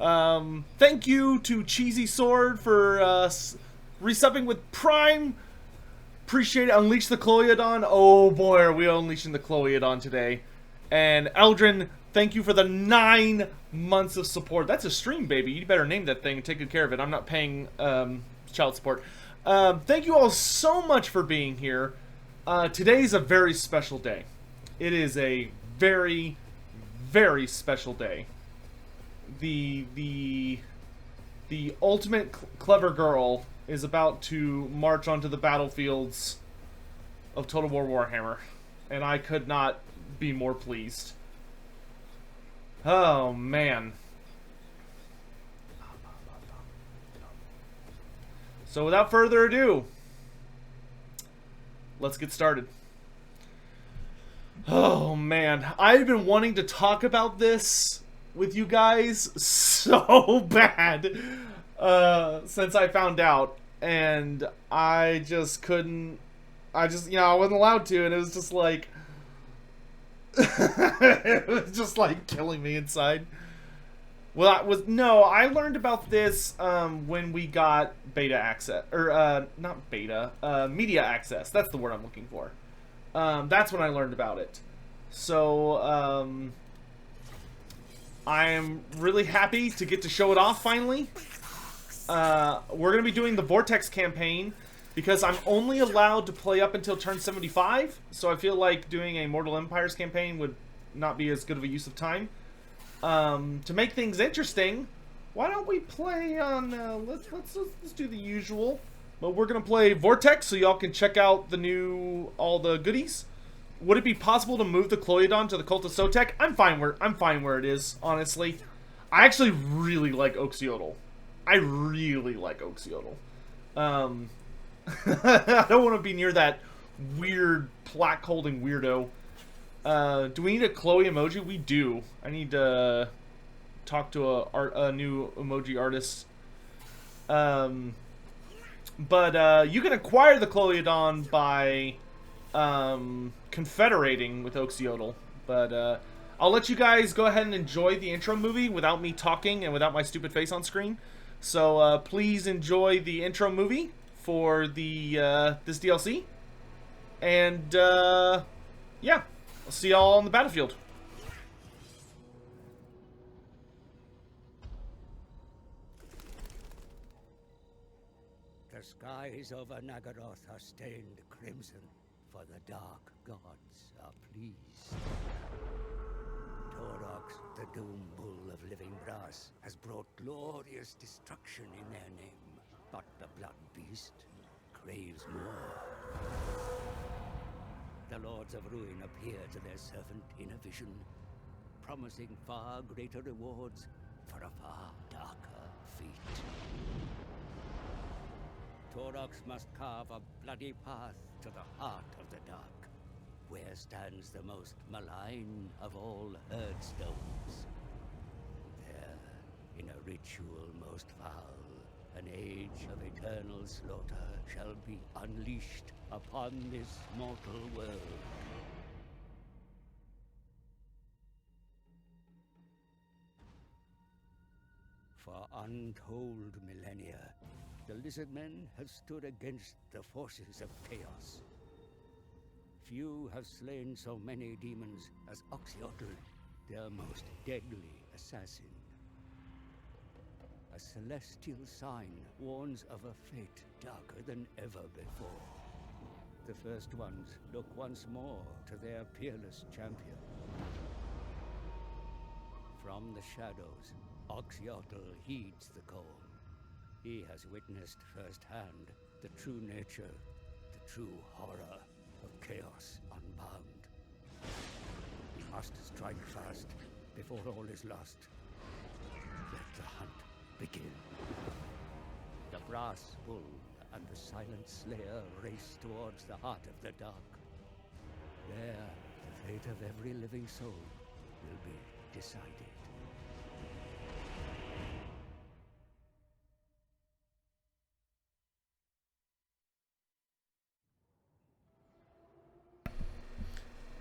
Thank you to Cheesy Sword for resubbing with Prime. Appreciate it. Unleash the Cloyodon. Oh boy, are we unleashing the Cloyodon today. And Eldrin, thank you for the 9 months of support. That's a stream, baby. You better name that thing and take good care of it. I'm not paying child support. Thank you all so much for being here. Today's a very special day. It is a very, very special day. The ultimate clever girl is about to march onto the battlefields of Total War Warhammer, and I could not be more pleased. Oh man. So without further ado, let's get started. Oh man, I've been wanting to talk about this with you guys so bad since I found out, and I just couldn't. I wasn't allowed to, and it was just like it was just like killing me inside. Well, I learned about this when we got beta access, or not beta, media access. That's the word I'm looking for. That's when I learned about it. So I am really happy to get to show it off finally. We're going to be doing the Vortex campaign because I'm only allowed to play up until turn 75, so I feel like doing a Mortal Empires campaign would not be as good of a use of time. To make things interesting, why don't we play on, let's do the usual. But we're going to play Vortex so y'all can check out all the goodies. Would it be possible to move the Cloyodon to the Cult of Sotek? I'm fine where it is, honestly. I actually really like Oxyotl. I really like Oxyotl. I don't want to be near that weird plaque-holding weirdo. Do we need a Chloe emoji? We do. I need to talk to a new emoji artist. But you can acquire the Cloyodon by confederating with Oxyotl. But I'll let you guys go ahead and enjoy the intro movie without me talking and without my stupid face on screen. So please enjoy the intro movie for the this DLC. And yeah, I'll see y'all on the battlefield. The skies over Nagaroth are stained crimson, for the dark gods are pleased. Torox, the doom bull of living brass, has brought glorious destruction in their name. But the blood beast craves more. The lords of ruin appear to their servant in a vision, promising far greater rewards for a far darker fate. Torox must carve a bloody path to the heart of the dark, where stands the most malign of all herdstones. There, in a ritual most foul, an age of eternal slaughter shall be unleashed upon this mortal world. For untold millennia, the Lizardmen have stood against the forces of chaos. Few have slain so many demons as Oxyotl, their most deadly assassin. A celestial sign warns of a fate darker than ever before. The first ones look once more to their peerless champion. From the shadows, Oxyotl heeds the call. He has witnessed firsthand the true nature, the true horror of chaos unbound. We must strike fast before all is lost. Let the hunt begin. The brass bull and the silent slayer race towards the heart of the dark. There, the fate of every living soul will be decided.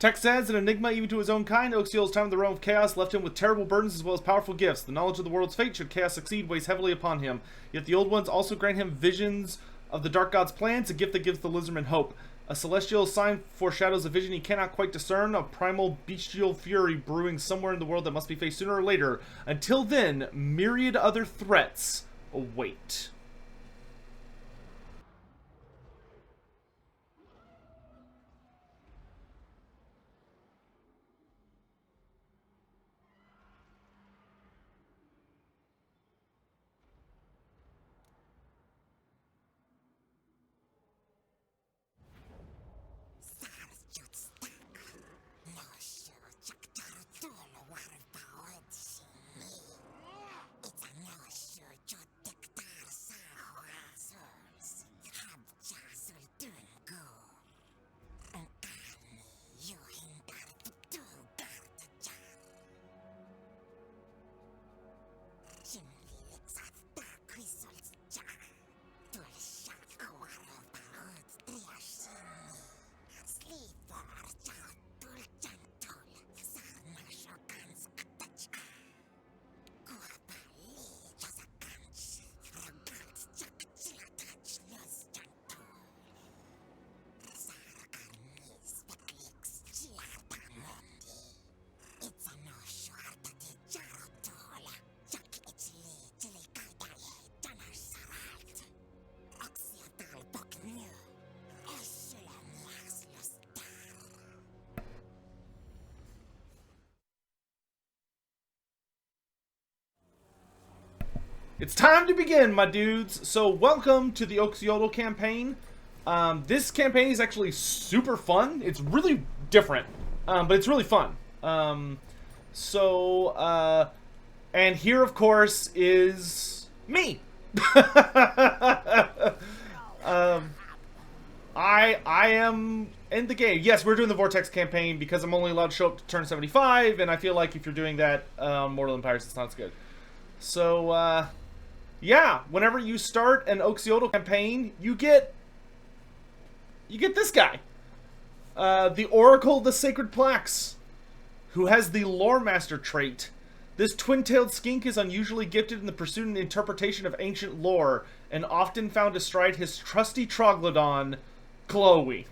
Tech says, an enigma even to his own kind, Oxyotl's time in the realm of chaos left him with terrible burdens as well as powerful gifts. The knowledge of the world's fate, should chaos succeed, weighs heavily upon him. Yet the old ones also grant him visions of the dark god's plans, a gift that gives the lizardman hope. A celestial sign foreshadows a vision he cannot quite discern, a primal bestial fury brewing somewhere in the world that must be faced sooner or later. Until then, myriad other threats await. It's time to begin, my dudes. So welcome to the Oxyotl campaign. This campaign is actually super fun. It's really different, but it's really fun. And here, of course, is me. I am in the game. Yes, we're doing the Vortex campaign because I'm only allowed to show up to turn 75, and I feel like if you're doing that, Mortal Empires, it's not as good. So, yeah, whenever you start an Oxyotl campaign, you get this guy. The Oracle of the Sacred Plaques, who has the Lore Master trait. This twin-tailed skink is unusually gifted in the pursuit and interpretation of ancient lore, and often found astride his trusty troglodyte, Chloe.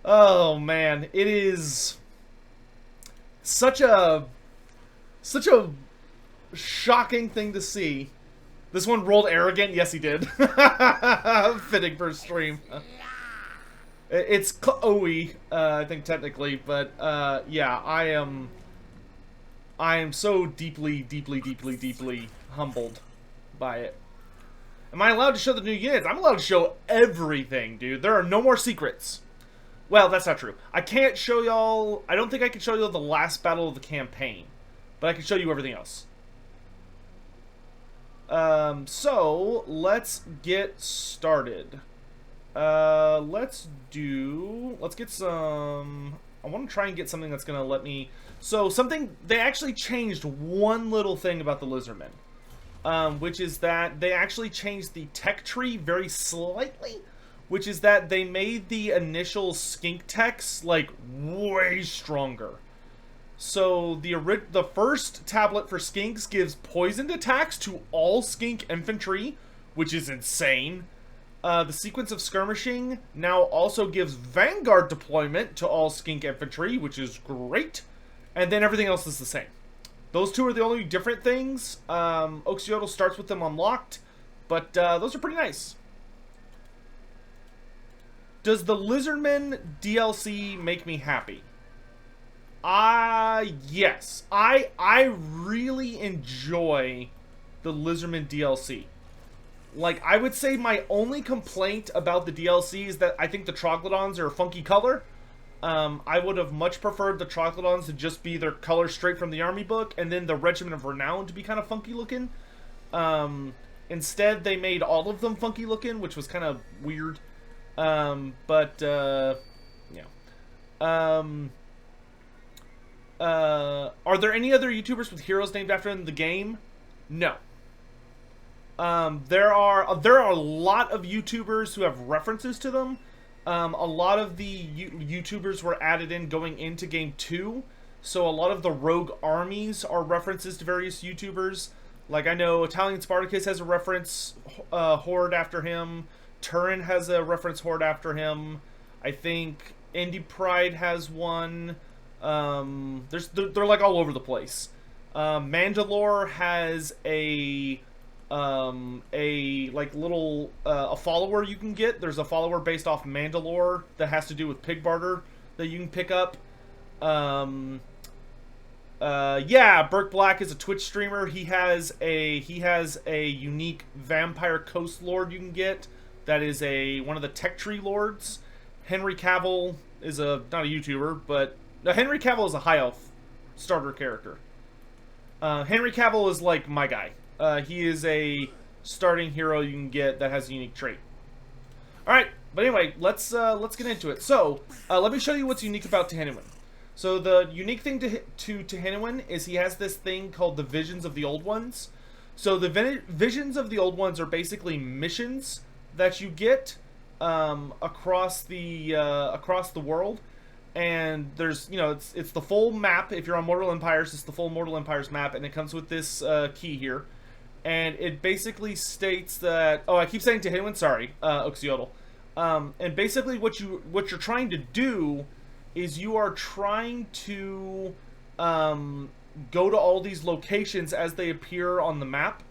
Oh man, it is such a shocking thing to see. This one rolled arrogant. Yes, he did. Fitting for a stream. It's Chloe, I think technically, but yeah, I am so deeply humbled by it. Am I allowed to show the new units? I'm allowed to show everything, dude. There are no more secrets. Well, that's not true. I can't show y'all... I don't think I can show y'all the last battle of the campaign. But I can show you everything else. So, let's get started. Let's get some... I want to try and get something that's going to let me... So, they actually changed one little thing about the Lizardmen. Which is that they actually changed the tech tree very slightly. Which is that they made the initial skink techs, like, way stronger. So, the first tablet for skinks gives poisoned attacks to all skink infantry, which is insane. The sequence of skirmishing now also gives vanguard deployment to all skink infantry, which is great. And then everything else is the same. Those two are the only different things. Oxyotl starts with them unlocked, but those are pretty nice. Does the Lizardmen DLC make me happy? Yes. I really enjoy the Lizardmen DLC. Like, I would say my only complaint about the DLC is that I think the Troglodons are a funky color. I would have much preferred the Troglodons to just be their color straight from the army book, and then the Regiment of Renown to be kind of funky looking. Instead, they made all of them funky looking, which was kind of weird. Yeah. Are there any other YouTubers with heroes named after them in the game? No. There are a lot of YouTubers who have references to them. A lot of the YouTubers were added in going into Game 2, so a lot of the rogue armies are references to various YouTubers. Like, I know Italian Spartacus has a reference horde after him. Turin has a reference horde after him. I think Indie Pride has one. They're like all over the place. Mandalore has a like little a follower you can get. There's a follower based off Mandalore that has to do with pig barter that you can pick up. Yeah, Burke Black is a Twitch streamer. He has a unique vampire coast lord you can get. That is one of the tech tree lords. Henry Cavill is not a YouTuber, but no, Henry Cavill is a high elf starter character. Henry Cavill is like my guy. He is a starting hero you can get that has a unique trait. All right, but anyway, let's get into it. So let me show you what's unique about Tehennuen. So the unique thing to Tehennuen is he has this thing called the Visions of the Old Ones. So the Visions of the Old Ones are basically missions that you get across the world, and there's, you know, it's the full map. If you're on Mortal Empires, it's the full Mortal Empires map, and it comes with this key here, and it basically states that, oh, I keep saying Tehennuen, sorry, Oxyotl. And basically what you're trying to do is you are trying to go to all these locations as they appear on the map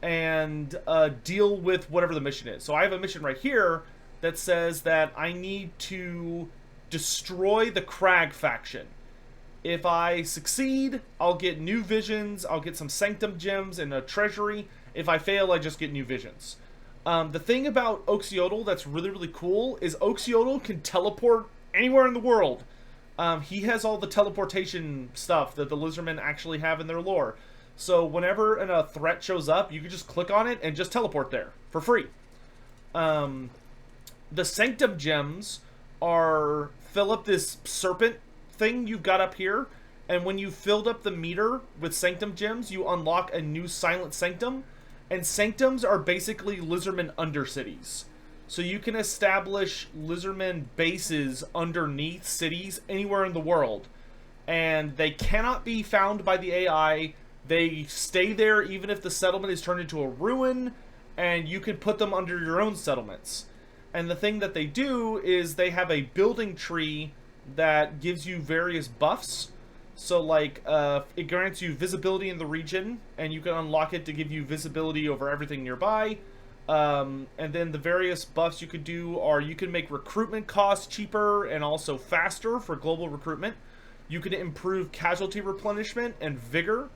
and deal with whatever the mission is. So I have a mission right here that says that I need to destroy the Crag faction. If I succeed, I'll get new visions, I'll get some Sanctum Gems and a treasury. If I fail, I just get new visions. The thing about Oxyotl that's really, really cool is Oxyotl can teleport anywhere in the world. He has all the teleportation stuff that the Lizardmen actually have in their lore. So whenever a threat shows up, you can just click on it and just teleport there for free. The Sanctum Gems fill up this serpent thing you've got up here, and when you filled up the meter with Sanctum Gems, you unlock a new Silent Sanctum, and Sanctums are basically Lizardmen undercities. So you can establish Lizardmen bases underneath cities anywhere in the world, and they cannot be found by the AI. They stay there even if the settlement is turned into a ruin, and you can put them under your own settlements. And the thing that they do is they have a building tree that gives you various buffs. So like it grants you visibility in the region, and you can unlock it to give you visibility over everything nearby. And then the various buffs you could do are you can make recruitment costs cheaper and also faster for global recruitment. You can improve casualty replenishment and vigor.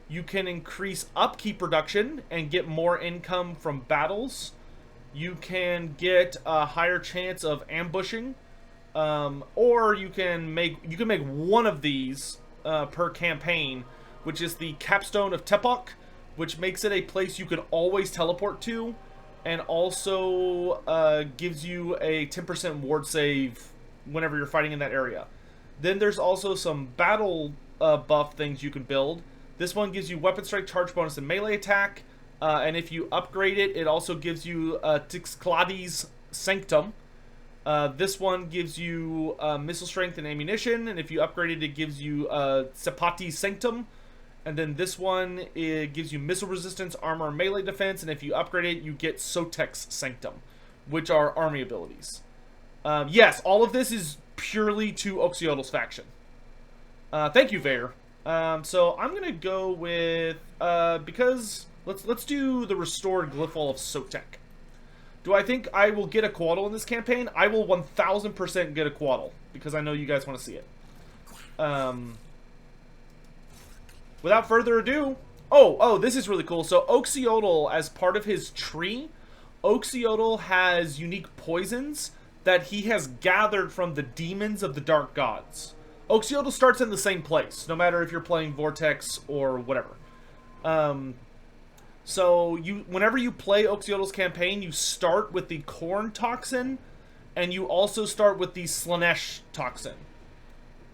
You can increase upkeep production and get more income from battles. You can get a higher chance of ambushing, or you can make one of these per campaign, which is the Capstone of Tepok, which makes it a place you can always teleport to, and also gives you a 10% ward save whenever you're fighting in that area. Then there's also some battle buff things you can build. This one gives you weapon strike, charge bonus, and melee attack. And if you upgrade it, it also gives you Tixclades Sanctum. This one gives you missile strength and ammunition, and if you upgrade it, it gives you Sepati Sanctum. And then this one, it gives you missile resistance, armor, and melee defense, and if you upgrade it, you get Sotek's Sanctum, which are army abilities. Yes, all of this is purely to Oxyotl's faction. Thank you, Vayer. So I'm gonna go with because let's do the restored glyph wall of Sotek. Do I think I will get a Quaddle in this campaign? I will 1000% get a Quaddle because I know you guys want to see it. Without further ado, oh, this is really cool. So Oxyotl, as part of his tree, Oxyotl has unique poisons that he has gathered from the demons of the dark gods. Oxyotl starts in the same place, no matter if you're playing Vortex or whatever. So whenever you play Oxyotl's campaign, you start with the Corn Toxin, and you also start with the Slanesh Toxin.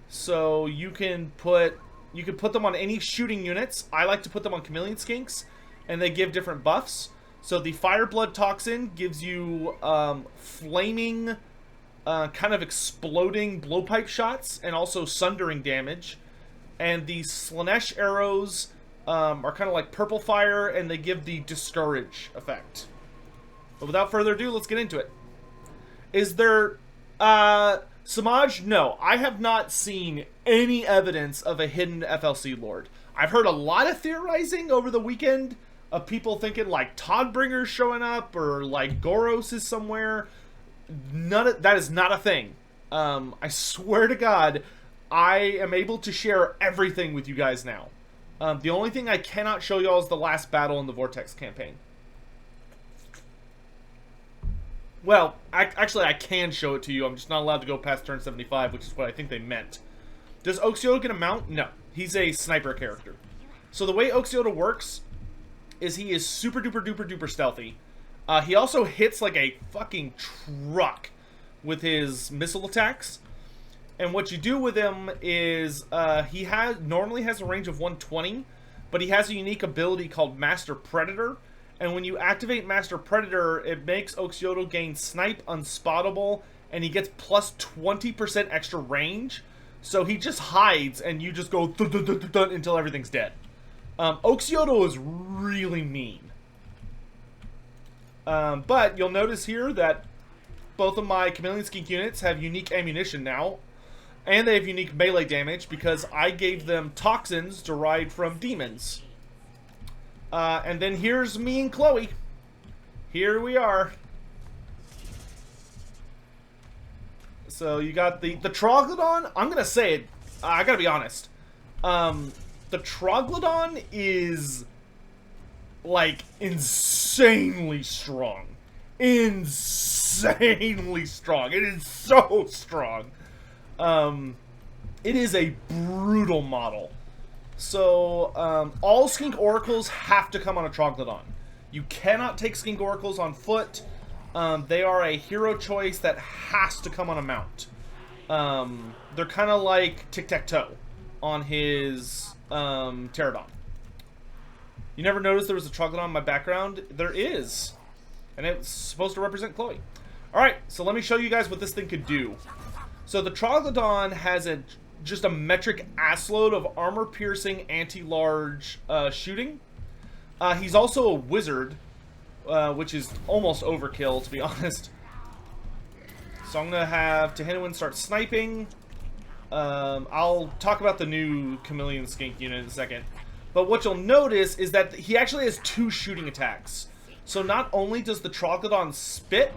So you can put them on any shooting units. I like to put them on Chameleon Skinks, and they give different buffs. So the Fireblood Toxin gives you flaming kind of exploding blowpipe shots and also sundering damage. And the Slanesh arrows are kind of like purple fire, and they give the discourage effect. But without further ado, let's get into it. Is there Samaj? No, I have not seen any evidence of a hidden FLC Lord. I've heard a lot of theorizing over the weekend of people thinking like Toddbringer's showing up or like Goros is somewhere. That is not a thing. I swear to God, I am able to share everything with you guys now. The only thing I cannot show y'all is the last battle in the Vortex campaign. Well, actually, I can show it to you. I'm just not allowed to go past turn 75, which is what I think they meant. Does Oxyodo get a mount? No. He's a sniper character. So the way Oxyodo works is he is super duper duper duper stealthy. He also hits like a fucking truck with his missile attacks. And what you do with him is he normally has a range of 120, but he has a unique ability called Master Predator. And when you activate Master Predator, it makes Oxyodo gain Snipe, Unspottable, and he gets plus 20% extra range. So he just hides, and you just go until everything's dead. Oxyodo is really mean. But you'll notice here that both of my Chameleon Skink units have unique ammunition now. And they have unique melee damage because I gave them toxins derived from demons. And then here's me and Chloe. Here we are. So you got the Troglodon. I'm gonna say it. I gotta be honest. The Troglodon is like insanely strong. Insanely strong. It is so strong. It is a brutal model. So, all Skink Oracles have to come on a Troglodon. You cannot take Skink Oracles on foot. They are a hero choice that has to come on a mount. They're kind of like Tic-Tac-Toe on his Pterodon. You never noticed there was a Troglodon in my background? There is. And it's supposed to represent Chloe. Alright, so let me show you guys what this thing could do. So the Troglodon has just a metric assload of armor-piercing, anti-large shooting. He's also a wizard, which is almost overkill, to be honest. So I'm going to have Tehinuan start sniping. I'll talk about the new Chameleon Skink unit in a second. But what you'll notice is that he actually has 2 shooting attacks. So not only does the Troglodon spit,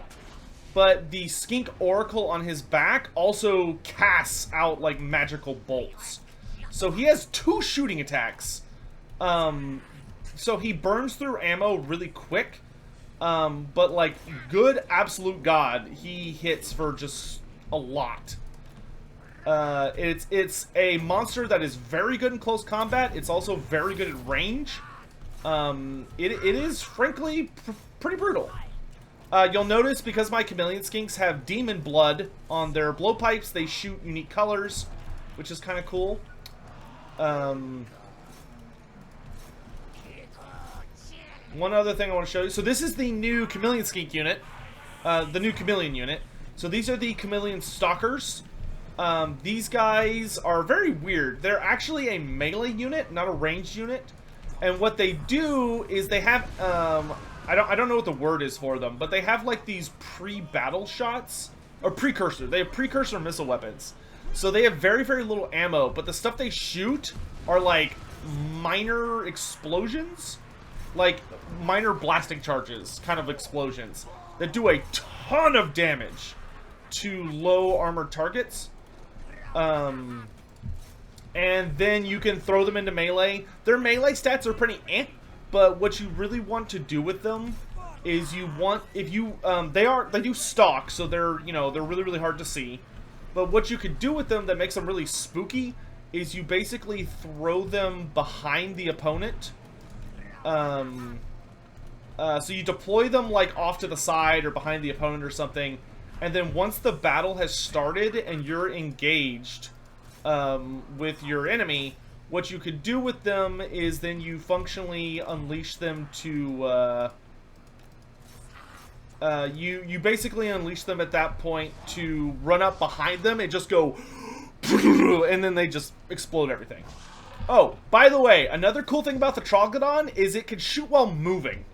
but the Skink Oracle on his back also casts out, like, magical bolts. So he has 2 shooting attacks. So he burns through ammo really quick. But, like, good absolute god, he hits for just a lot. It's a monster that is very good in close combat. It's also very good at range. It is, frankly, pretty brutal. You'll notice because my Chameleon Skinks have demon blood on their blowpipes, they shoot unique colors, which is kind of cool. One other thing I want to show you. So this is the new Chameleon Skink unit, the new Chameleon unit. So these are the Chameleon Stalkers. These guys are very weird. They're actually a melee unit, not a ranged unit. And what they do is they have, I don't know what the word is for them, but they have like these pre-battle shots, or precursor. They have precursor missile weapons. So they have very, very little ammo, but the stuff they shoot are like minor explosions, like minor blasting charges, kind of explosions, that do a ton of damage to low armored targets. And then you can throw them into melee. Their melee stats are pretty but what you really want to do with them is you want, if you, they do stalk, so they're, you know, they're really, really hard to see. But what you could do with them that makes them really spooky is you basically throw them behind the opponent. So you deploy them like off to the side or behind the opponent or something, and then once the battle has started and you're engaged with your enemy, what you could do with them is then you functionally unleash them to You basically unleash them at that point to run up behind them and just go, and then they just explode everything. Oh, by the way, another cool thing about the Troglodon is it can shoot while moving.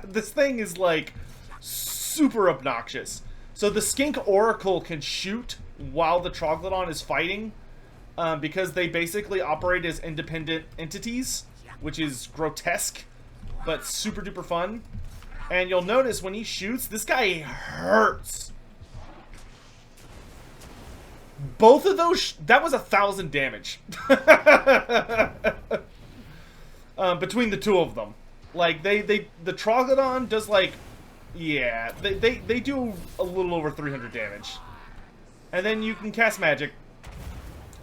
This thing is like super obnoxious. So the Skink Oracle can shoot while the Troglodon is fighting, because they basically operate as independent entities, which is grotesque, but super duper fun. And you'll notice when he shoots, this guy hurts. Both of those, that was 1,000 damage. Between the two of them. Like, the Troglodon does like, yeah, they do a little over 300 damage. And then you can cast magic.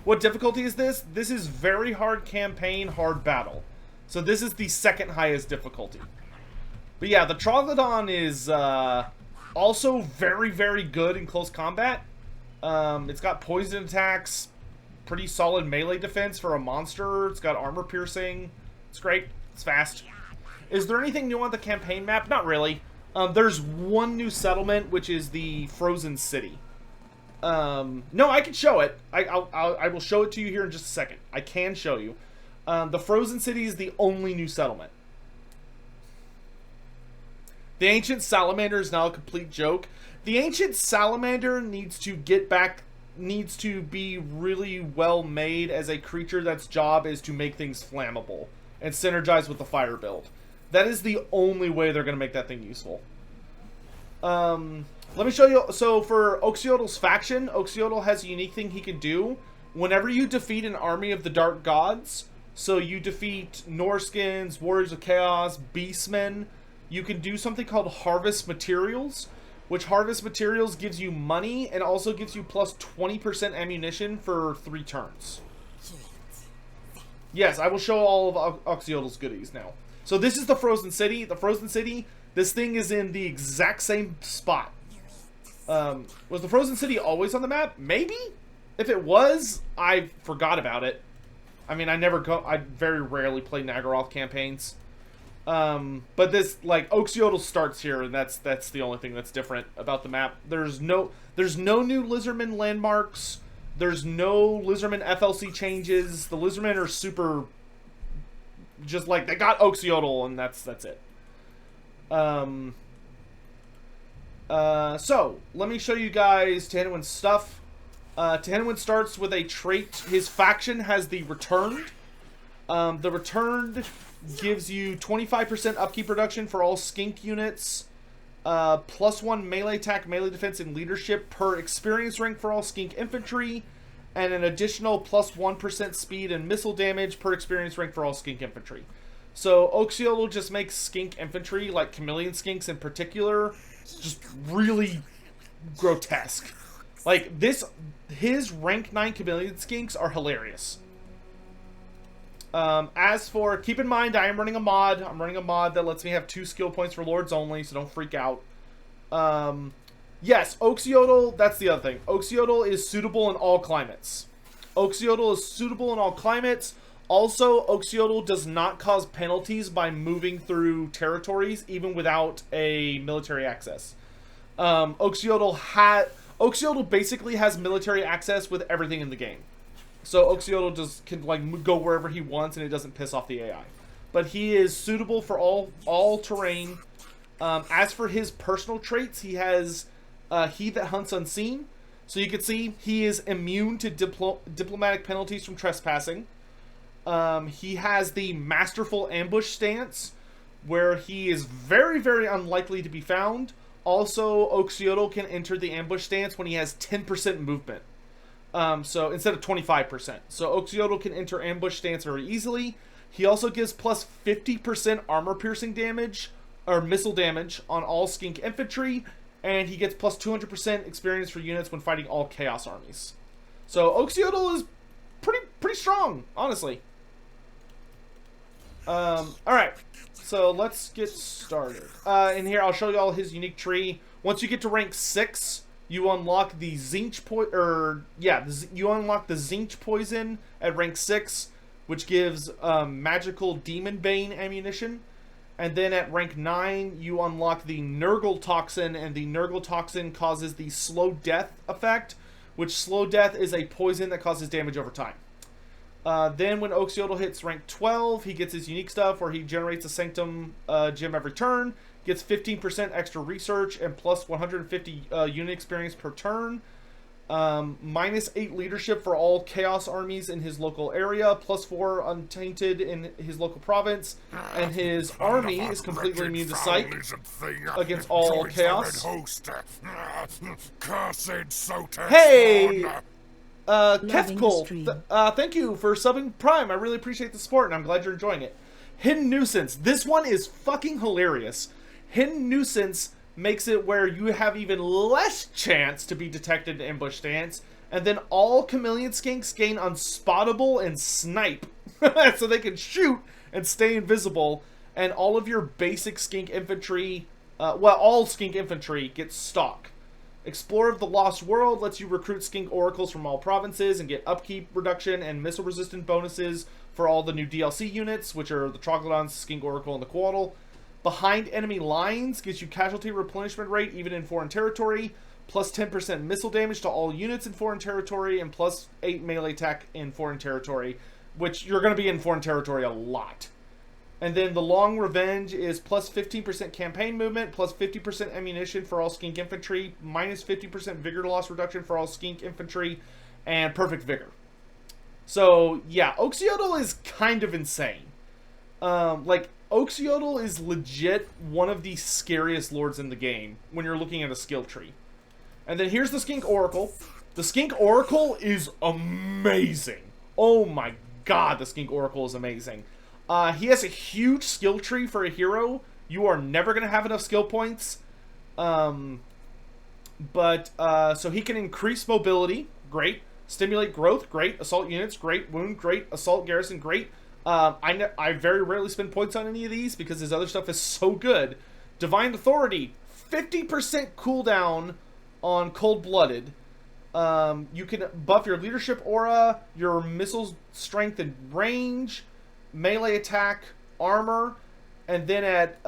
What difficulty is this? This is very hard campaign, hard battle. So this is the second highest difficulty. But yeah, the Troglodon is also very, very good in close combat. It's got poison attacks, pretty solid melee defense for a monster. It's got armor piercing. It's great. It's fast. Is there anything new on the campaign map? Not really. There's one new settlement, which is the Frozen City. No, I can show it. I will show it to you here in just a second. I can show you. The Frozen City is the only new settlement. The Ancient Salamander is now a complete joke. The Ancient Salamander needs to be really well made as a creature that's job is to make things flammable and synergize with the fire build. That is the only way they're going to make that thing useful. Let me show you. So for Oxyotl's faction, Oxyotl has a unique thing he can do. Whenever you defeat an army of the Dark Gods, so you defeat Norskins, Warriors of Chaos, Beastmen, you can do something called Harvest Materials, which Harvest Materials gives you money and also gives you plus 20% ammunition for 3 turns. Yes, I will show all of Oxyotl's goodies now. So this is the Frozen City. The Frozen City, this thing is in the exact same spot. Was the Frozen City always on the map? Maybe? If it was, I forgot about it. I mean, I very rarely play Naggaroth campaigns. But this, like, Oxyotl starts here, and that's the only thing that's different about the map. There's no new Lizardmen landmarks. There's no Lizardmen FLC changes. The Lizardmen are super, just like, they got Oxyotl, and that's it. So, let me show you guys Tahanwin's stuff. Tahanwin starts with a trait. His faction has the Returned. The Returned gives you 25% upkeep reduction for all skink units, +1 melee attack, melee defense, and leadership per experience rank for all skink infantry, and an additional +1% speed and missile damage per experience rank for all skink infantry. So Oxyotl just makes skink infantry, like Chameleon Skinks in particular, just really grotesque. Like, his rank 9 Chameleon Skinks are hilarious. As for, keep in mind, I am running a mod. I'm running a mod that lets me have 2 skill points for Lords only, so don't freak out. Yes, Oxyotl, that's the other thing. Oxyotl is suitable in all climates. Oxyotl is suitable in all climates. Also, Oxyotl does not cause penalties by moving through territories, even without a military access. Oxyotl basically has military access with everything in the game. So Oxyotl just can, like, go wherever he wants, and it doesn't piss off the AI. But he is suitable for all terrain. As for his personal traits, he has He That Hunts Unseen. So you can see he is immune to diplomatic penalties from trespassing. He has the Masterful Ambush stance, where he is very, very unlikely to be found. Also, Oxyotl can enter the ambush stance when he has 10% movement. So instead of 25%. So Oxyotl can enter ambush stance very easily. He also gives plus 50% armor piercing damage, or missile damage, on all skink infantry. And he gets plus 200% experience for units when fighting all chaos armies. So Oxyotl is pretty strong, honestly. Alright, so let's get started. In here, I'll show you all his unique tree. Once you get to rank 6, you unlock the Zinc you unlock the Zinc poison at rank 6, which gives magical Demon Bane ammunition. And then at rank 9, you unlock the Nurgle Toxin, and the Nurgle Toxin causes the Slow Death effect, which Slow Death is a poison that causes damage over time. Then when Oxyotl hits rank 12, he gets his unique stuff where he generates a Sanctum Gem every turn, gets 15% extra research, and plus 150 unit experience per turn. Minus 8 leadership for all Chaos armies in his local area, plus 4 untainted in his local province, and his army is completely immune to sight against all Chaos. Hey! Kefkul, thank you for subbing Prime. I really appreciate the support, and I'm glad you're enjoying it. Hidden Nuisance. This one is fucking hilarious. Hidden Nuisance makes it where you have even less chance to be detected in ambush stance, and then all Chameleon Skinks gain Unspottable and Snipe, so they can shoot and stay invisible, and all of your basic Skink infantry, all Skink infantry gets Stalk. Explorer of the Lost World lets you recruit Skink Oracles from all provinces and get upkeep reduction and missile resistant bonuses for all the new DLC units, which are the Troglodytes, Skink Oracle, and the Quaddle. Behind Enemy Lines gives you casualty replenishment rate even in foreign territory, plus 10% missile damage to all units in foreign territory, and plus 8 melee attack in foreign territory, which you're going to be in foreign territory a lot. And then the Long Revenge is plus 15% campaign movement, plus 50% ammunition for all Skink infantry, minus 50% vigor loss reduction for all Skink infantry, and perfect vigor. So yeah, Oxyotl is kind of insane. Oxyotl is legit one of the scariest lords in the game when you're looking at a skill tree. And then here's the Skink Oracle. The Skink Oracle is amazing. Oh my god, the Skink Oracle is amazing. He has a huge skill tree for a hero. You are never going to have enough skill points. So he can increase mobility, great. Stimulate growth, great. Assault units, great. Wound, great. Assault garrison, great. I very rarely spend points on any of these because his other stuff is so good. Divine Authority, 50% cooldown on Cold-Blooded. You can buff your leadership aura, your missile strength and range, melee attack, armor, and then at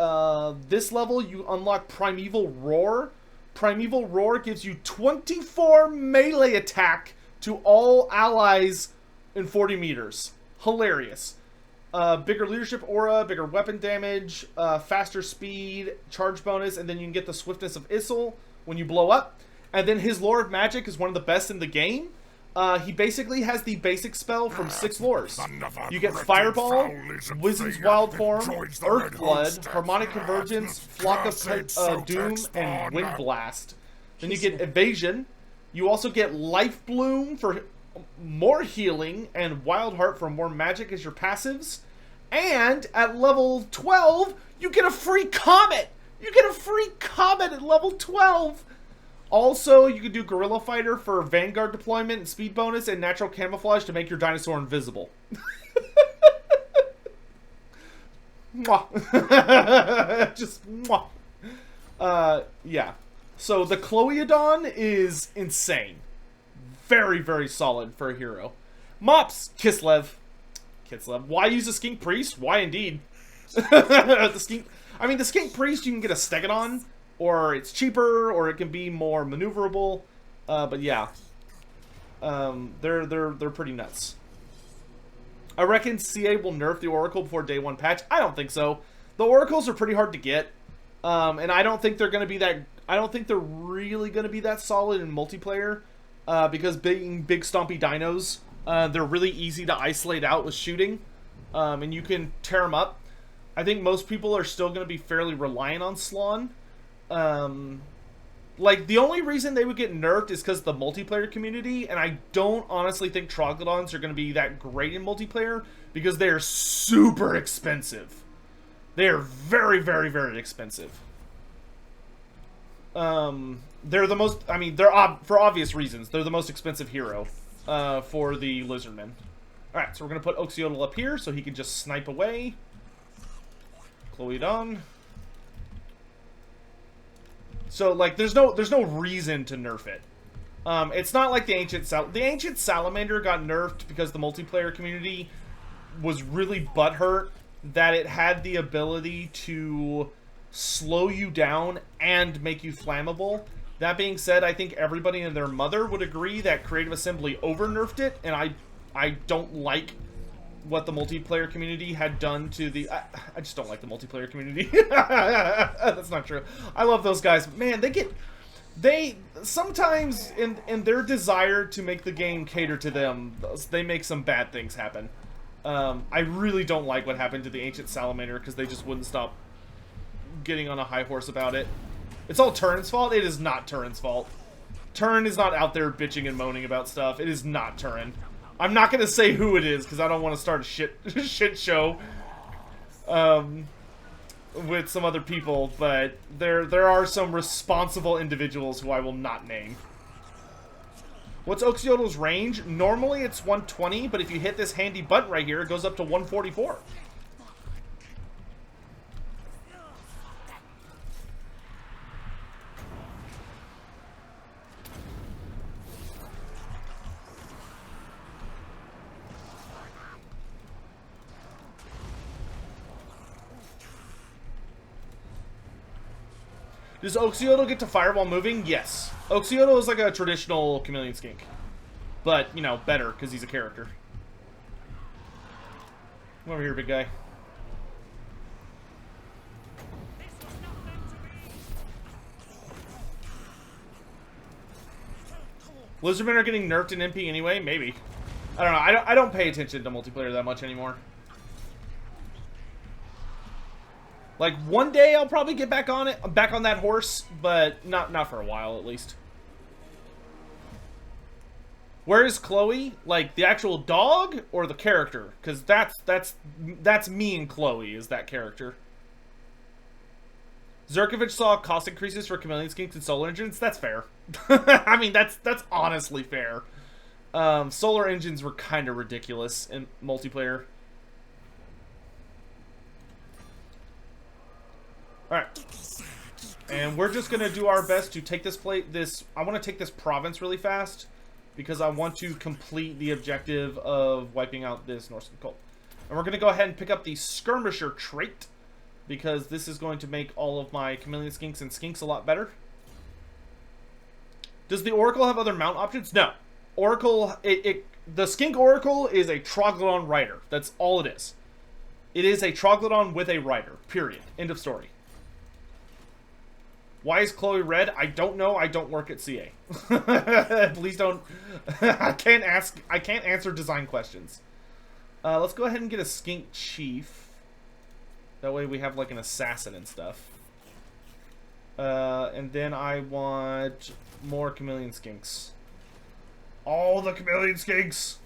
this level you unlock Primeval Roar. Primeval Roar gives you 24 melee attack to all allies in 40 meters. Hilarious. Bigger leadership aura, bigger weapon damage, faster speed, charge bonus, and then you can get the swiftness of Issel when you blow up. And then his Lore of Magic is one of the best in the game. He basically has the basic spell from 6 lores. You get Fireball, Wizard's Wild Form, Earthblood, Harmonic Convergence, Flock of Doom, and Wind Blast. Then you get Evasion. You also get Life Bloom for more healing, and Wild Heart for more magic as your passives. And at level 12, you get a free Comet! You get a free Comet at level 12! Also, you can do Guerrilla Fighter for Vanguard deployment and speed bonus, and Natural Camouflage to make your dinosaur invisible. Mwah. Just mwah. Yeah. So the Chloeodon is insane. Very, very solid for a hero. Mops, Kislev. Why use a Skink Priest? Why indeed? The Skink Priest, you can get a Stegodon, or it's cheaper, or it can be more maneuverable. But yeah, they're pretty nuts. I reckon CA will nerf the Oracle before day 1 patch. I don't think so. The Oracles are pretty hard to get, and I don't think they're going to be that. I don't think they're really going to be that solid in multiplayer. Because being big stompy dinos, they're really easy to isolate out with shooting, and you can tear them up. I think most people are still going to be fairly reliant on Slon. The only reason they would get nerfed is because of the multiplayer community, and I don't honestly think Troglodons are going to be that great in multiplayer, because they are super expensive. They are very, very, very expensive. They're the most, for obvious reasons, they're the most expensive hero, for the Lizardmen. Alright, so we're going to put Oxyotl up here so he can just snipe away. Chloeodon. So, there's no reason to nerf it. It's not like the Ancient Salamander got nerfed because the multiplayer community was really butthurt that it had the ability to slow you down and make you flammable. That being said, I think everybody and their mother would agree that Creative Assembly over-nerfed it, and I don't like what the multiplayer community had done to the... I just don't like the multiplayer community. That's not true. I love those guys. Man, they sometimes, in their desire to make the game cater to them, they make some bad things happen. I really don't like what happened to the Ancient Salamander, because they just wouldn't stop getting on a high horse about it. It's all Turin's fault? It is not Turin's fault. Turin is not out there bitching and moaning about stuff. It is not Turin. I'm not going to say who it is, because I don't want to start a shit show with some other people, but there are some responsible individuals who I will not name. What's Oxyottl's range? Normally it's 120, but if you hit this handy button right here, it goes up to 144. Does Oxyodo get to fire while moving? Yes. Oxyodo is like a traditional Chameleon Skink. But, you know, better, because he's a character. Come over here, big guy. Lizardmen are getting nerfed in MP anyway? Maybe. I don't know. I don't pay attention to multiplayer that much anymore. Like, one day I'll probably get back on it, back on that horse, but not for a while, at least. Where is Chloe? Like, the actual dog or the character? Because that's me and Chloe, is that character. Zerkovich saw cost increases for Chameleon Skinks and solar engines. That's fair. I mean, that's honestly fair. Solar engines were kind of ridiculous in multiplayer. Alright. And we're just going to do our best to take this I want to take this province really fast, because I want to complete the objective of wiping out this Norse cult. And we're going to go ahead and pick up the Skirmisher trait, because this is going to make all of my Chameleon Skinks and Skinks a lot better. Does the Oracle have other mount options? No. Oracle, the Skink Oracle is a Troglodyte rider. That's all it is. It is a Troglodyte with a rider. Period. End of story. Why is Chloe red? I don't know. I don't work at CA. Please don't. I can't answer design questions. Let's go ahead and get a Skink Chief. That way we have like an assassin and stuff. And then I want more Chameleon Skinks. All the Chameleon Skinks!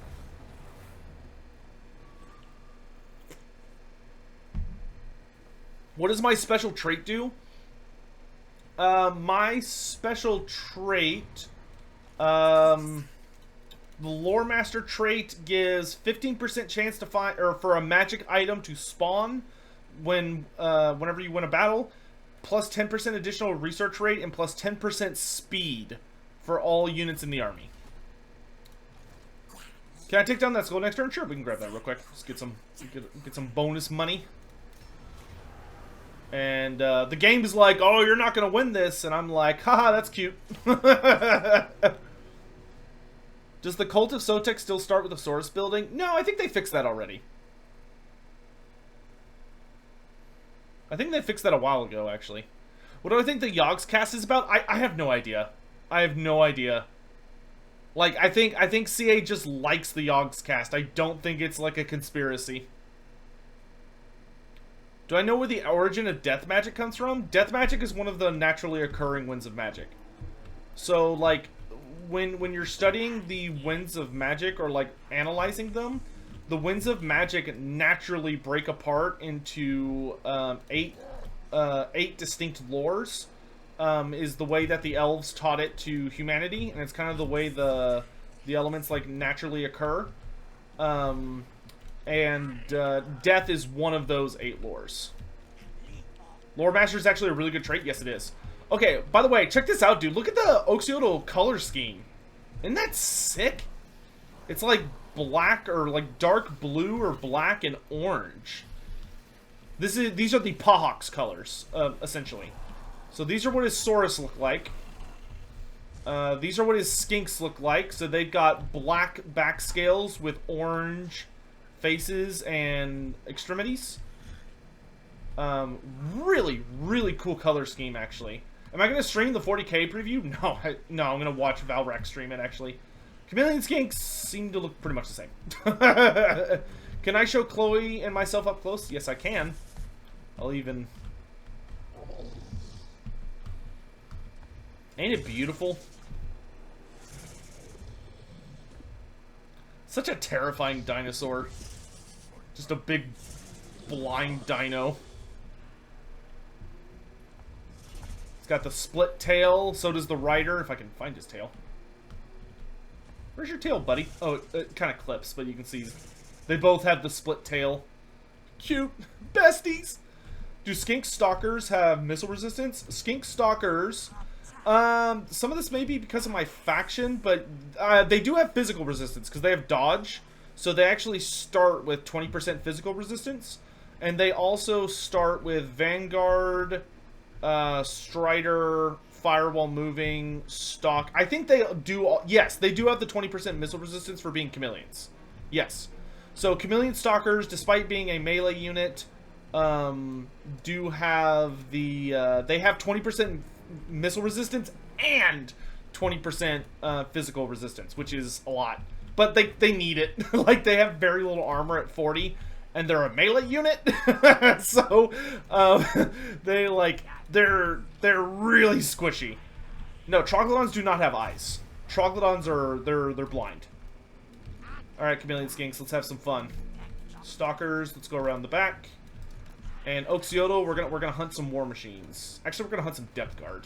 What does my special trait do? My special trait, the Lore Master trait gives 15% chance to find, or for a magic item to spawn whenever you win a battle, plus 10% additional research rate, and plus 10% speed for all units in the army. Can I take down that skull next turn? Sure, we can grab that real quick. Let's get some bonus money. And the game is like, oh, you're not going to win this. And I'm like, haha, that's cute. Does the Cult of Sotek still start with the Saurus building? No, I think they fixed that already. I think they fixed that a while ago, actually. What do I think the Yogg's cast is about? I have no idea. I have no idea. Like, I think CA just likes the Yogg's cast. I don't think it's like a conspiracy. Do I know where the origin of death magic comes from? Death magic is one of the naturally occurring winds of magic. So, like, when you're studying the winds of magic, or, like, analyzing them, the winds of magic naturally break apart into 8 distinct lores. Is the way that the elves taught it to humanity, and it's kind of the way the elements, like, naturally occur. Death is one of those 8 lores. Lore Master is actually a really good trait. Yes, it is. Okay, by the way, check this out, dude. Look at the Oxyodo color scheme. Isn't that sick? It's like black, or like dark blue or black and orange. These are the Pahawk's colors, essentially. So these are what his Saurus look like. These are what his Skinks look like. So they've got black back scales with orange faces and extremities. Really, really cool color scheme, actually. Am I going to stream the 40k preview? No, no, I'm going to watch Valrac stream it, actually. Chameleon Skinks seem to look pretty much the same. Can I show Chloe and myself up close? Yes, I can. I'll even... Ain't it beautiful? Such a terrifying dinosaur. Just a big, blind dino. It's got the split tail, so does the rider, if I can find his tail. Where's your tail, buddy? Oh, it kind of clips, but you can see they both have the split tail. Cute. Besties! Do Skink Stalkers have missile resistance? Skink Stalkers... some of this may be because of my faction, but they do have physical resistance because they have dodge. So they actually start with 20% physical resistance. And they also start with Vanguard, Strider, Firewall moving, Stalk. I think they do, yes, they do have the 20% missile resistance for being chameleons. Yes. So Chameleon Stalkers, despite being a melee unit, do have the, they have 20% missile resistance and 20% physical resistance, which is a lot. But they need it. Like, they have very little armor at 40, and they're a melee unit. So, they're really squishy. No, Troglodons do not have eyes. Troglodons they're blind. Alright, Chameleon Skinks, let's have some fun. Stalkers, let's go around the back. And Oxyodo, we're gonna hunt some war machines. Actually, we're gonna hunt some depth guard.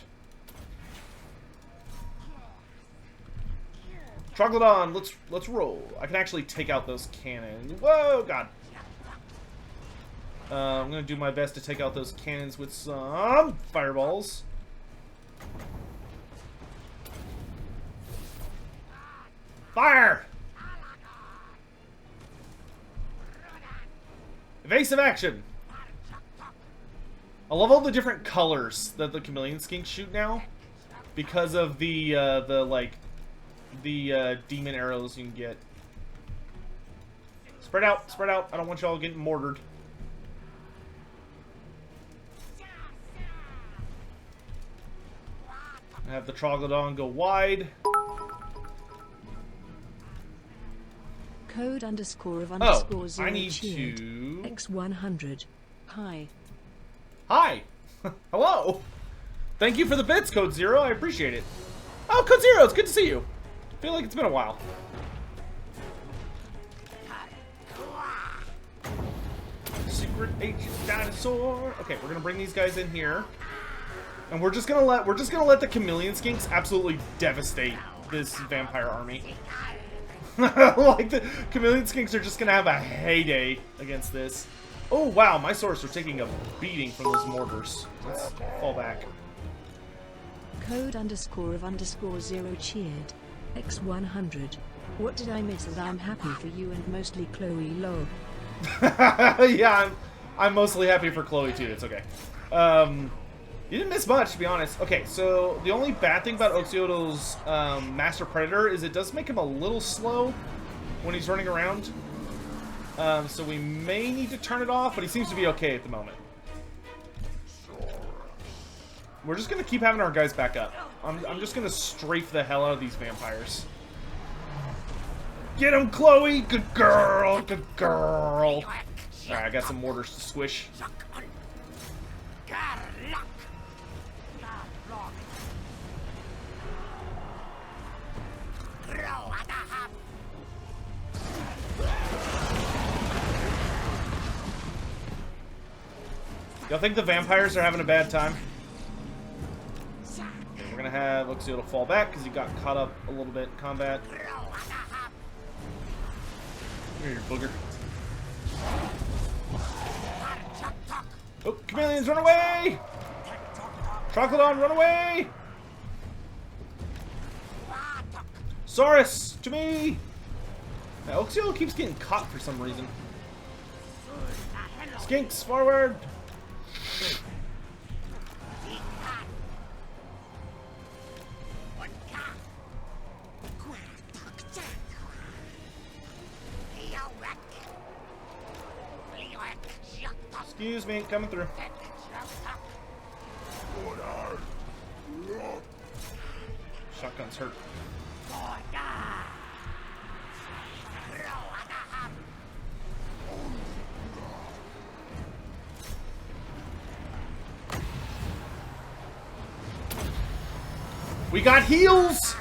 Troglodon, let's roll. I can actually take out those cannons. Whoa, God. I'm gonna do my best to take out those cannons with some fireballs. Fire! Evasive action. I love all the different colors that the Chameleon Skinks shoot now, because of the demon arrows you can get. Spread out, spread out. I don't want y'all getting mortared. I have the Troglodon go wide. Code underscore of underscore zero I need cheered. to... X100. Hi. Hi! Hello! Thank you for the bits, Code Zero. I appreciate it. Oh, Code Zero, it's good to see you. I feel like it's been a while. Secret Agent Dinosaur. Okay, we're gonna bring these guys in here. And we're just gonna let the Chameleon Skinks absolutely devastate this vampire army. Like, the Chameleon Skinks are just gonna have a heyday against this. Oh wow, my swords are taking a beating from those mortars. Let's fall back. Code underscore of underscore zero cheered. X100. What did I miss? And I'm happy for you and mostly Chloe lol. Yeah, I'm mostly happy for Chloe too. It's okay. You didn't miss much, to be honest. Okay, so the only bad thing about Oxyodo's Master Predator is it does make him a little slow when he's running around. So we may need to turn it off, but he seems to be okay at the moment. We're just going to keep having our guys back up. I'm just going to strafe the hell out of these vampires. Get him, Chloe! Good girl! Good girl! Alright, I got some mortars to squish. Y'all think the vampires are having a bad time? Okay, we're gonna have Oxyotl fall back because he got caught up a little bit in combat. Here, you booger. Oh, chameleons, run away! Troglodon, run away! Saurus, to me! Now, Oxyotl keeps getting caught for some reason. Skinks, forward! Excuse me, coming through. Shotgun's hurt. We got heals!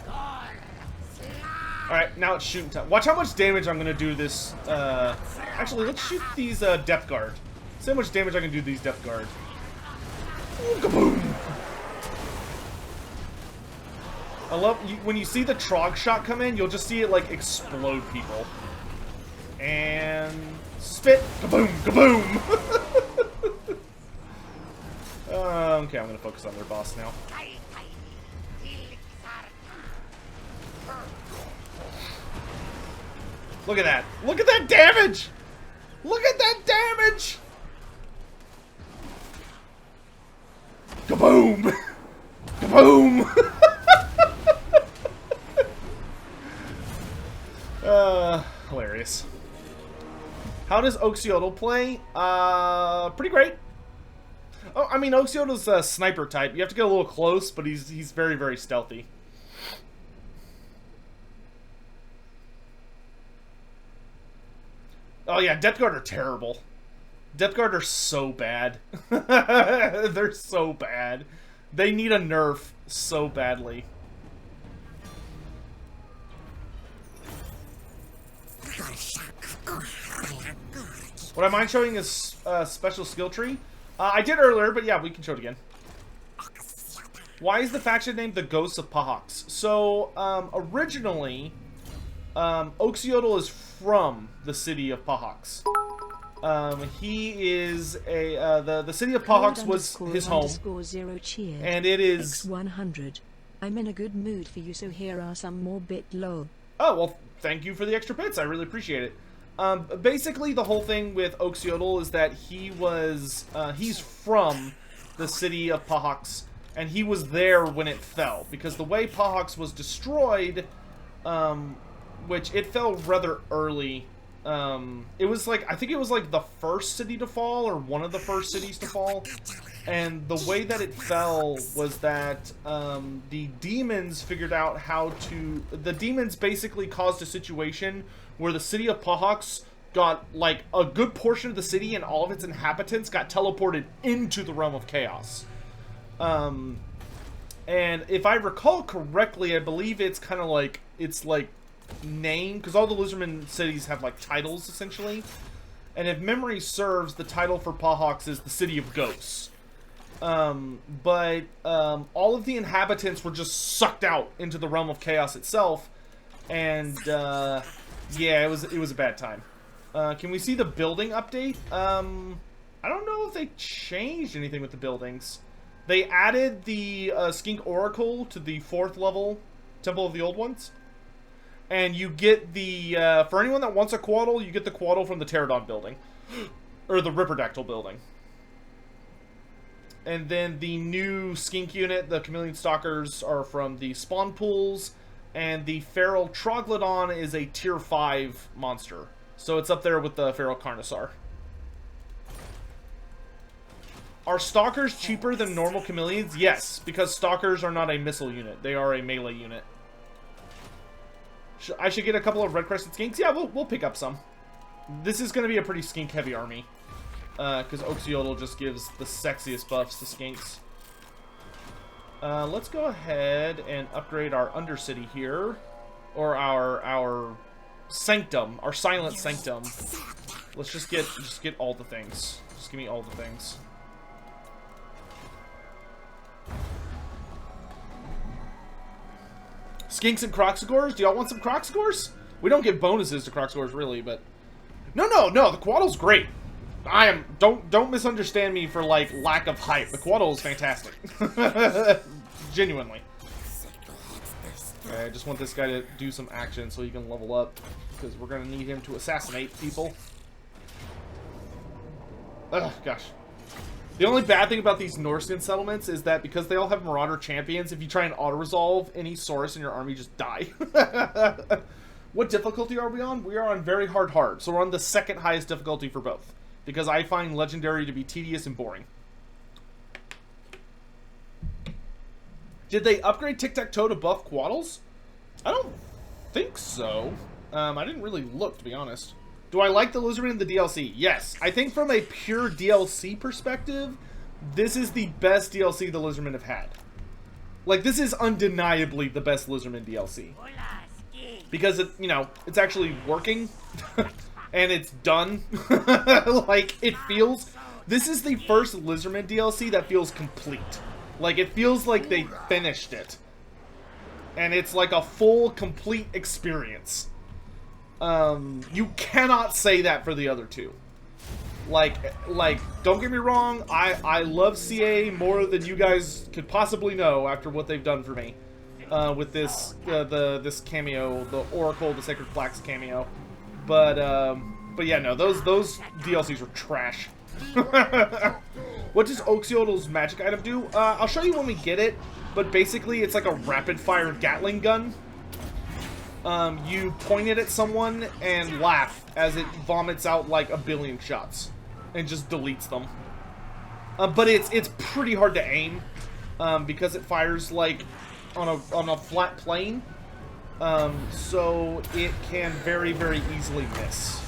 Alright, now it's shooting time. Watch how much damage I'm gonna do this. Actually, let's shoot these Depth Guard. See how much damage I can do these Depth Guard. Ooh, kaboom! I love when you see the Trog shot come in, you'll just see it like explode people. And spit, kaboom, kaboom! Okay, I'm gonna focus on their boss now. Look at that! Look at that damage! Look at that damage! Kaboom! Kaboom! Hilarious. How does Oxyotl play? Pretty great. Oh, I mean, Oxyotl's a sniper type. You have to get a little close, but he's very, very stealthy. Oh yeah, Depth Guard are terrible. Depth Guard are so bad. They're so bad. They need a nerf so badly. What I mind showing is special skill tree. I did earlier, but yeah, we can show it again. Why is the faction named the Ghosts of Pahox? So, originally, Oxyotl is from the city of Pahox. He is a the city of Pahox was his home, and it is X100. I'm in a good mood for you, so here are some more bit low. Oh well, thank you for the extra bits. I really appreciate it. Basically, the whole thing with Oxyotl is that he was he's from the city of Pahox, and he was there when it fell, because the way Pahox was destroyed, which it fell rather early. It was like, I think it was like the first city to fall, or one of the first cities to fall. And the way that it fell was that the demons figured out how to... The demons basically caused a situation where the city of Pahox got, like, a good portion of the city and all of its inhabitants got teleported into the realm of chaos. And if I recall correctly, I believe it's kind of like... It's like... name, because all the Lizardman cities have like titles essentially, and if memory serves, the title for Pahox is the City of Ghosts. But all of the inhabitants were just sucked out into the realm of chaos itself, and yeah, it was a bad time. Can we see the building update? I don't know if they changed anything with the buildings. They added the Skink Oracle to the 4th level Temple of the Old Ones. And you get the, for anyone that wants a Quaddle, you get the Quaddle from the Pterodon building. Or the Ripperdactyl building. And then the new Skink unit, the Chameleon Stalkers, are from the spawn pools. And the Feral Troglodon is a tier 5 monster. So it's up there with the Feral Carnosaur. Are Stalkers cheaper than normal Chameleons? Yes, because Stalkers are not a missile unit. They are a melee unit. I should get a couple of red crested skinks. Yeah, we'll pick up some. This is going to be a pretty skink heavy army, because Oxyotl just gives the sexiest buffs to skinks. Let's go ahead and upgrade our Undercity here, or our Sanctum, our Silent Sanctum. Let's just get all the things. Just give me all the things. Skinks and Croxagors? Do y'all want some Croxagors? We don't get bonuses to Croxagors, really, but... No, the Quaddle's great. Don't misunderstand me for, like, lack of hype. The Quaddle is fantastic. Genuinely. Okay, I just want this guy to do some action so he can level up, because we're going to need him to assassinate people. Ugh, gosh. The only bad thing about these Norscan settlements is that because they all have Marauder champions, if you try and auto-resolve any source in your army, just die. What difficulty are we on? We are on very hard. So we're on the second highest difficulty for both. Because I find Legendary to be tedious and boring. Did they upgrade Tic-Tac-Toe to buff Quaddles? I don't think so. I didn't really look, to be honest. Do I like the Lizardman in the DLC? Yes. I think from a pure DLC perspective, this is the best DLC the Lizardmen have had. Like, this is undeniably the best Lizardman DLC. Because, it's actually working. And it's done. Like, it feels... This is the first Lizardman DLC that feels complete. Like, it feels like they finished it. And it's like a full, complete experience. You cannot say that for the other two. Like, don't get me wrong, I love CA more than you guys could possibly know after what they've done for me. With this, this cameo, the Oracle, the Sacred Flax cameo. But yeah, no, those DLCs are trash. What does Oxyotl's magic item do? I'll show you when we get it, but basically it's like a rapid-fire Gatling gun. You point it at someone and laugh as it vomits out like a billion shots and just deletes them. But it's pretty hard to aim because it fires like on a flat plane, so it can very, very easily miss.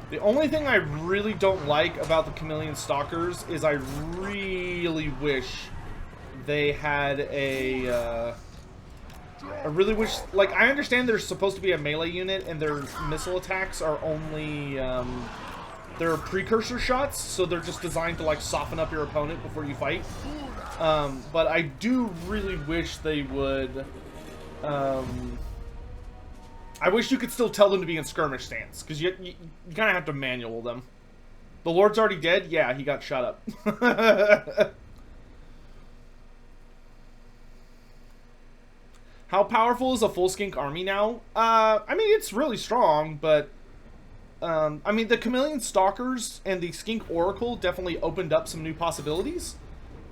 The only thing I really don't like about the Chameleon Stalkers is I really wish they had I really wish... Like, I understand they're supposed to be a melee unit, and their missile attacks are only... they're precursor shots, so they're just designed to, like, soften up your opponent before you fight. But I do really wish they would... I wish you could still tell them to be in skirmish stance, because you kind of have to manual them. The Lord's already dead? Yeah, he got shot up. How powerful is a full skink army now? I mean, it's really strong, but... I mean, the Chameleon Stalkers and the Skink Oracle definitely opened up some new possibilities.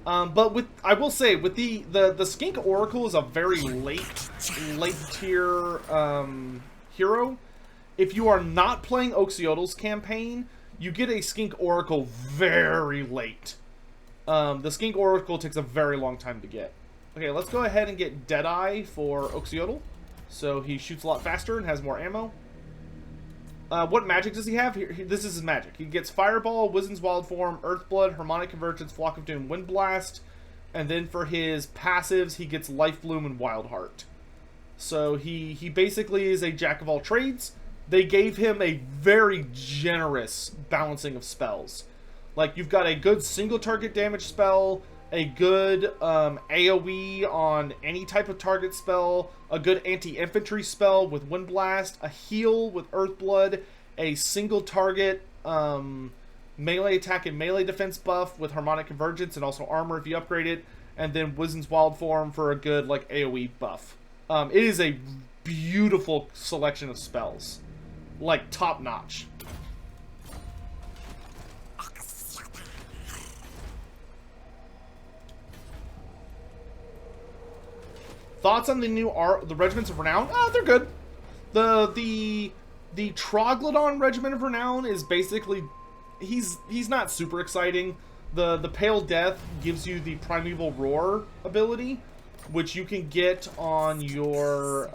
But I will say, with the Skink Oracle is a very late tier hero. If you are not playing Oxyotl's campaign, you get a Skink Oracle very late. The Skink Oracle takes a very long time to get. Okay, let's go ahead and get Deadeye for Oxyotl, so he shoots a lot faster and has more ammo. What magic does he have? This is his magic. He gets Fireball, Wizen's Wild Form, Earthblood, Harmonic Convergence, Flock of Doom, Wind Blast, and then for his passives, he gets Life Bloom and Wild Heart. So he basically is a jack of all trades. They gave him a very generous balancing of spells. Like, you've got a good single target damage spell, a good AoE on any type of target spell, a good anti-infantry spell with Wind Blast, a heal with Earthblood, a single target melee attack and melee defense buff with Harmonic Convergence and also armor if you upgrade it, and then Wizen's Wild Form for a good like AoE buff. It is a beautiful selection of spells. Like, top notch. Thoughts on the new the Regiments of Renown? They're good. The Troglodon Regiment of Renown is basically he's not super exciting. The Pale Death gives you the Primeval Roar ability, which you can get on your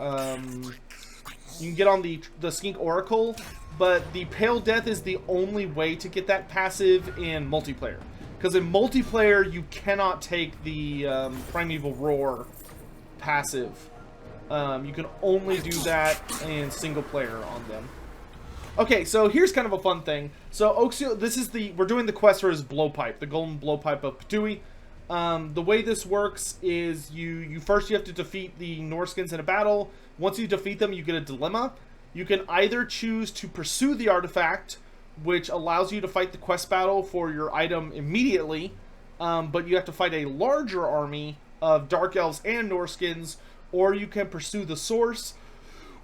the Skink Oracle, but the Pale Death is the only way to get that passive in multiplayer. Because in multiplayer you cannot take the Primeval Roar passive. You can only do that in single player on them. Okay, so here's kind of a fun thing. So we're doing the quest for his blowpipe, the golden blowpipe of Patui. The way this works is you first have to defeat the Norskins in a battle. Once you defeat them, you get a dilemma. You can either choose to pursue the artifact, which allows you to fight the quest battle for your item immediately, but you have to fight a larger army of Dark Elves and Norskins, or you can pursue the source,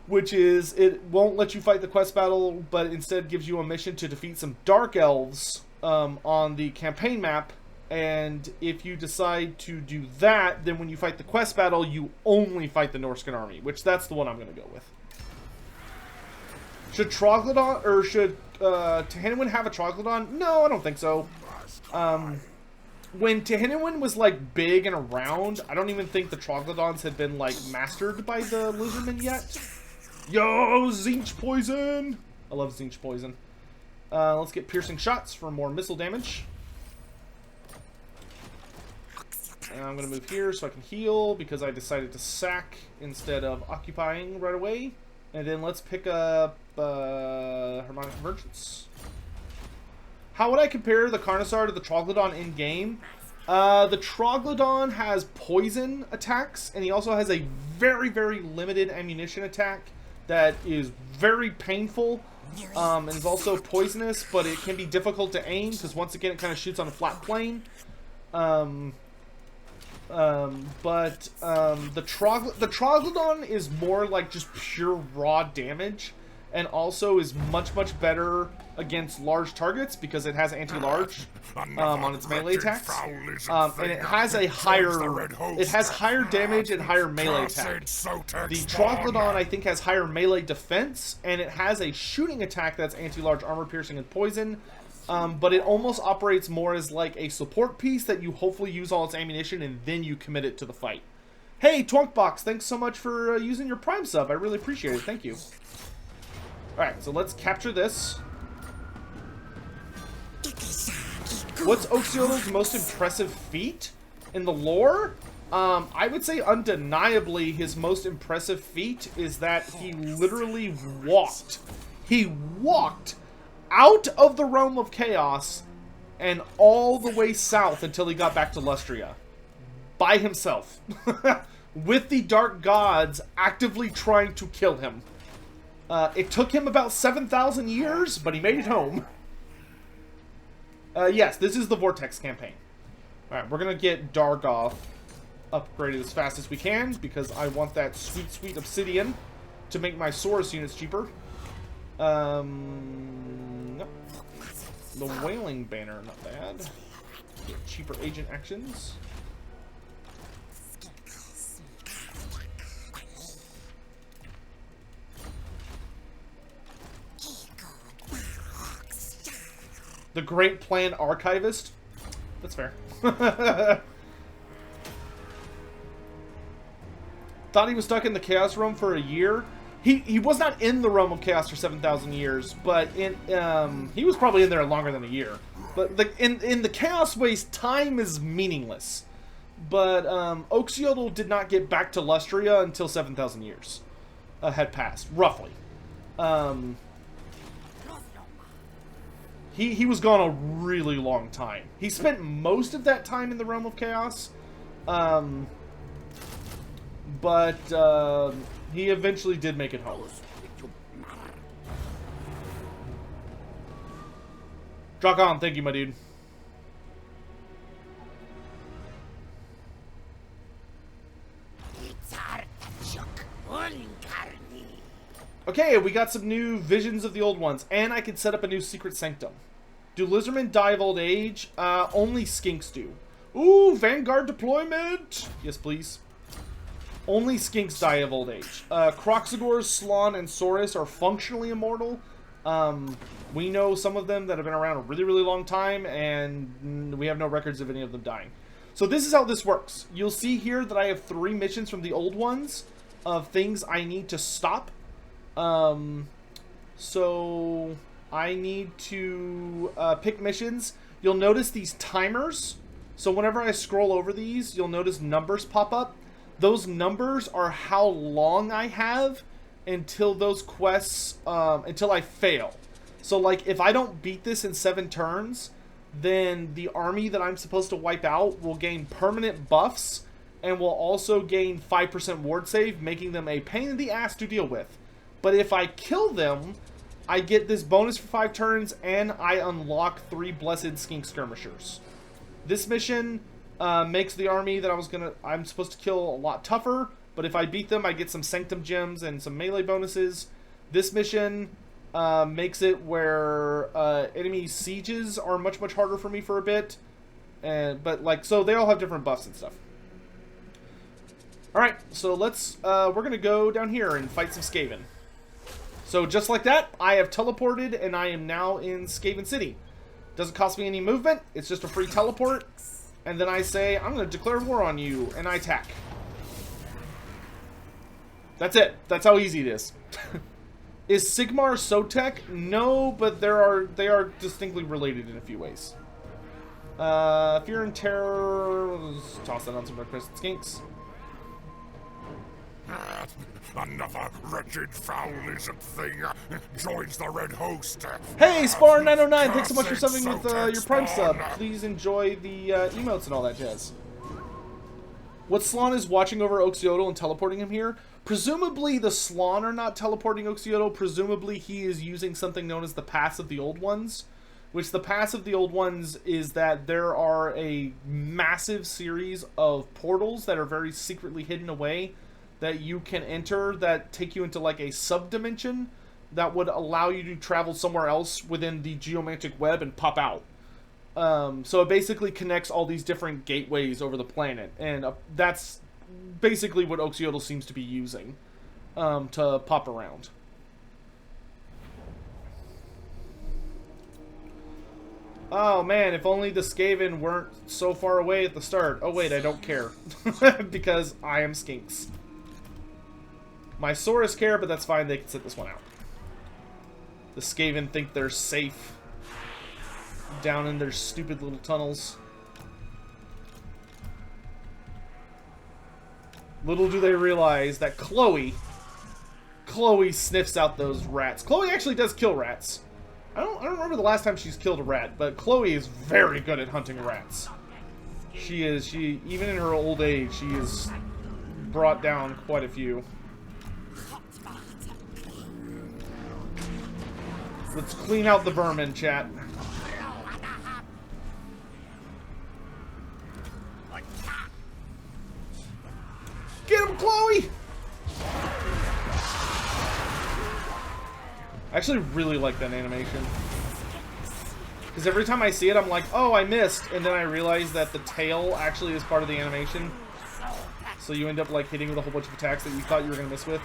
which is it won't let you fight the quest battle, but instead gives you a mission to defeat some Dark Elves on the campaign map. And if you decide to do that, then when you fight the quest battle, you only fight the Norskin army, which that's the one I'm going to go with. Should Troglodon, or should Tehennwyn have a Troglodon? No, I don't think so. When Tehennwyn was, like, big and around, I don't even think the Troglodons had been, like, mastered by the Lizardmen yet. Yo, Zinc poison! I love Zinc poison. Let's get piercing shots for more missile damage. And I'm going to move here so I can heal, because I decided to sack instead of occupying right away. And then let's pick up Harmonic Convergence. How would I compare the Carnosaur to the Troglodon in-game? The Troglodon has poison attacks, and he also has a very, very limited ammunition attack that is very painful, and is also poisonous, but it can be difficult to aim, because once again it kind of shoots on a flat plane. The Troglodon is more like just pure raw damage, and also is much, much better against large targets because it has anti-large on its melee attacks. And it has a higher damage and higher melee attack. The Troglodon, I think, has higher melee defense, and it has a shooting attack that's anti-large, armor piercing, and poison. But it almost operates more as like a support piece that you hopefully use all its ammunition and then you commit it to the fight. Hey, Twonkbox, thanks so much for using your Prime sub. I really appreciate it. Thank you. Alright, so let's capture this. What's Oxyot's most impressive feat in the lore? I would say undeniably his most impressive feat is that he literally walked. He walked out of the realm of chaos and all the way south until he got back to Lustria. By himself. With the dark gods actively trying to kill him. It took him about 7,000 years, but he made it home. Yes, this is the Vortex campaign. Alright, we're gonna get Dargoth upgraded as fast as we can, because I want that sweet, sweet obsidian to make my Saurus units cheaper. Nope. The Wailing Banner, not bad. Get cheaper agent actions. The Great Plan Archivist. That's fair. Thought he was stuck in the Chaos Realm for a year. He was not in the Realm of Chaos for 7,000 years, but he was probably in there longer than a year. But in the Chaos Waste, time is meaningless. But Oxyotl did not get back to Lustria until 7,000 years had passed, roughly. He was gone a really long time. He spent most of that time in the Realm of Chaos, but he eventually did make it home. Drakon, thank you, my dude. Okay, we got some new visions of the old ones, and I can set up a new secret sanctum. Do lizardmen die of old age? Only skinks do. Ooh, Vanguard deployment! Yes, please. Only skinks die of old age. Croxagors, Slon, and Saurus are functionally immortal. We know some of them that have been around a really, really long time, and we have no records of any of them dying. So this is how this works. You'll see here that I have 3 missions from the old ones of things I need to stop. So I need to pick missions. You'll notice these timers. So whenever I scroll over these, you'll notice numbers pop up. Those numbers are how long I have until those quests, until I fail. So like if I don't beat this in 7 turns, then the army that I'm supposed to wipe out will gain permanent buffs and will also gain 5% ward save, making them a pain in the ass to deal with. But if I kill them, I get this bonus for 5 turns, and I unlock 3 Blessed Skink Skirmishers. This mission makes the army that I'm supposed to kill a lot tougher, but if I beat them, I get some Sanctum Gems and some melee bonuses. This mission makes it where enemy sieges are much harder for me for a bit, but like, so they all have different buffs and stuff. All right, so we're gonna go down here and fight some Skaven. So just like that, I have teleported and I am now in Skaven City. Doesn't cost me any movement, it's just a free teleport. And then I say, I'm going to declare war on you, and I attack. That's it. That's how easy it is. Is Sigmar Sotek? No, but they are distinctly related in a few ways. Fear and Terror, let's toss that on some requested Skinks. Another wretched, foul-lizard thing joins the red host. Hey, Spar909, thanks so much for subbing with your Prime sub. Please enjoy the emotes and all that jazz. What Slaawn is watching over Oxyodo and teleporting him here? Presumably the Slaawn are not teleporting Oxyodo. Presumably he is using something known as the Pass of the Old Ones. Which the Pass of the Old Ones is that there are a massive series of portals that are very secretly hidden away that you can enter that take you into like a sub-dimension that would allow you to travel somewhere else within the geomantic web and pop out. So it basically connects all these different gateways over the planet, and that's basically what Oxyotl seems to be using to pop around. Oh man, if only the Skaven weren't so far away at the start. Oh wait, I don't care. Because I am Skinks. My Saurus care, but that's fine, they can sit this one out. The Skaven think they're safe down in their stupid little tunnels. Little do they realize that Chloe sniffs out those rats. Chloe actually does kill rats. I don't remember the last time she's killed a rat, but Chloe is very good at hunting rats. She even in her old age, she has brought down quite a few. Let's clean out the vermin, chat. Get him, Chloe! I actually really like that animation. Because every time I see it, I'm like, oh, I missed. And then I realize that the tail actually is part of the animation. So you end up like hitting with a whole bunch of attacks that you thought you were going to miss with.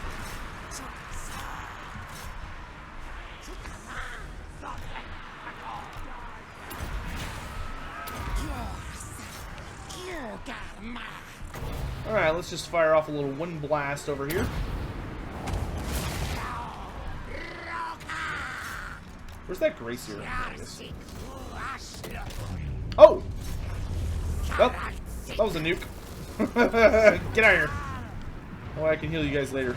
Alright, let's just fire off a little wind blast over here. Where's that Gracier? Oh! Well, that was a nuke. Get out of here. Oh, I can heal you guys later.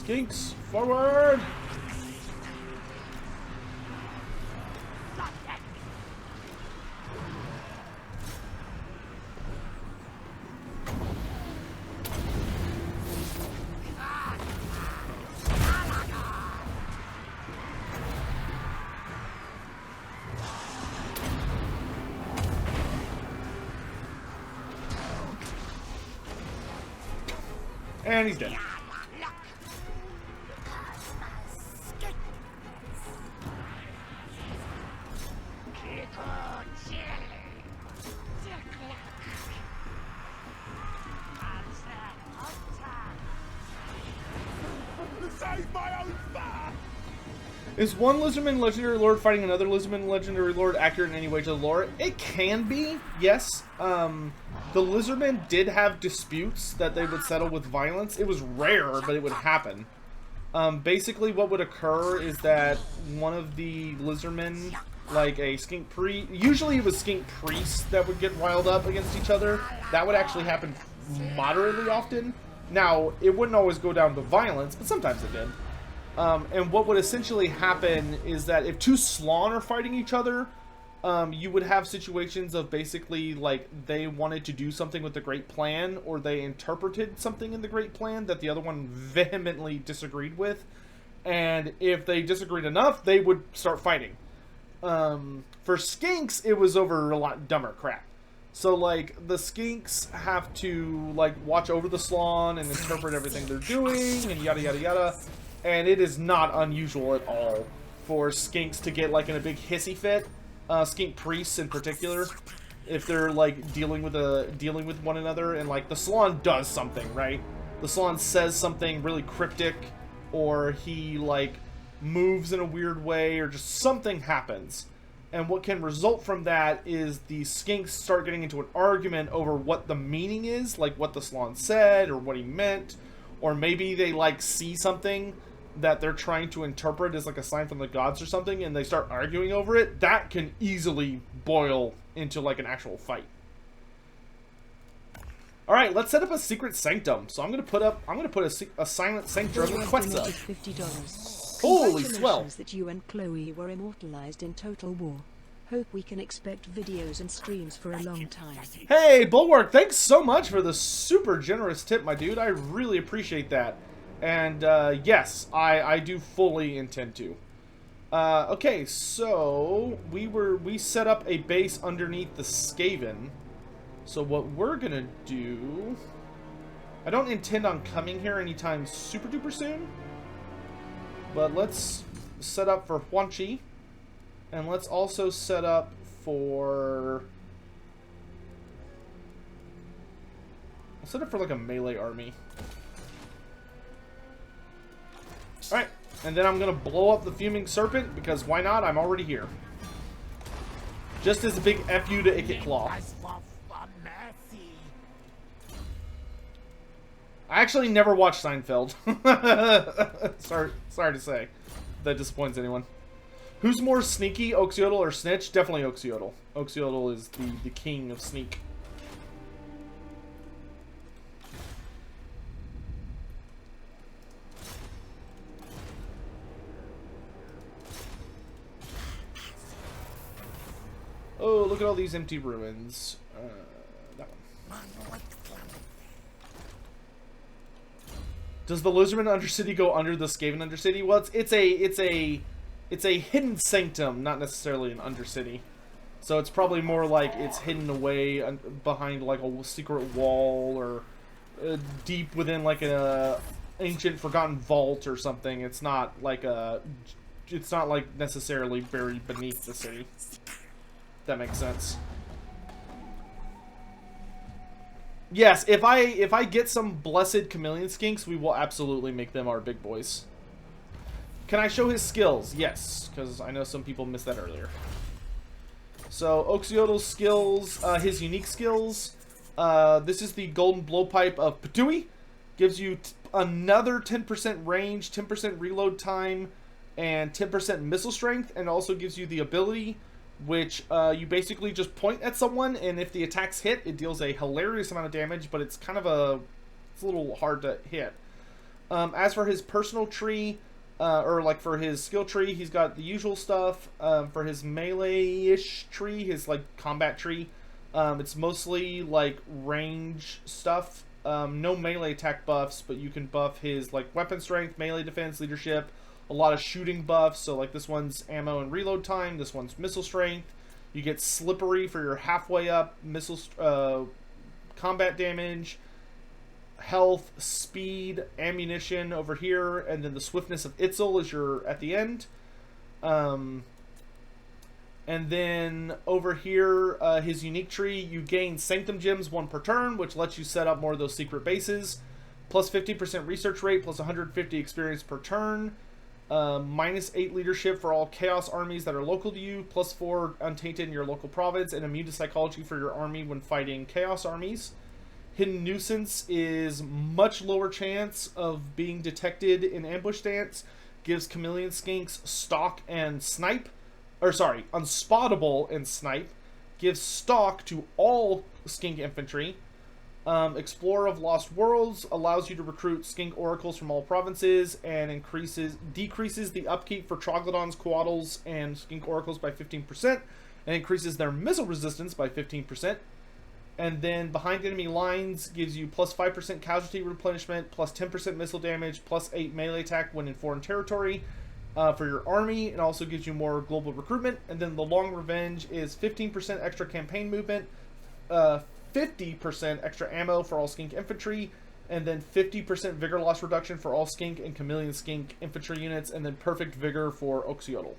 Skinks, forward! And he's dead. Is one Lizardman Legendary Lord fighting another Lizardman Legendary Lord accurate in any way to the lore? It can be, yes. The Lizardmen did have disputes that they would settle with violence. It was rare, but it would happen. Basically, what would occur is that one of the Lizardmen, like a Skink Priest, usually it was Skink Priests that would get riled up against each other. That would actually happen moderately often. Now, it wouldn't always go down to violence, but sometimes it did. And what would essentially happen is that if two Slaawn are fighting each other, you would have situations of basically, like, they wanted to do something with the Great Plan, or they interpreted something in the Great Plan that the other one vehemently disagreed with. And if they disagreed enough, they would start fighting. For Skinks, it was over a lot dumber crap. So, like, the Skinks have to, like, watch over the Slaawn and interpret everything they're doing, and yada yada yada. And it is not unusual at all for Skinks to get, like, in a big hissy fit. Skink priests in particular, if they're, like, dealing with one another, and, like, the Slaawn does something, right? The Slaawn says something really cryptic, or he, like, moves in a weird way, or just something happens. And what can result from that is the Skinks start getting into an argument over what the meaning is, like what the Slaawn said, or what he meant, or maybe they, like, see something that they're trying to interpret as, like, a sign from the gods or something, and they start arguing over it. That can easily boil into, like, an actual fight. Alright, let's set up a secret sanctum. So I'm gonna put a silent sanctum quest up. $50. Holy swell! Congratulations that you and Chloe were immortalized in Total War. Hope we can expect videos and streams for a long time. Hey, Bulwark, thanks so much for the super generous tip, my dude. I really appreciate that. And, yes, I do fully intend to. Okay, so we set up a base underneath the Skaven. So what we're gonna do... I don't intend on coming here anytime super duper soon. But let's set up for Huanchi. And let's also set up for... I'll set up for, like, a melee army. Alright, and then I'm gonna blow up the Fuming Serpent, because why not? I'm already here. Just as a big F you to Ikit Claw. I actually never watched Seinfeld. Sorry to say. That disappoints anyone. Who's more sneaky, Oxyotl or Snitch? Definitely Oxyotl. Oxyotl is the king of sneak. Oh, look at all these empty ruins. That one. Does the Lizardman Undercity go under the Skaven Undercity? Well, it's a hidden sanctum, not necessarily an Undercity. So it's probably more like it's hidden away behind like a secret wall, or deep within like a ancient forgotten vault or something. It's not like necessarily buried beneath the city. That makes sense. Yes, if I get some blessed chameleon skinks, we will absolutely make them our big boys. Can I show his skills? Yes, because I know some people missed that earlier. So Oxyodo's skills, his unique skills. This is the Golden Blowpipe of Patui. Gives you another 10% range, 10% reload time, and 10% missile strength, and also gives you the ability, which you basically just point at someone, and if the attacks hit, it deals a hilarious amount of damage, but it's kind of a little hard to hit. As for his personal tree, or like for his skill tree, he's got the usual stuff. For his melee-ish tree, his like combat tree, it's mostly like range stuff. No melee attack buffs, but you can buff his like weapon strength, melee defense, leadership. A lot of shooting buffs, so like this one's ammo and reload time, this one's missile strength. You get slippery for your halfway up missile combat damage, health, speed, ammunition over here, and then the swiftness of Itzel is your at the end. And then over here, his unique tree, you gain Sanctum Gems 1 per turn, which lets you set up more of those secret bases. Plus 50% research rate, plus 150 experience per turn. -8 leadership for all chaos armies that are local to you, plus 4 untainted in your local province, and immune to psychology for your army when fighting chaos armies. Hidden nuisance is much lower chance of being detected in ambush stance, gives chameleon skinks stalk and snipe, or sorry, unspottable and snipe, gives stalk to all skink infantry. Explorer of Lost Worlds allows you to recruit skink oracles from all provinces, and decreases the upkeep for troglodyns, coatls, and skink oracles by 15%, and increases their missile resistance by 15%. And then behind enemy lines gives you plus 5% casualty replenishment, plus 10% missile damage, plus 8 melee attack when in foreign territory for your army. It also gives you more global recruitment. And then the Long Revenge is 15% extra campaign movement, 50% extra ammo for all Skink infantry, and then 50% vigor loss reduction for all Skink and Chameleon Skink infantry units, and then perfect vigor for Oxyotl.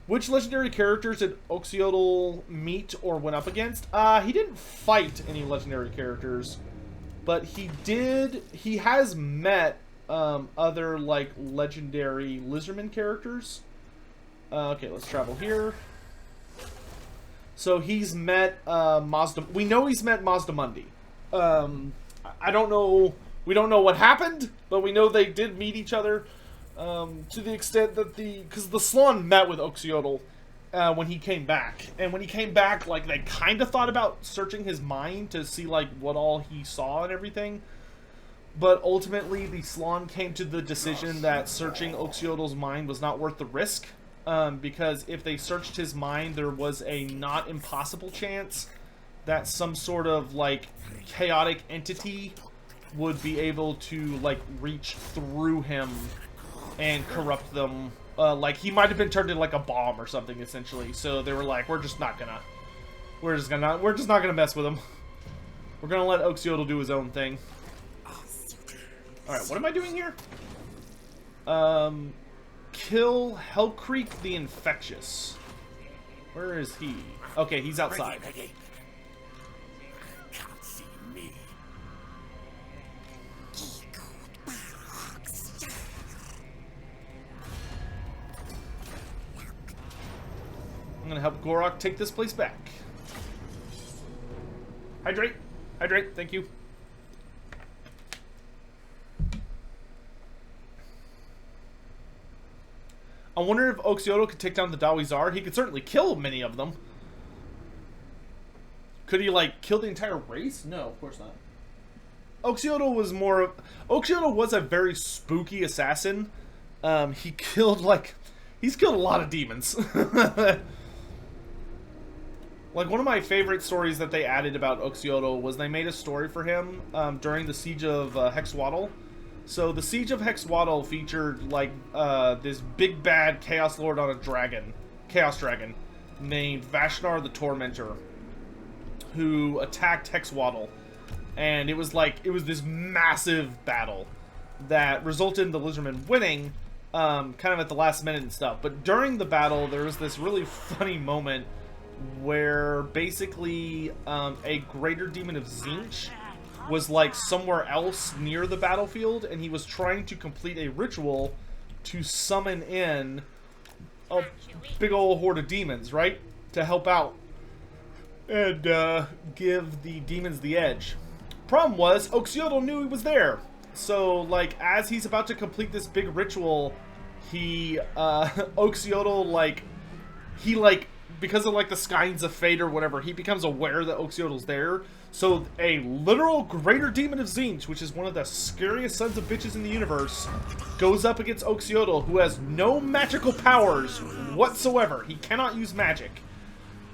Which legendary characters did Oxyotl meet or went up against? He didn't fight any legendary characters, but he has met other, like, legendary lizardman characters. Okay, let's travel here. So he's met Mazda. We know he's met Mazdamundi. I don't know. We don't know what happened, but we know they did meet each other. To the extent that because the Slon met with Oxyotl when he came back, and when he came back, like, they kind of thought about searching his mind to see, like, what all he saw and everything, but ultimately the Slon came to the decision that searching Oxyotl's mind was not worth the risk, because if they searched his mind, there was a not impossible chance that some sort of, like, chaotic entity would be able to, like, reach through him and corrupt them. Like, he might have been turned into, like, a bomb or something, essentially. So they were like, we're just not gonna mess with him. We're gonna let Oxyotl do his own thing. Alright, what am I doing here? Kill Hellcreek the Infectious. Where is he? Okay, he's outside. I'm gonna help Gorok take this place back. Hydrate! Hydrate, thank you. I wonder if Oxyotl could take down the Dawizar. He could certainly kill many of them. Could he, like, kill the entire race? No, of course not. Oxyotl was a very spooky assassin. He's killed a lot of demons. Like, one of my favorite stories that they added about Oxyotl was they made a story for him during the Siege of Hexwattle. So the Siege of Hexwattle featured, like, this big bad Chaos Lord on a dragon, Chaos Dragon, named Vashnar the Tormentor, who attacked Hexwattle. And it was this massive battle that resulted in the Lizardmen winning, kind of at the last minute and stuff. But during the battle, there was this really funny moment where basically a greater demon of Zinc was, like, somewhere else near the battlefield, and he was trying to complete a ritual to summon in a big old horde of demons, right? To help out and give the demons the edge. Problem was, Oxyotl knew he was there. So, like, as he's about to complete this big ritual, Oxyotl, because of, like, the Skynes of Fate or whatever, he becomes aware that Oxyotl's there. So a literal greater demon of Zinc, which is one of the scariest sons of bitches in the universe, goes up against Oxyotl, who has no magical powers whatsoever. He cannot use magic.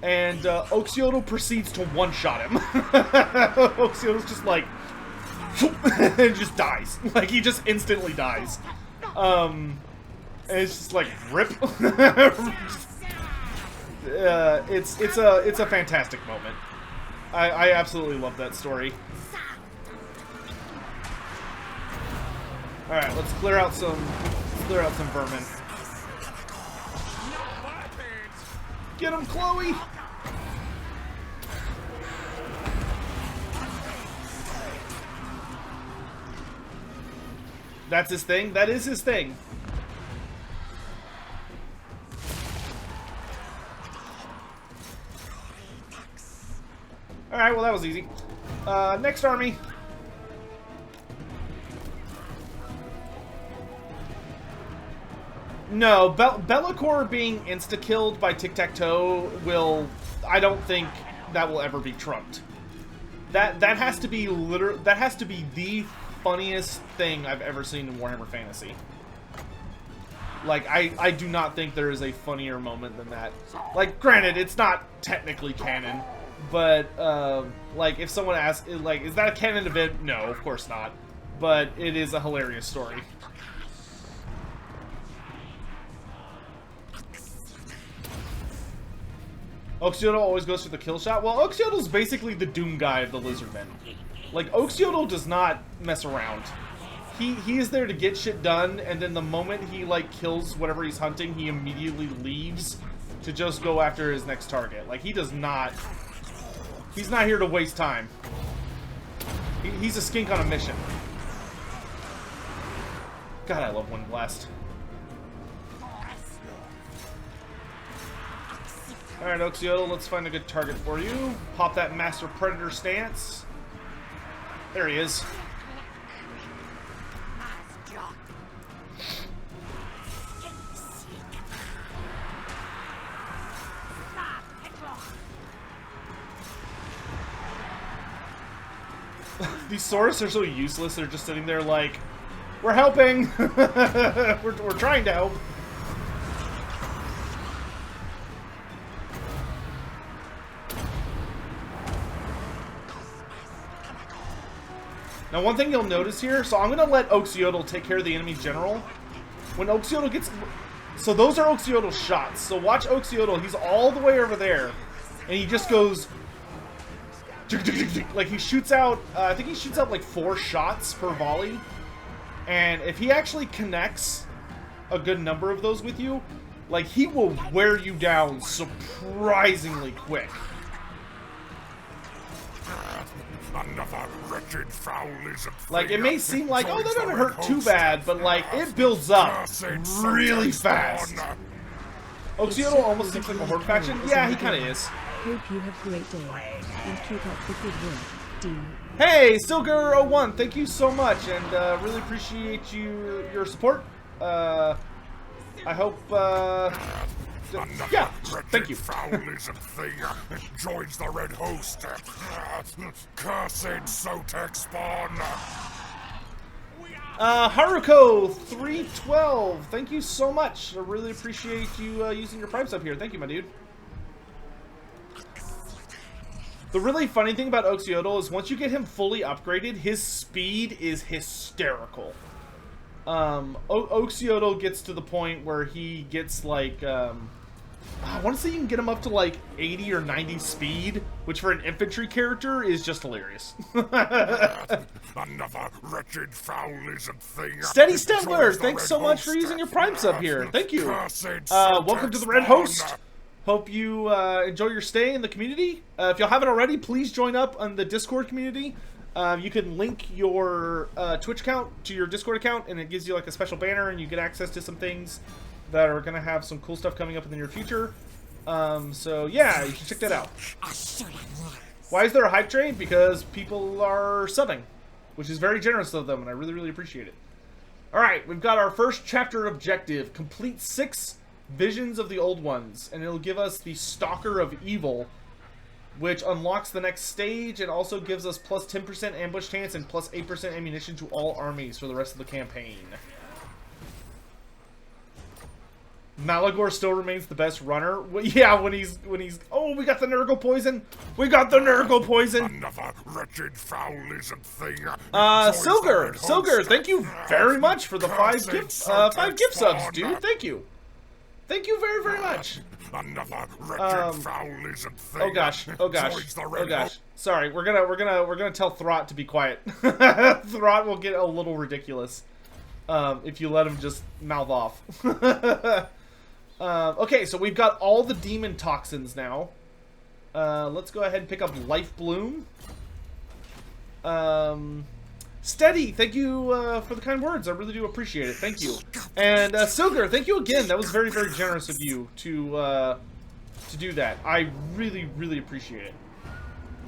And Oxyotl proceeds to one-shot him. Oxyotl's just like... and just dies. Like, he just instantly dies. And it's just like, rip. It's a fantastic moment. I absolutely love that story. All right, let's clear out some vermin. Get him, Chloe! That's his thing. That is his thing. Alright, well that was easy. Next army. No, Be'lakor being insta-killed by Tic-Tac-Toe will... I don't think that will ever be trumped. That has to be that has to be the funniest thing I've ever seen in Warhammer Fantasy. Like, I do not think there is a funnier moment than that. Like, granted, it's not technically canon, but, like, if someone asks, like, is that a canon event? No, of course not. But it is a hilarious story. Oxyodo always goes for the kill shot. Well, Oxyodo's basically the Doom guy of the Lizardmen. Like, Oxyodo does not mess around. He is there to get shit done, and then the moment he, like, kills whatever he's hunting, he immediately leaves to just go after his next target. Like, he does not... He's not here to waste time. He's a skink on a mission. God, I love Wind Blast. Alright, Oxyodo, let's find a good target for you. Pop that Master Predator stance. There he is. These Saurus are so useless, they're just sitting there like, we're helping! we're trying to help. Now, one thing you'll notice here, so I'm going to let Oxyotl take care of the enemy general. When Oxyotl gets... So those are Oxyotl's shots. So watch Oxyotl, he's all the way over there, and he just goes... Like, he shoots out, I think he shoots out like 4 shots per volley. And if he actually connects a good number of those with you, like, he will wear you down surprisingly quick. Another wretched foul lizard. Like, it may seem like, oh, that doesn't hurt too bad, but, like, it builds up really fast. Oxyotl almost seems like a horde faction. Yeah, he kind of is. Hope you have a great day, and keep up the good work, Dean. Hey, Silger01, thank you so much, and really appreciate your support. I hope, yeah, thank you. Foul lizard thing joins the red host. Cursed Sotek spawn. Haruko312, thank you so much. I really appreciate you using your Prime sub here. Thank you, my dude. The really funny thing about Oxyotl is once you get him fully upgraded, his speed is hysterical. Oxyotl gets to the point where he gets like, I want to say you can get him up to like 80 or 90 speed, which for an infantry character is just hilarious. Another wretched foul lizard thing. Steady Stetler, thanks so much for using your Prime sub here. Thank you. Welcome to the Red Host. Hope you enjoy your stay in the community. If y'all haven't already, please join up on the Discord community. You can link your Twitch account to your Discord account, and it gives you like a special banner, and you get access to some things that are going to have some cool stuff coming up in the near future. So yeah, you should check that out. Why is there a hype train? Because people are subbing, which is very generous of them, and I really, really appreciate it. Alright, we've got our first chapter objective. Complete 6 Visions of the Old Ones, and it'll give us the Stalker of Evil, which unlocks the next stage and also gives us plus 10% ambush chance and plus 8% ammunition to all armies for the rest of the campaign. Malagor still remains the best runner. Well, yeah, when he's oh, we got the Nurgle poison. We got the Nurgle poison. Another wretched foul lizard thing. Silger, thank you very much for the 5 gift subs, dude. Thank you. Thank you very, very much. Another wretched foul lizard thing. Oh gosh. Sorry, we're gonna tell Throt to be quiet. Throt will get a little ridiculous if you let him just mouth off. Okay, so we've got all the demon toxins now. Let's go ahead and pick up Life Bloom. Steady, thank you for the kind words. I really do appreciate it. Thank you. And Silger, thank you again. That was very, very generous of you to do that. I really, really appreciate it.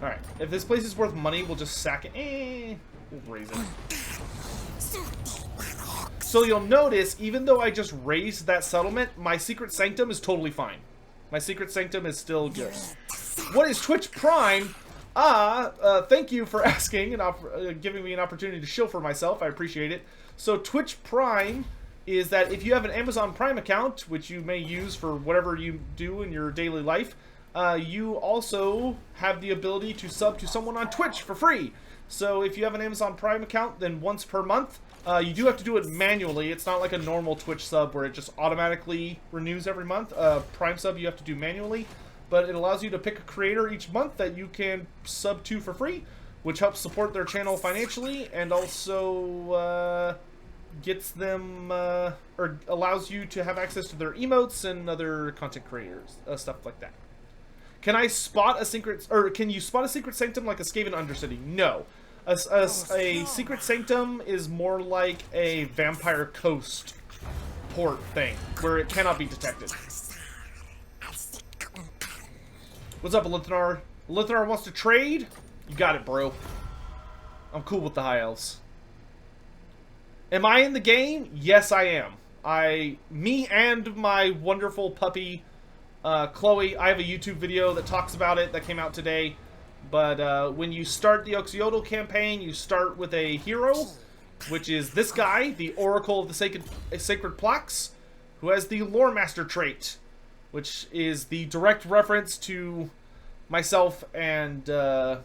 All right, if this place is worth money, we'll just sack it. We'll raise it. So you'll notice, even though I just raised that settlement, my secret sanctum is totally fine. My secret sanctum is still good. What is Twitch Prime? Thank you for asking and giving me an opportunity to shill for myself. I appreciate it. So Twitch Prime is that if you have an Amazon Prime account, which you may use for whatever you do in your daily life, you also have the ability to sub to someone on Twitch for free. So if you have an Amazon Prime account, then once per month, you do have to do it manually. It's not like a normal Twitch sub where it just automatically renews every month. Prime sub you have to do manually, but it allows you to pick a creator each month that you can sub to for free, which helps support their channel financially and also gets them or allows you to have access to their emotes and other content creators, stuff like that. Can I spot a secret, or can you spot a secret sanctum like a Skaven Undercity? No. A secret sanctum is more like a Vampire Coast port thing, where it cannot be detected. What's up, Elithanar? Elithanar wants to trade? You got it, bro. I'm cool with the high elves. Am I in the game? Yes, I am. Me and my wonderful puppy, Chloe, I have a YouTube video that talks about it that came out today. But when you start the Oxyotl campaign, you start with a hero, which is this guy, the Oracle of the Sacred Plaques, who has the Lore Master trait, which is the direct reference to myself and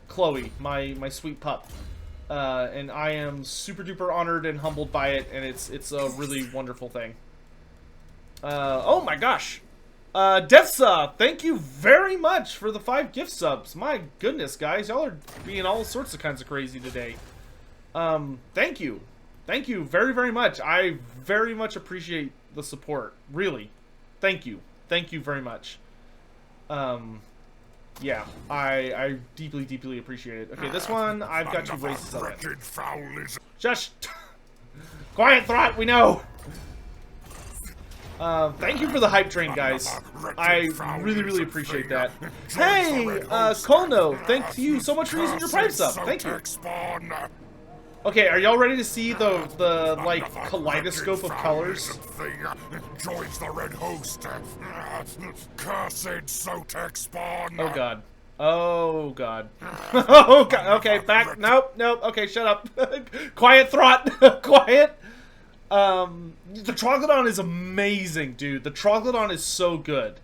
Chloe, my sweet pup. And I am super duper honored and humbled by it, and it's a really wonderful thing. Oh my gosh! Deathsa, thank you very much for the 5 gift subs. My goodness, guys, y'all are being all sorts of kinds of crazy today. Thank you. Thank you very, very much. I very much appreciate the support. Really. Thank you. Thank you very much. Yeah, I deeply, deeply appreciate it. Okay, this one, I've got to raise this up. Shush! Quiet, Throt, we know! Thank you for the hype train, guys. I really, really appreciate that. Hey, Kolno, thank you so much for using your Prime sub. Thank you. Okay, are y'all ready to see the like kaleidoscope of colors? Joins the red host. Cursed Sotek spawn. Oh god. Oh god. Oh god. Okay, back. Nope. Okay, shut up. Quiet, Throt. Quiet. The Troglodon is amazing, dude. The Troglodon is so good.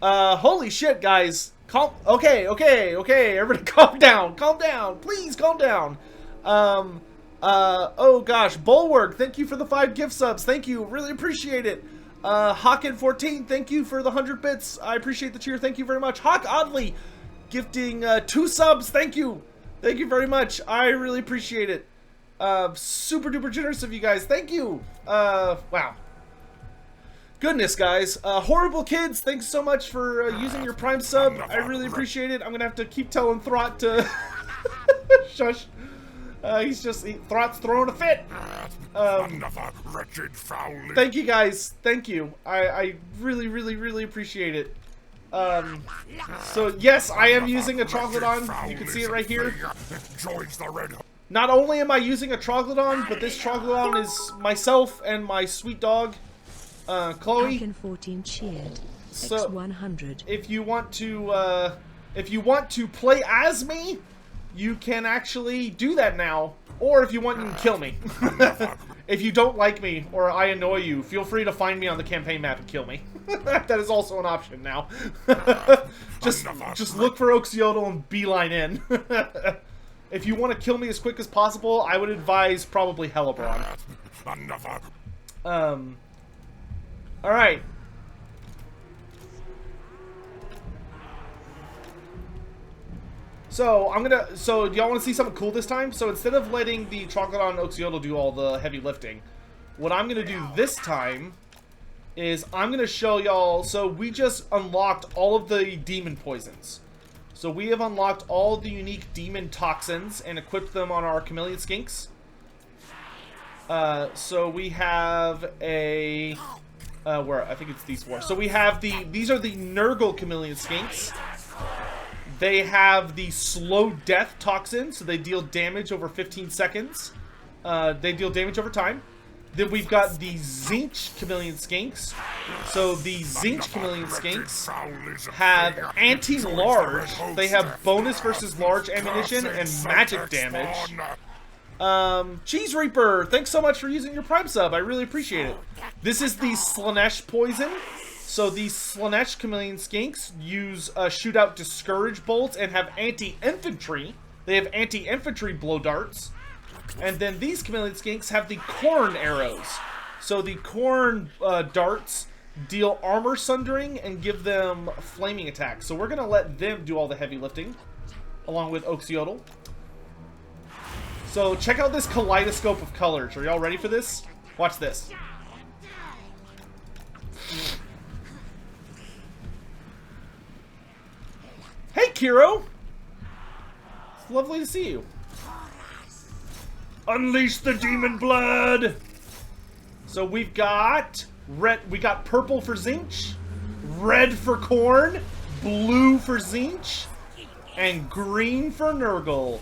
Holy shit, guys. Okay. Everybody calm down. Please calm down. Oh gosh. Bulwark, thank you for the 5 gift subs. Thank you. Really appreciate it. Hawkin14, thank you for the 100 bits. I appreciate the cheer. Thank you very much. Hawk Oddly, gifting 2 subs. Thank you. Thank you very much. I really appreciate it. Super duper generous of you guys. Thank you. Wow. Goodness, guys. Horrible Kids, thanks so much for using your Prime sub. I really appreciate it. I'm gonna have to keep telling Throt to shush. Throt's throwing a fit. Thank you, guys. Thank you. I really, really, really appreciate it. So yes, I am using a Troglodon. You can see it right here. Not only am I using a Troglodon, but this Troglodon is myself and my sweet dog, Chloe. 14 cheered. So, X100. if you want to play as me, you can actually do that now. Or if you want, you can kill me. If you don't like me or I annoy you, feel free to find me on the campaign map and kill me. That is also an option now. just look for Oxyotl and beeline in. If you want to kill me as quick as possible, I would advise probably Hellebron. Alright. So, do y'all want to see something cool this time? So, instead of letting the Troglodon and Oxyotl do all the heavy lifting, what I'm going to do this time is I'm going to show y'all, so we just unlocked all of the demon poisons. So we have unlocked all the unique demon toxins and equipped them on our Chameleon Skinks. So we have a... I think it's these 4. So we have these are the Nurgle Chameleon Skinks. They have the slow death toxin, so they deal damage over 15 seconds. They deal damage over time. Then we've got the Zinc Chameleon Skinks. So the Zinc Chameleon Skinks have anti-large. They have bonus versus large ammunition and magic damage. Cheese Reaper, thanks so much for using your Prime sub. I really appreciate it. This is the Slanesh poison. So these Slanesh Chameleon Skinks shoot out Discourage bolts and have anti-infantry. They have anti-infantry blow darts. And then these Chameleon Skinks have the Corn arrows. So the Corn darts deal armor sundering and give them flaming attacks. So we're going to let them do all the heavy lifting, along with Oxyotl. So check out this kaleidoscope of colors. Are y'all ready for this? Watch this. Hey, Kiro! It's lovely to see you. Unleash the demon blood! So we've got red. We got purple for Zinc, red for Corn, blue for Zinc, and green for Nurgle.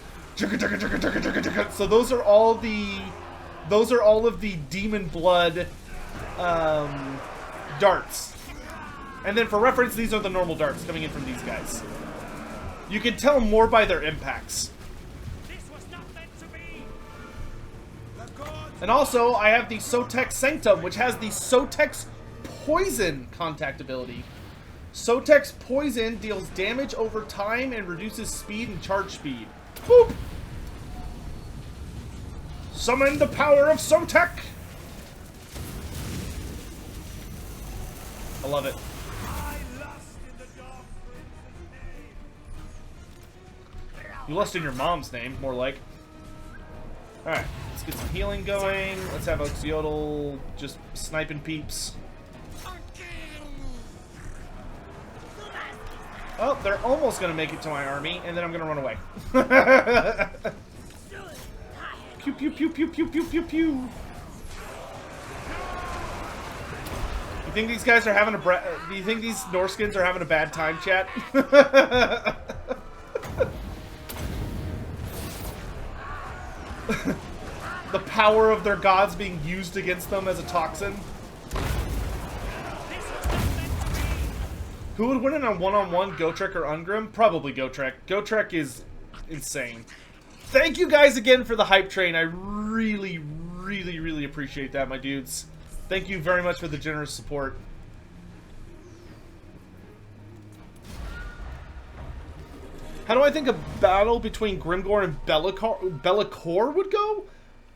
So those are all of the demon blood darts. And then for reference, these are the normal darts coming in from these guys. You can tell more by their impacts. And also, I have the Sotek Sanctum, which has the Sotek's Poison contact ability. Sotek's Poison deals damage over time and reduces speed and charge speed. Boop! Summon the power of Sotek! I love it. You lust in your mom's name, more like. Alright, let's get some healing going. Let's have Oxyotl just sniping peeps. Oh, they're almost going to make it to my army, and then I'm going to run away. Pew, pew, pew, pew, pew, pew, pew, pew. You think these guys are having do you think these Norskins are having a bad time, chat? The power of their gods being used against them as a toxin. Who would win in a one-on-one, Gotrek or Ungrim? Probably Gotrek. Gotrek is insane. Thank you guys again for the hype train. I really, really, really appreciate that, my dudes. Thank you very much for the generous support. How do I think a battle between Grimgor and Be'lakor would go?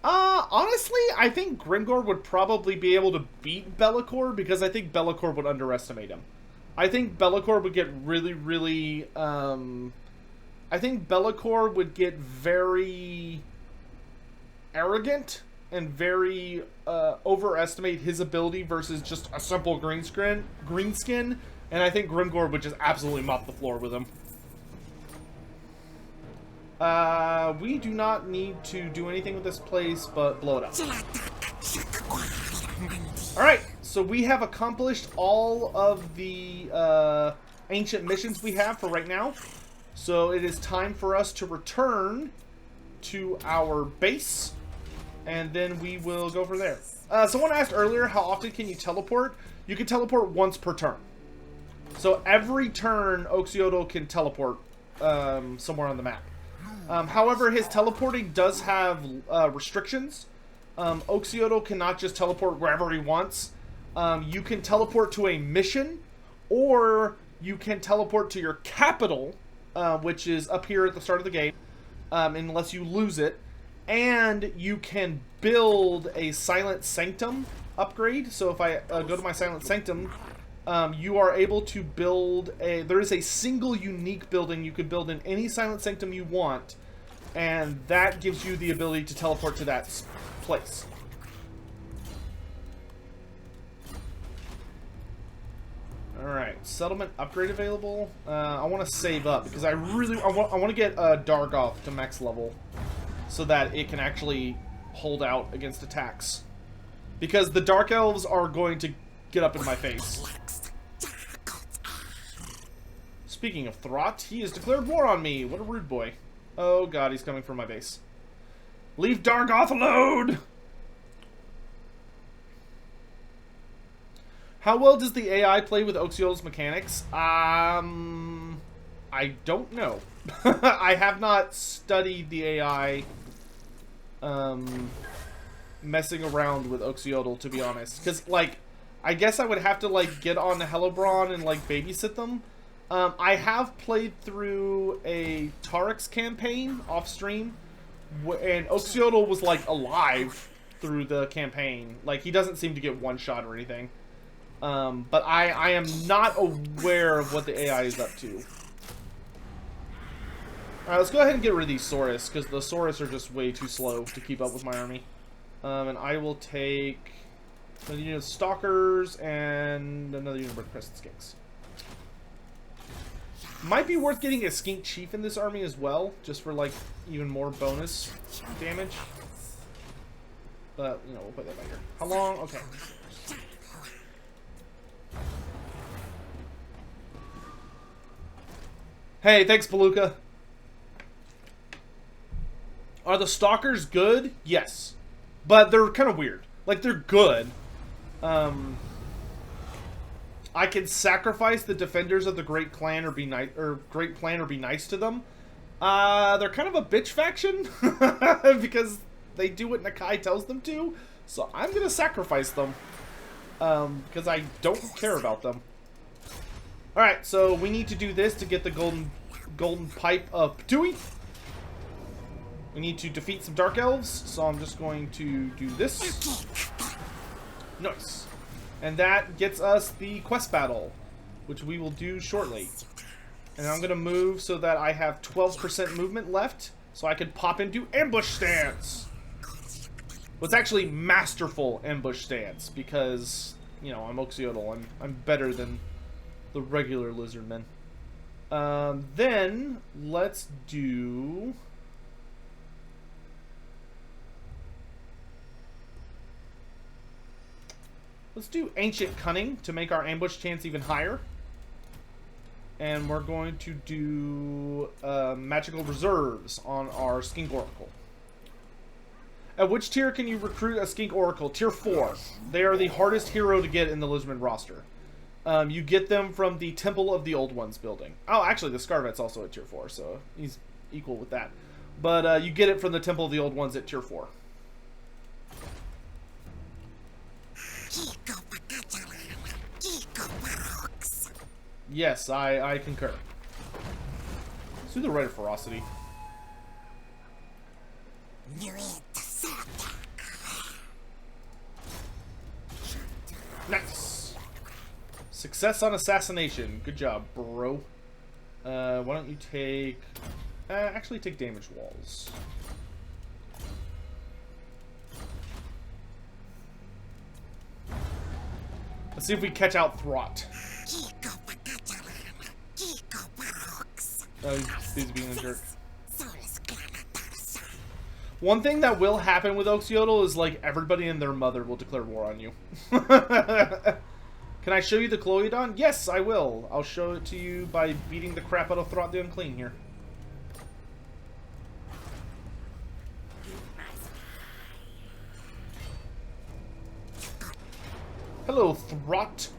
Honestly, I think Grimgor would probably be able to beat Be'lakor because I think Be'lakor would underestimate him. I think Be'lakor would get really, really, I think Be'lakor would get very arrogant and very, overestimate his ability versus just a simple green skin, and I think Grimgor would just absolutely mop the floor with him. We do not need to do anything with this place but blow it up. Alright, so we have accomplished all of the ancient missions we have for right now. So it is time for us to return to our base, and then we will go from there. Someone asked earlier, how often can you teleport? You can teleport once per turn. So every turn, Oxyotl can teleport somewhere on the map. However, his teleporting does have restrictions. Oxyotl cannot just teleport wherever he wants. You can teleport to a mission, or you can teleport to your capital, which is up here at the start of the game, unless you lose it. And you can build a Silent Sanctum upgrade. So if I go to my Silent Sanctum, you are able to build there is a single unique building you can build in any Silent Sanctum you want, and that gives you the ability to teleport to that place. Alright, settlement upgrade available. I want to save up because I want to get Dargoth to max level so that it can actually hold out against attacks. Because the Dark Elves are going to get up in my face. Speaking of Throt, he has declared war on me. What a rude boy. Oh god, he's coming for my base. Leave Dargoth alone! How well does the AI play with Oxyotl's mechanics? I don't know. I have not studied the AI messing around with Oxyotl, to be honest. Because, like, I guess I would have to, like, get on Hellebron and, like, babysit them. I have played through a Tarek's campaign off-stream, and Oxyotl was, like, alive through the campaign. Like, he doesn't seem to get one shot or anything. But I am not aware of what the AI is up to. Alright, let's go ahead and get rid of these Saurus, because the Saurus are just way too slow to keep up with my army. And I will take another unit of Stalkers and another unit of Crescent Skinks. Might be worth getting a Skink Chief in this army as well, just for, like, even more bonus damage. But, you know, we'll put that back here. How long? Okay. Hey, thanks, Palooka. Are the Stalkers good? Yes. But they're kind of weird. Like, they're good. I can sacrifice the defenders of the Great Clan or be nice, or Great Plan or be nice to them. They're kind of a bitch faction because they do what Nakai tells them to. So I'm gonna sacrifice them because I don't care about them. All right, so we need to do this to get the golden pipe of Patui. We need to defeat some Dark Elves, so I'm just going to do this. Nice. And that gets us the quest battle, which we will do shortly. And I'm going to move so that I have 12% movement left, so I can pop into ambush stance. Well, it's actually masterful ambush stance, because, you know, I'm Oxyotl. I'm better than the regular lizardmen. Then, let's do... Let's do Ancient Cunning to make our ambush chance even higher. And we're going to do Magical Reserves on our Skink Oracle. At which tier can you recruit a Skink Oracle? Tier 4. They are the hardest hero to get in the Lizardman roster. You get them from the Temple of the Old Ones building. Oh, actually, the Scarvet's also at tier 4, so he's equal with that. But you get it from the Temple of the Old Ones at tier 4. Yes, I concur. Let's do the Rite of Ferocity. Nice! Success on assassination. Good job, bro. Why don't you take... actually take damage walls. Let's see if we catch out Throt. Oh, he's being a jerk. One thing that will happen with Oxyotl is, like, everybody and their mother will declare war on you. Can I show you the Cloydon? Yes, I will. I'll show it to you by beating the crap out of Throt the Unclean here. Hello, Throt.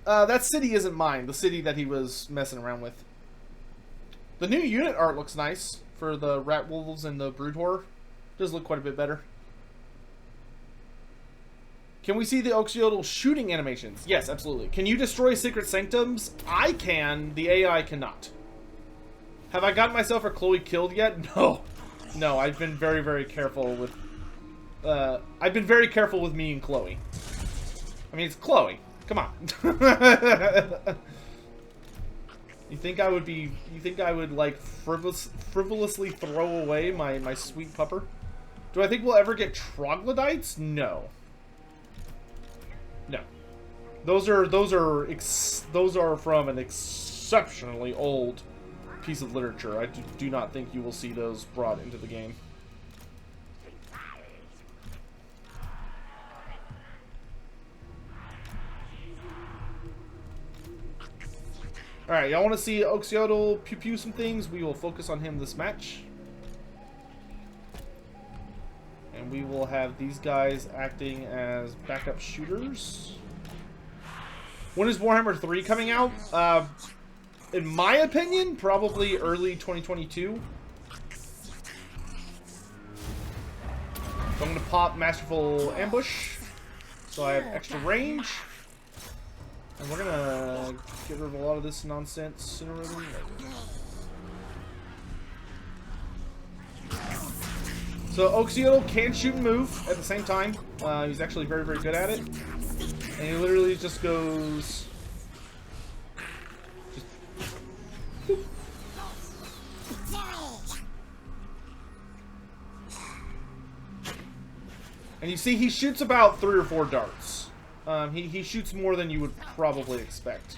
That city isn't mine. The city that he was messing around with. The new unit art looks nice for the Rat Wolves and the Brood Horror. Does look quite a bit better. Can we see the Oxyotl shooting animations? Yes, absolutely. Can you destroy Secret Sanctums? I can. The AI cannot. Have I gotten myself or Chloe killed yet? No. No, I've been very, very careful with... I've been very careful with me and Chloe. I mean, it's Chloe. Come on. You think I would be... You think I would, like, frivolously throw away my sweet pupper? Do I think we'll ever get troglodytes? No. No. Those are from an exceptionally old piece of literature. I do not think you will see those brought into the game. Alright, y'all want to see Oxyotl pew-pew some things? We will focus on him this match. And we will have these guys acting as backup shooters. When is Warhammer 3 coming out? In my opinion, probably early 2022. So I'm going to pop Masterful Ambush, so I have extra range. And we're going to get rid of a lot of this nonsense sooner rather than later. So Oxyotl can shoot and move at the same time. He's actually very, very good at it. And he literally just goes... boop. And you see, he shoots about 3 or 4 darts. He shoots more than you would probably expect.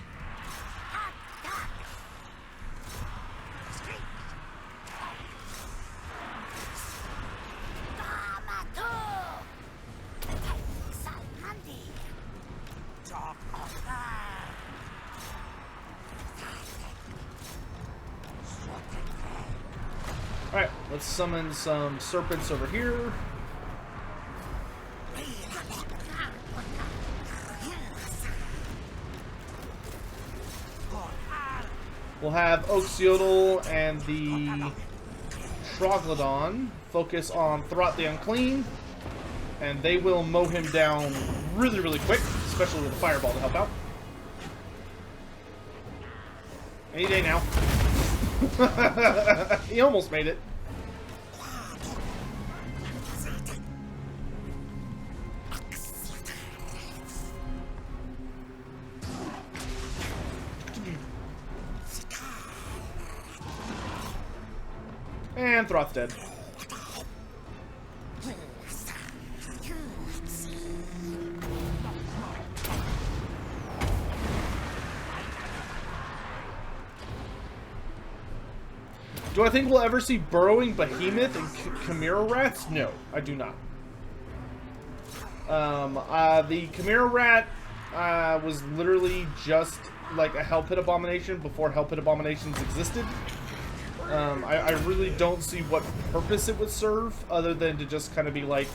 Alright, let's summon some serpents over here. We'll have Oxyotl and the Troglodon focus on Throt the Unclean, and they will mow him down really, really quick, especially with a fireball to help out. Any day now. He almost made it. And Throt's dead. Do I think we'll ever see burrowing behemoth and chimera rats? No, I do not. The chimera rat was literally just like a hell pit abomination before hell pit abominations existed. I really don't see what purpose it would serve other than to just kind of be like,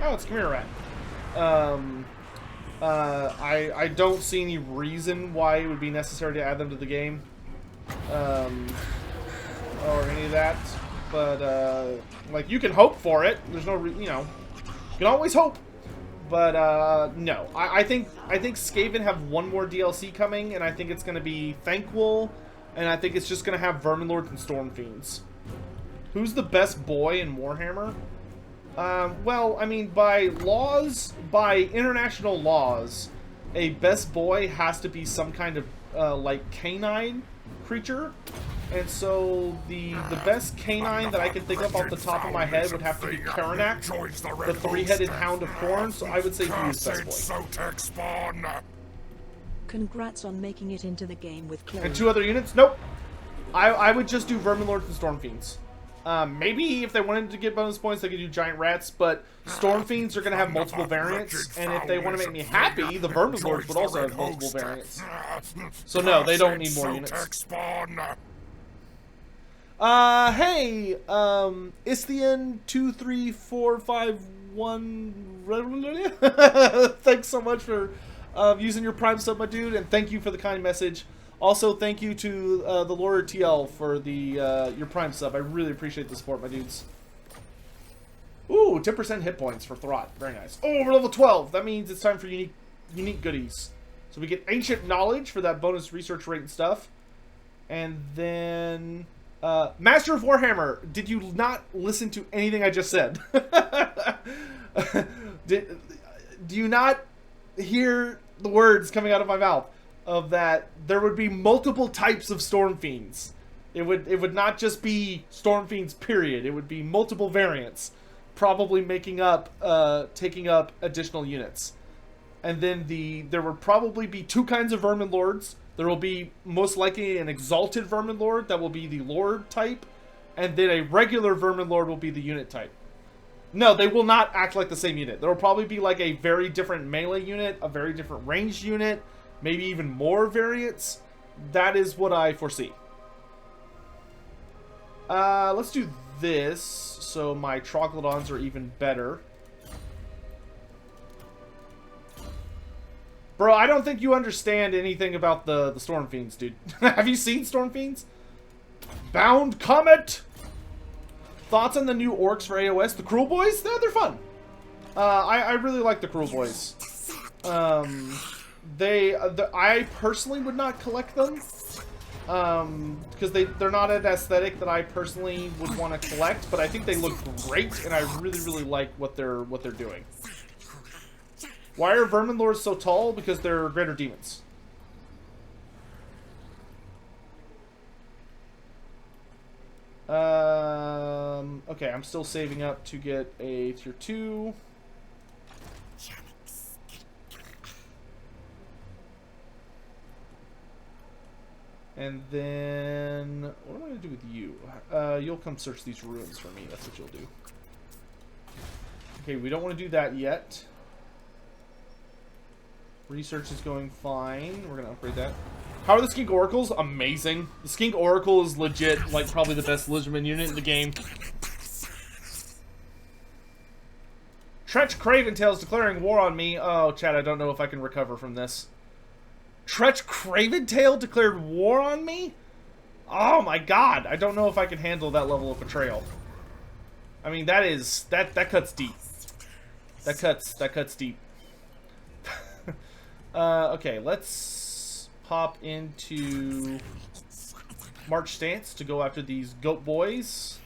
oh, it's chimera rat. I don't see any reason why it would be necessary to add them to the game. Or any of that, but like, you can hope for it. There's no, you know, you can always hope, but no. I think Skaven have one more DLC coming, and I think it's going to be Thanquol, and I think it's just going to have Verminlords and Stormfiends. Who's the best boy in Warhammer? Well, I mean, by international laws, a best boy has to be some kind of like canine creature. And so the best canine that I can think of off the top of my head would have to be Karanak, the 3-headed Hound of Khorne, so I would say he is best boy. Sotek spawn. Congrats on making it into the game with Chloe. And 2 other units? Nope. I would just do Verminlords and Stormfiends. Maybe if they wanted to get bonus points, they could do Giant Rats, but Stormfiends are going to have multiple variants, and if they want to make me happy, the Verminlords would also have multiple variants. So no, they don't need more units. Hey, Isthian 23451. Thanks so much for using your Prime sub, my dude, and thank you for the kind message. Also, thank you to the Lord TL for the your Prime sub. I really appreciate the support, my dudes. Ooh, 10% hit points for Throt. Very nice. Oh, we're level 12. That means it's time for unique goodies. So we get Ancient Knowledge for that bonus research rate and stuff. And then... Master of Warhammer, did you not listen to anything I just said? Do you not hear the words coming out of my mouth of that there would be multiple types of Stormfiends? It would not just be Stormfiends, period. It would be multiple variants, probably taking up additional units. And then there would probably be 2 kinds of Verminlords. There will be most likely an Exalted Verminlord that will be the Lord type, and then a regular Verminlord will be the unit type. No, they will not act like the same unit. There will probably be like a very different melee unit, a very different ranged unit, maybe even more variants. That is what I foresee. Let's do this, so my Troglodons are even better. Bro, I don't think you understand anything about the Storm Fiends, dude. Have you seen Storm Fiends? Bound Comet! Thoughts on the new orcs for AOS? The Cruel Boys? They're fun. I really like the Cruel Boys. I personally would not collect them. Because they're not an aesthetic that I personally would want to collect, but I think they look great, and I really, really like what they're doing. Why are Vermin Lords so tall? Because they're greater demons. Okay, I'm still saving up to get a tier 2. And then, what am I going to do with you? You'll come search these ruins for me. That's what you'll do. Okay, we don't want to do that yet. Research is going fine. We're going to upgrade that. How are the Skink Oracles? Amazing. The Skink Oracle is legit, like, probably the best Legerdman unit in the game. Tretch Craventail's declaring war on me. Oh, chat, I don't know if I can recover from this. Tretch Craventail declared war on me? Oh my god, I don't know if I can handle that level of betrayal. I mean, that cuts deep. That cuts deep. Okay, let's pop into March Stance to go after these goat boys.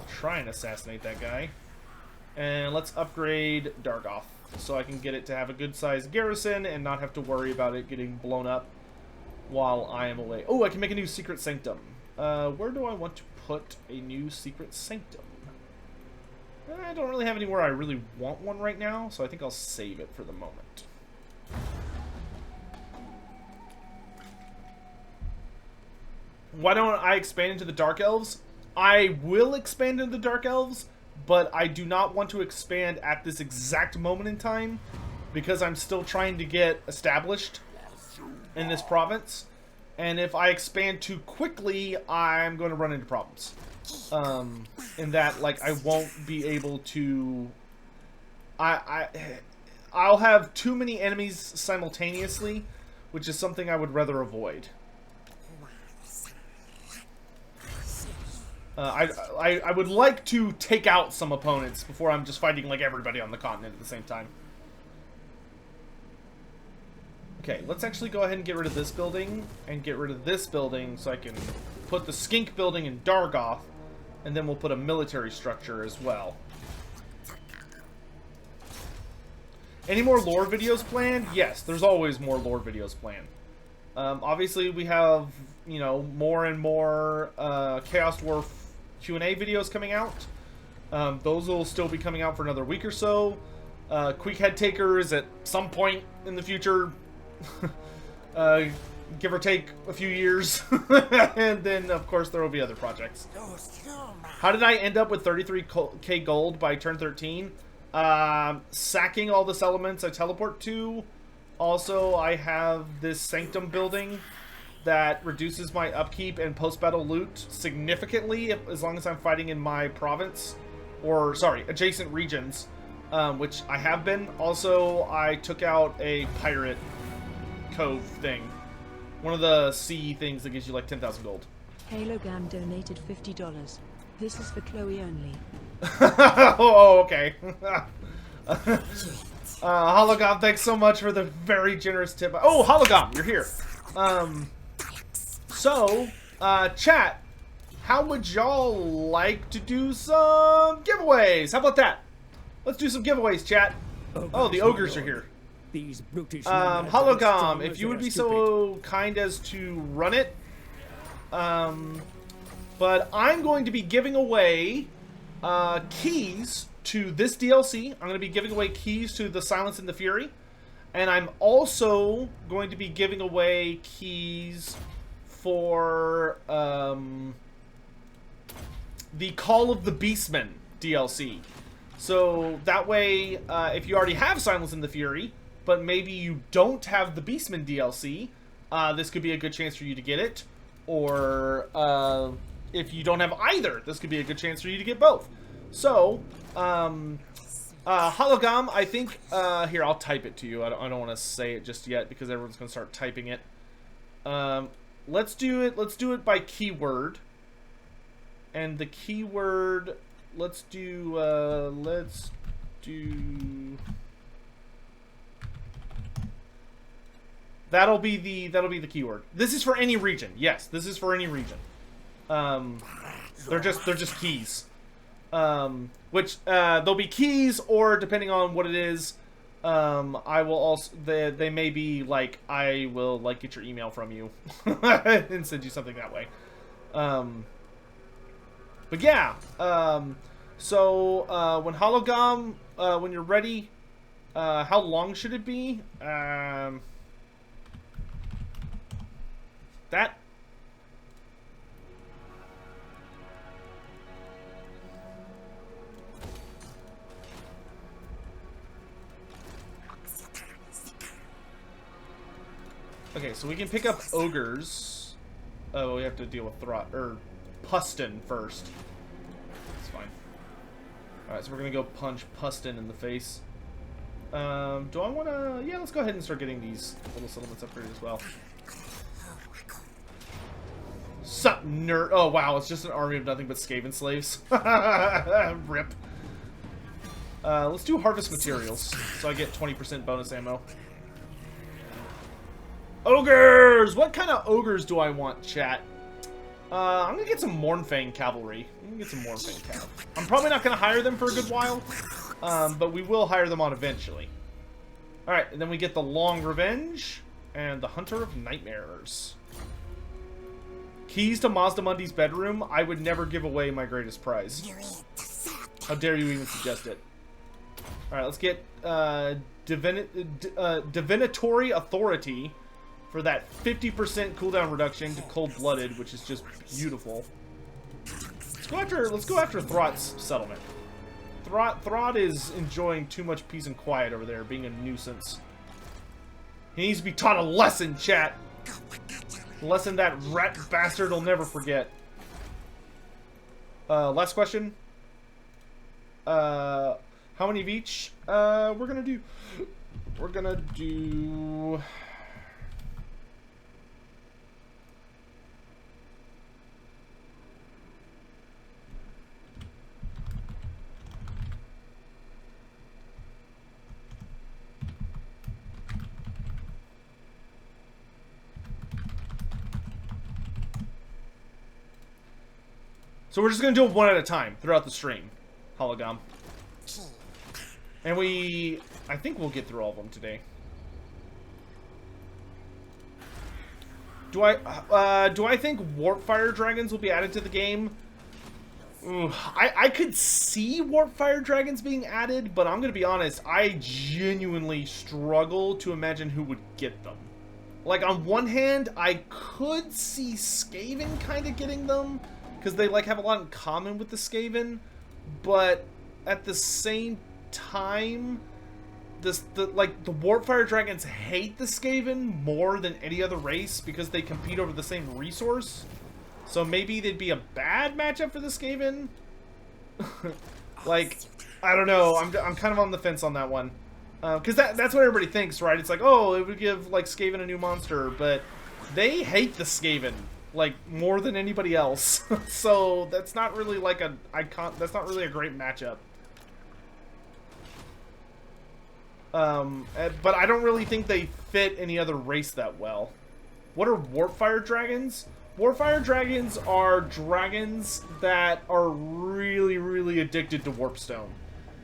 Try and assassinate that guy. And let's upgrade Dargoth so I can get it to have a good sized garrison and not have to worry about it getting blown up while I am away. Oh, I can make a new secret sanctum. Where do I want to put a new secret sanctum? I don't really have anywhere I really want one right now, so I think I'll save it for the moment. Why don't I expand into the Dark Elves? I will expand into the Dark Elves, but I do not want to expand at this exact moment in time because I'm still trying to get established in this province. And if I expand too quickly, I'm going to run into problems. In that, like, I won't be able to... I'll have too many enemies simultaneously, which is something I would rather avoid. I would like to take out some opponents before I'm just fighting, like, everybody on the continent at the same time. Okay, let's actually go ahead and get rid of this building and get rid of this building so I can put the Skink building in Dargoth, and then we'll put a military structure as well. Any more lore videos planned? Yes, there's always more lore videos planned. Obviously, we have, you know, more and more Chaos Dwarf Q&A videos coming out. Those will still be coming out for another week or so. Quick Head Takers at some point in the future. Give or take a few years. And then, of course, there will be other projects. How did I end up with 33k gold by turn 13? Sacking all the settlements I teleport to. Also, I have this Sanctum building that reduces my upkeep and post-battle loot significantly as long as I'm fighting in my province. Or, sorry, adjacent regions. Which I have been. Also, I took out a pirate cove thing. One of the sea things that gives you like 10,000 gold. Halo Gam donated $50. This is for Chloe only. Oh, okay. Hologam, thanks so much for the very generous tip. Oh, Hologam, you're here. Chat, how would y'all like to do some giveaways? How about that? Let's do some giveaways, chat. Oh, the ogres are here. These brutish Hologam, if you would be so kind as to run it. But I'm going to be giving away keys to this DLC. I'm going to be giving away keys to the Silence and the Fury. And I'm also going to be giving away keys for the Call of the Beastmen DLC. So that way, if you already have Silence and the Fury, but maybe you don't have the Beastmen DLC, this could be a good chance for you to get it. Or if you don't have either, this could be a good chance for you to get both. So, Hologam, I think, here, I'll type it to you. I don't want to say it just yet because everyone's going to start typing it. Let's do it by keyword. And the keyword, let's do, that'll be the keyword. This is for any region. Yes, this is for any region. They're just keys. Which there'll be keys, or depending on what it is, I will also they may be like, I will like get your email from you and send you something that way. But yeah, so when Hologam, when you're ready, how long should it be? That. Okay, so we can pick up ogres. Oh, we have to deal with Pustin first. That's fine. Alright, so we're gonna go punch Pustin in the face. Do I wanna... Yeah, let's go ahead and start getting these little settlements upgraded as well. Sup, nerd? Oh, wow, it's just an army of nothing but Skaven slaves. Rip. Let's do harvest materials, so I get 20% bonus ammo. Ogres! What kind of ogres do I want, chat? I'm gonna get some Mournfang cavalry. I'm probably not gonna hire them for a good while, but we will hire them on eventually. Alright, and then we get the Long Revenge and the Hunter of Nightmares. Keys to Mazdamundi's bedroom. I would never give away my greatest prize. How dare you even suggest it? Alright, let's get Divinatory Authority for that 50% cooldown reduction to Cold-Blooded, which is just beautiful. Let's go after Throt's settlement. Throt is enjoying too much peace and quiet over there, being a nuisance. He needs to be taught a lesson, chat. A lesson that rat bastard will never forget. Last question. How many of each? We're gonna do... So we're just going to do it one at a time throughout the stream, Hologam. And I think we'll get through all of them today. Do I think Warp Fire Dragons will be added to the game? Ooh, I could see Warp Fire Dragons being added, but I'm going to be honest, I genuinely struggle to imagine who would get them. Like, on one hand, I could see Skaven kind of getting them, because they like have a lot in common with the Skaven, but at the same time, the Warpfire Dragons hate the Skaven more than any other race because they compete over the same resource. So maybe they'd be a bad matchup for the Skaven. Like, I don't know. I'm kind of on the fence on that one, because that's what everybody thinks, right? It's like, oh, it would give like Skaven a new monster, but they hate the Skaven like more than anybody else. So that's not really like that's not really a great matchup. But I don't really think they fit any other race that well. What are Warpfire Dragons? Warpfire Dragons are dragons that are really, really addicted to Warpstone.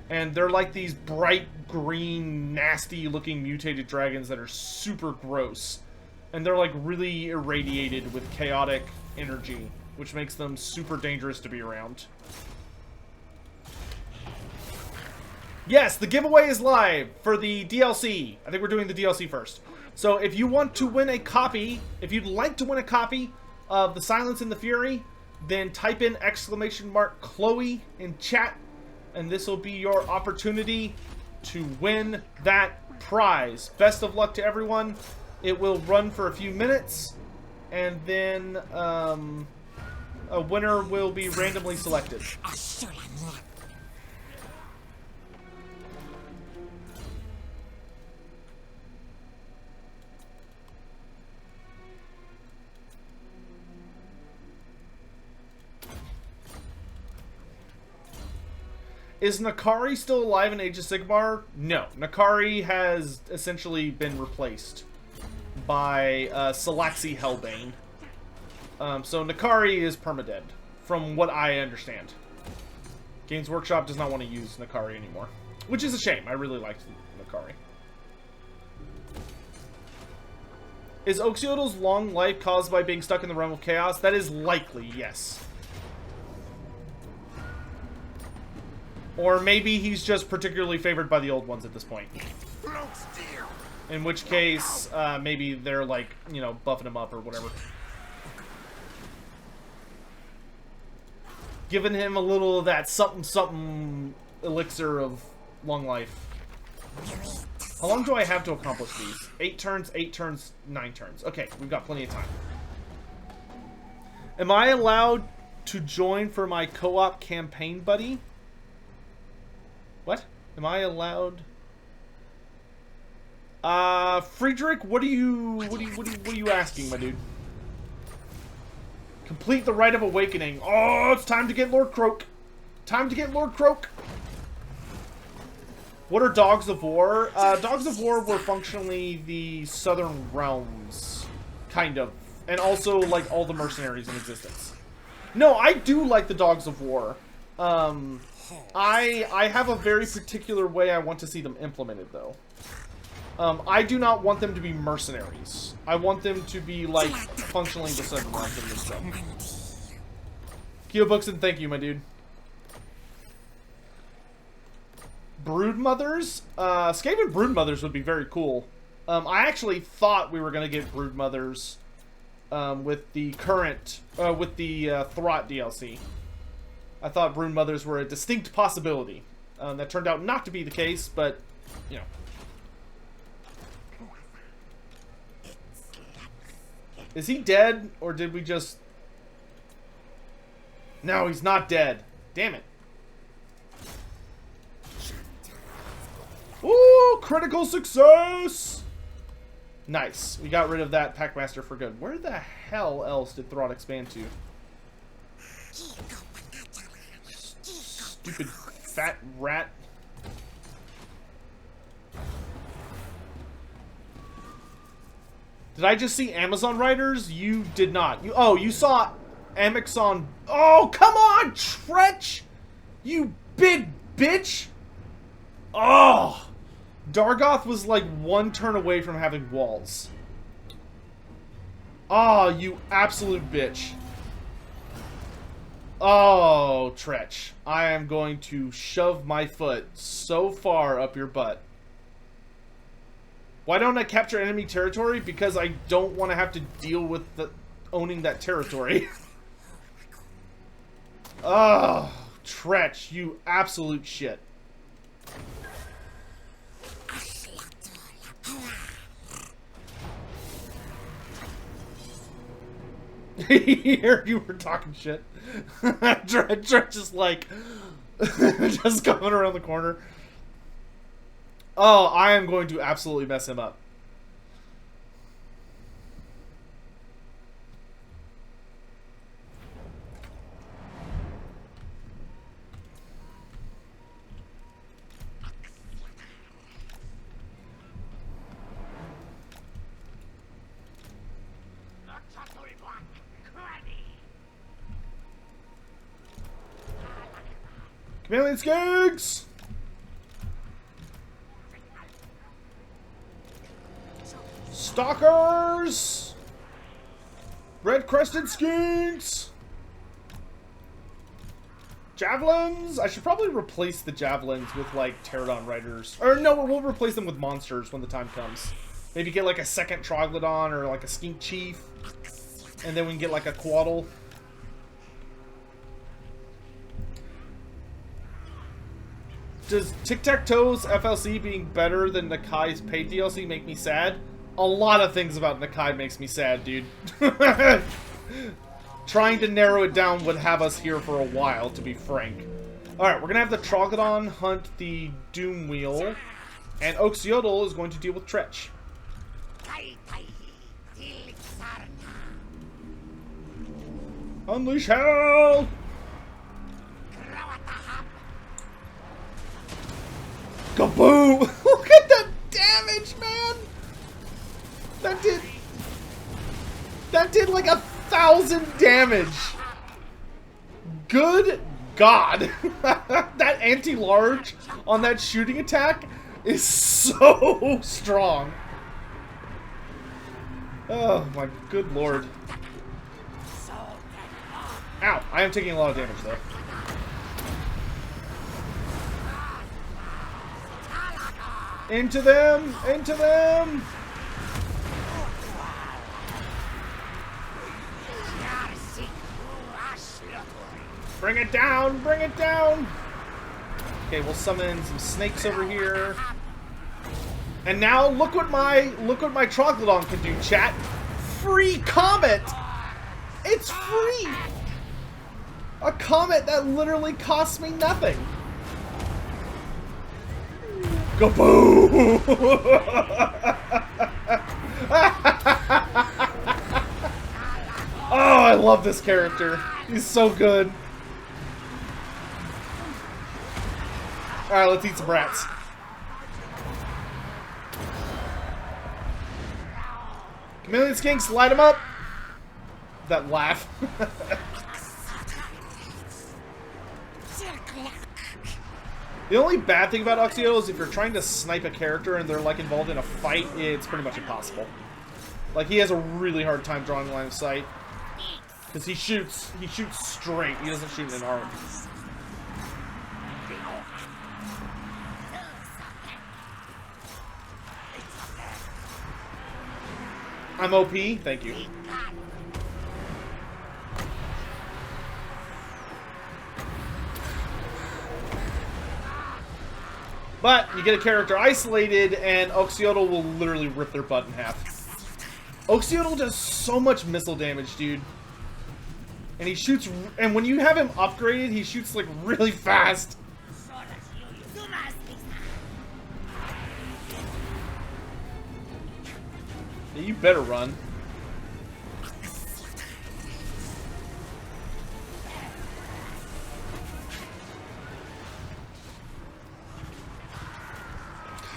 And they're like these bright green, nasty looking mutated dragons that are super gross. And they're like really irradiated with chaotic energy, which makes them super dangerous to be around. Yes, the giveaway is live for the DLC. I think we're doing the DLC first. So if you want to win a copy, if you'd like to win a copy of The Silence and the Fury, then type in !Chloe in chat, and this will be your opportunity to win that prize. Best of luck to everyone. It will run for a few minutes, and then a winner will be randomly selected. Is Nakari still alive in Age of Sigmar? No. Nakari has essentially been replaced by Salaxi Hellbane. So Nakari is permadead, from what I understand. Games Workshop does not want to use Nakari anymore, which is a shame. I really liked Nakari. Is Oxyottl's long life caused by being stuck in the realm of chaos? That is likely, yes. Or maybe he's just particularly favored by the old ones at this point. In which case, maybe they're like, you know, buffing him up or whatever. Giving him a little of that something elixir of long life. How long do I have to accomplish these? 8 turns, 9 turns. Okay, we've got plenty of time. Am I allowed to join for my co-op campaign, buddy? What? Am I allowed? Friedrich, what are you asking, my dude? Complete the Rite of Awakening. Oh, it's time to get Lord Croak. Time to get Lord Croak. What are Dogs of War? Dogs of War were functionally the Southern Realms, kind of. And also, like, all the mercenaries in existence. No, I do like the Dogs of War. I have a very particular way I want to see them implemented, though. I do not want them to be mercenaries. I want them to be, like, functionally the Southern Realms in themselves. Keo Bookson, thank you, my dude. Broodmothers? Skaven Broodmothers would be very cool. I actually thought we were going to get Broodmothers with the current, with the Throt DLC. I thought Broodmothers were a distinct possibility. That turned out not to be the case, but, you know. Is he dead, or did we just... No, he's not dead. Damn it. Ooh, critical success! Nice. We got rid of that Packmaster for good. Where the hell else did Throt expand to? Stupid fat rat. Did I just see Amazon Riders? You did not. You saw Amazon. Oh, come on, Tretch! You big bitch! Oh! Dargoth was like 1 turn away from having walls. Oh, you absolute bitch. Oh, Tretch. I am going to shove my foot so far up your butt. Why don't I capture enemy territory? Because I don't want to have to deal with owning that territory. Oh, Tretch, you absolute shit. He heard you were talking shit. Dredge is like just coming around the corner. Oh, I am going to absolutely mess him up. Chameleon Skinks! Stalkers! Red-crested Skinks! Javelins! I should probably replace the javelins with, like, Pterodon Riders. Or, no, we'll replace them with monsters when the time comes. Maybe get, like, a second Troglodyte or, like, a Skink Chief. And then we can get, like, a Quaddle. Does Tic-Tac-Toe's FLC being better than Nakai's paid DLC make me sad? A lot of things about Nakai makes me sad, dude. Trying to narrow it down would have us here for a while, to be frank. Alright, we're gonna have the Troglodyte hunt the Doom Wheel, and Oxyotl is going to deal with Tretch. Unleash hell! boom! Look at that damage, man! That did like 1,000 damage. Good God. That anti-large on that shooting attack is so strong. Oh my good lord. Ow, I am taking a lot of damage though. Into them! Into them! Bring it down! Bring it down! Okay, we'll summon some snakes over here. And now look what my Troglodon can do, chat. Free comet! It's free! A comet that literally costs me nothing. Go boom! Oh, I love this character. He's so good. Alright, let's eat some rats. Chameleon Skinks, light him up! That laugh. The only bad thing about Oxyodo is if you're trying to snipe a character and they're like involved in a fight, it's pretty much impossible. Like, he has a really hard time drawing line of sight. Because he shoots straight, he doesn't shoot in an arc. I'm OP, thank you. But you get a character isolated, and Oxyotl will literally rip their butt in half. Oxyotl does so much missile damage, dude. And he shoots, and when you have him upgraded, he shoots like really fast. Yeah, you better run.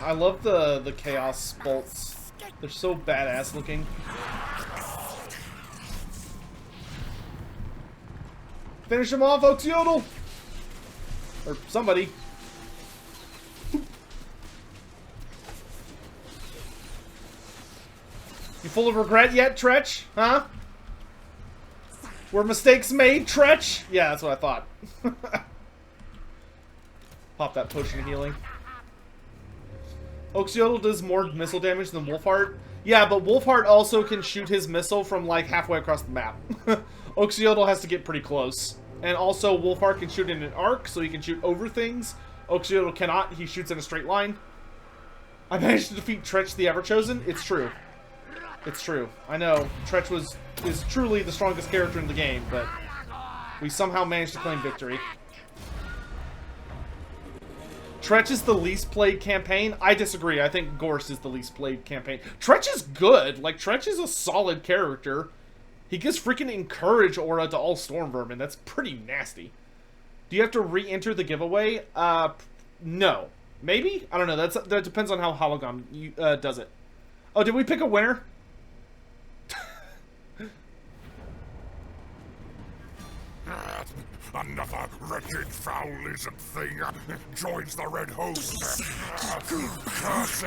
I love the chaos bolts. They're so badass looking. Finish him off, Oxyotl! Or somebody. You full of regret yet, Tretch? Huh? Were mistakes made, Tretch? Yeah, that's what I thought. Pop that potion of healing. Oxyotl does more missile damage than Wolfheart. Yeah, but Wolfheart also can shoot his missile from like halfway across the map. Oxyotl has to get pretty close. And also, Wolfheart can shoot in an arc, so he can shoot over things. Oxyotl cannot. He shoots in a straight line. I managed to defeat Tretch the Everchosen. It's true. It's true. I know. Tretch is truly the strongest character in the game, but we somehow managed to claim victory. Tretch is the least played campaign. I disagree. I think Gorse is the least played campaign. Tretch is good. Like, Tretch is a solid character. He gives freaking encourage aura to all storm vermin. That's pretty nasty. Do you have to re-enter the giveaway? No. Maybe? I don't know. That depends on how Hologon does it. Oh, did we pick a winner? Another wretched, foul-lizard thing joins the red host.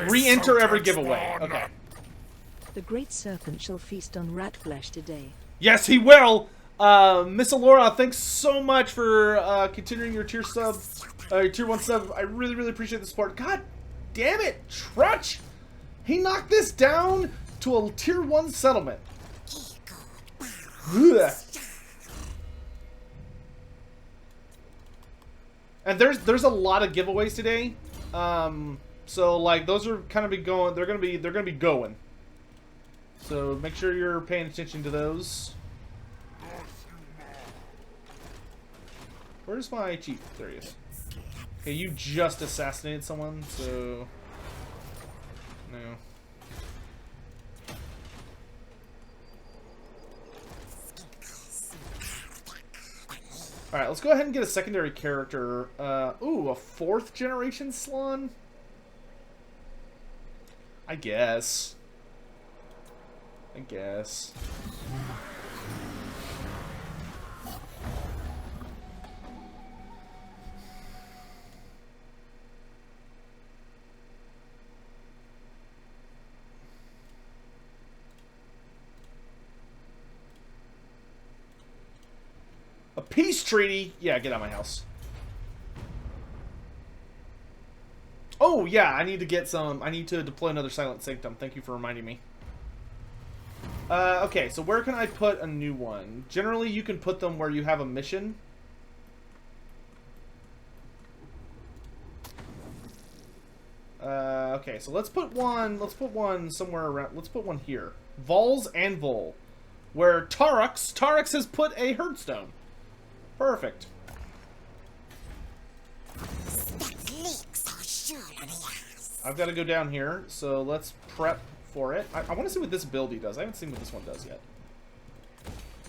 Re-enter every giveaway. Okay. The great serpent shall feast on rat flesh today. Yes, he will! Miss Alora, thanks so much for continuing your tier 1 sub. I really, really appreciate the support. God damn it, Trutch! He knocked this down to a tier 1 settlement. Ugh. And there's a lot of giveaways today, so like those are kind of going. They're gonna be going. So make sure you're paying attention to those. Where's my chief? There he is. Okay, you just assassinated someone, so no. Alright, let's go ahead and get a secondary character. Ooh, a 4th generation Slon? I guess. I guess. A peace treaty? Yeah, get out of my house. Oh, yeah, I need to get some... I need to deploy another Silent Sanctum. Thank you for reminding me. Okay, so where can I put a new one? Generally, you can put them where you have a mission. Okay, so let's put one somewhere around... Let's put one here. Vol's Anvil, where Tarux has put a Herdstone. Perfect. I've got to go down here, so let's prep for it. I want to see what this ability does. I haven't seen what this one does yet.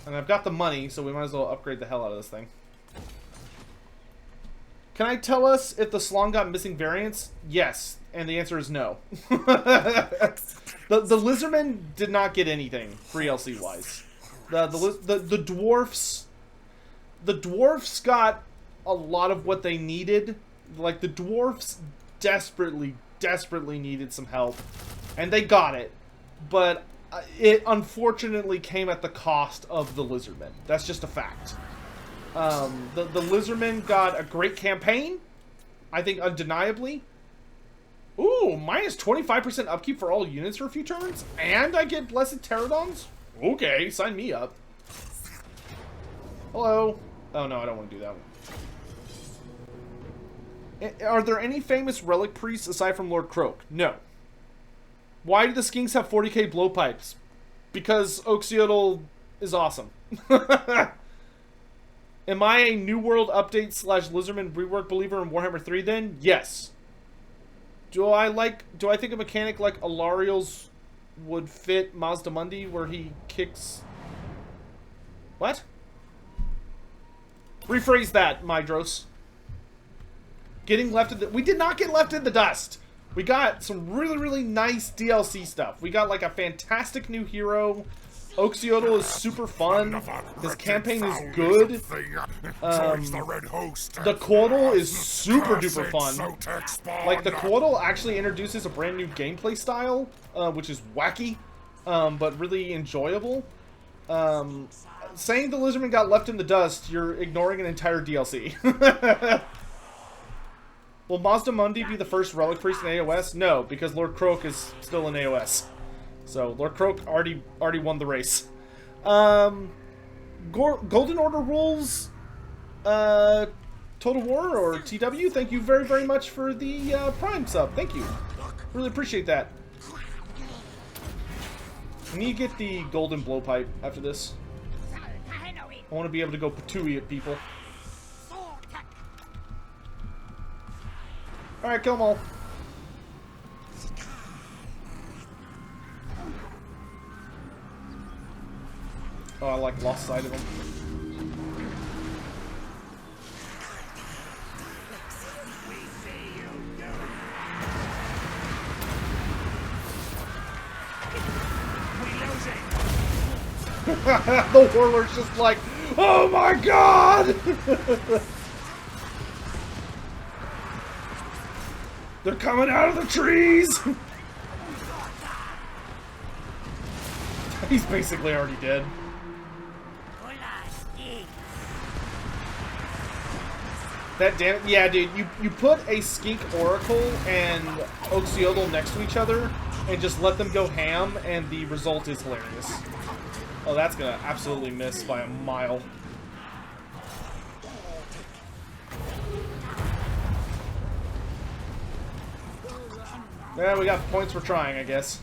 And I've got the money, so we might as well upgrade the hell out of this thing. Can I tell us if the Slong got missing variants? Yes, and the answer is no. The Lizardmen did not get anything free LC wise. The dwarfs. The dwarfs got a lot of what they needed. Like, the dwarfs desperately needed some help. And they got it. But it unfortunately came at the cost of the Lizardmen. That's just a fact. The Lizardmen got a great campaign. I think undeniably. Ooh, minus 25% upkeep for all units for a few turns? And I get Blessed Pterodons? Okay, sign me up. Hello. Oh, no, I don't want to do that one. Are there any famous relic priests aside from Lord Croak? No. Why do the Skinks have 40k blowpipes? Because Oxyotl is awesome. Am I a New World Update / Lizardman rework believer in Warhammer 3 then? Yes. Do I think a mechanic like Alariel's would fit Mazdamundi where he kicks... What? Rephrase that, Mydros. Getting left in the... We did not get left in the dust. We got some really nice DLC stuff. We got like a fantastic new hero. Oxyotl is super fun. This campaign is good. The Quotal is super duper fun. Like, the Quotal actually introduces a brand new gameplay style, which is wacky, but really enjoyable. Saying the Lizardman got left in the dust, you're ignoring an entire DLC. Will Mazdamundi be the first Relic Priest in AOS? No, because Lord Croak is still in AOS. So, Lord Croak already won the race. Golden Order rules, Total War or TW, thank you very much for the Prime sub. Thank you. Really appreciate that. I need to get the Golden Blowpipe after this. I want to be able to go patooey at people. Alright, kill them all. Oh, I like lost sight of them. The Warlord's just like, oh my god! They're coming out of the trees! He's basically already dead. That damn it. Yeah, dude, you put a Skink Oracle and Oxyotl next to each other and just let them go ham, and the result is hilarious. Oh, that's gonna absolutely miss by a mile. Yeah, we got points for trying, I guess.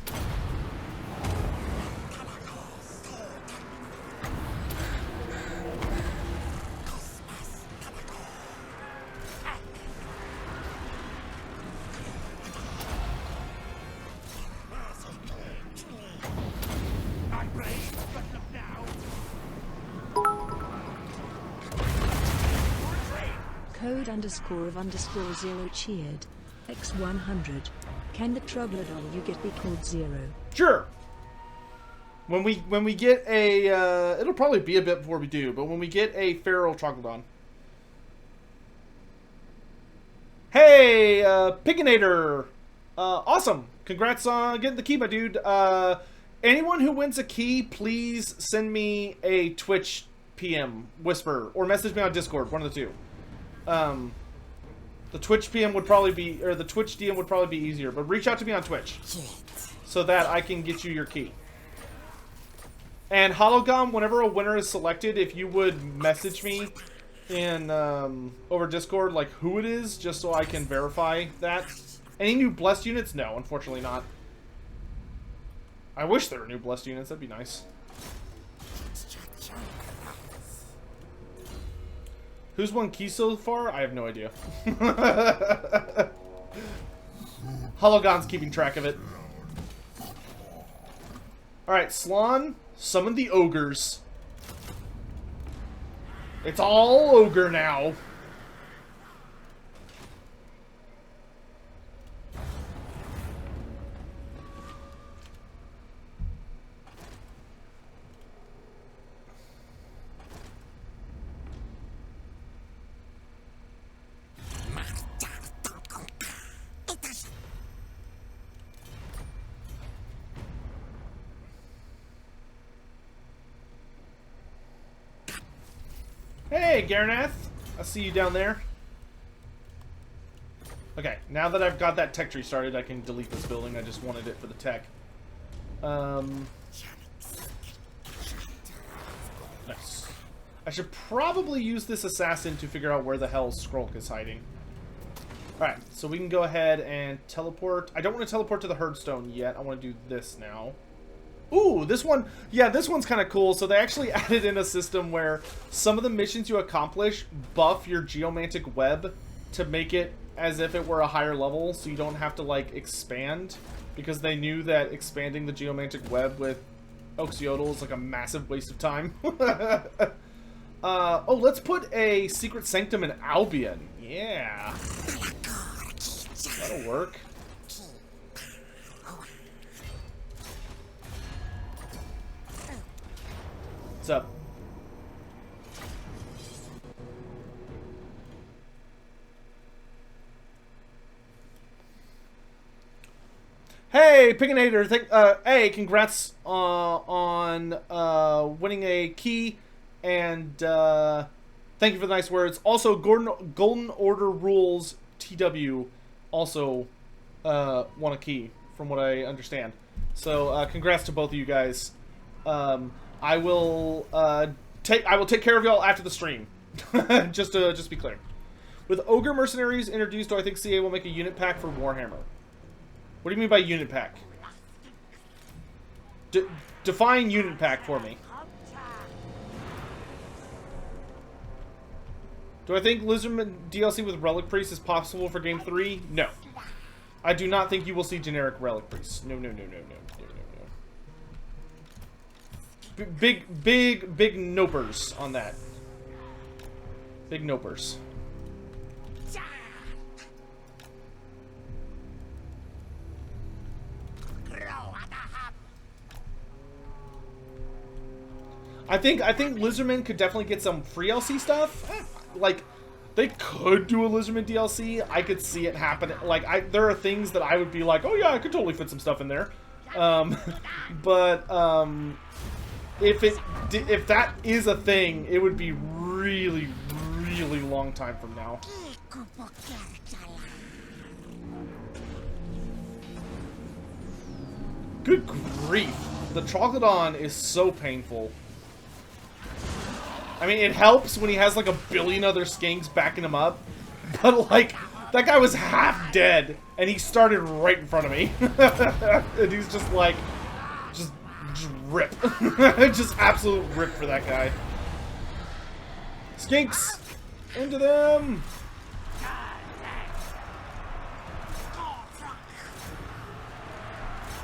Code _of_0 cheered. X100. Can the Troglodon you get be called Zero? Sure. When we get a, it'll probably be a bit before we do, but when we get a feral Troglodon. Hey, Piginator! Awesome! Congrats on getting the key, my dude. Anyone who wins a key, please send me a Twitch PM whisper or message me on Discord, one of the two. The Twitch PM would probably be, or the Twitch DM would probably be easier, but reach out to me on Twitch so that I can get you your key. And Hologom, whenever a winner is selected, if you would message me in over Discord, like who it is, just so I can verify that. Any new blessed units? No, unfortunately not. I wish there were new blessed units. That'd be nice. Who's won keys so far? I have no idea. Hologon's keeping track of it. Alright, Slán, summon the ogres. It's all ogre now. Hey, Garnath! I see you down there. Okay, now that I've got that tech tree started, I can delete this building. I just wanted it for the tech. Nice. I should probably use this assassin to figure out where the hell Skrulk is hiding. Alright, so we can go ahead and teleport. I don't want to teleport to the Herdstone yet. I want to do this now. Ooh, this one, yeah, this one's kind of cool. So they actually added in a system where some of the missions you accomplish buff your geomantic web to make it as if it were a higher level, so you don't have to, like, expand, because they knew that expanding the geomantic web with Oxyotl is, like, a massive waste of time. Oh, let's put a secret sanctum in Albion. Yeah. That'll work. What's up? Hey, Piginator! Hey, congrats on winning a key, and thank you for the nice words. Also, Golden Order Rules TW also won a key, from what I understand. So, congrats to both of you guys. I will take care of y'all after the stream. just to be clear. With Ogre Mercenaries introduced, do I think CA will make a unit pack for Warhammer? What do you mean by unit pack? Define unit pack for me. Do I think Lizardman DLC with Relic Priest is possible for Game 3? No. I do not think you will see generic Relic Priests. No. Big nopers on that. Big nopers. I think Lizardman could definitely get some free LC stuff. Like, they could do a Lizardman DLC. I could see it happen. Like, there are things that I would be like, oh yeah, I could totally fit some stuff in there. If that is a thing, it would be really, really long time from now. Good grief. The Troglodon is so painful. I mean, it helps when he has like a billion other skinks backing him up. But like, that guy was half dead, and he started right in front of me. And he's just like, just rip. Just absolute rip for that guy. Skinks! Into them!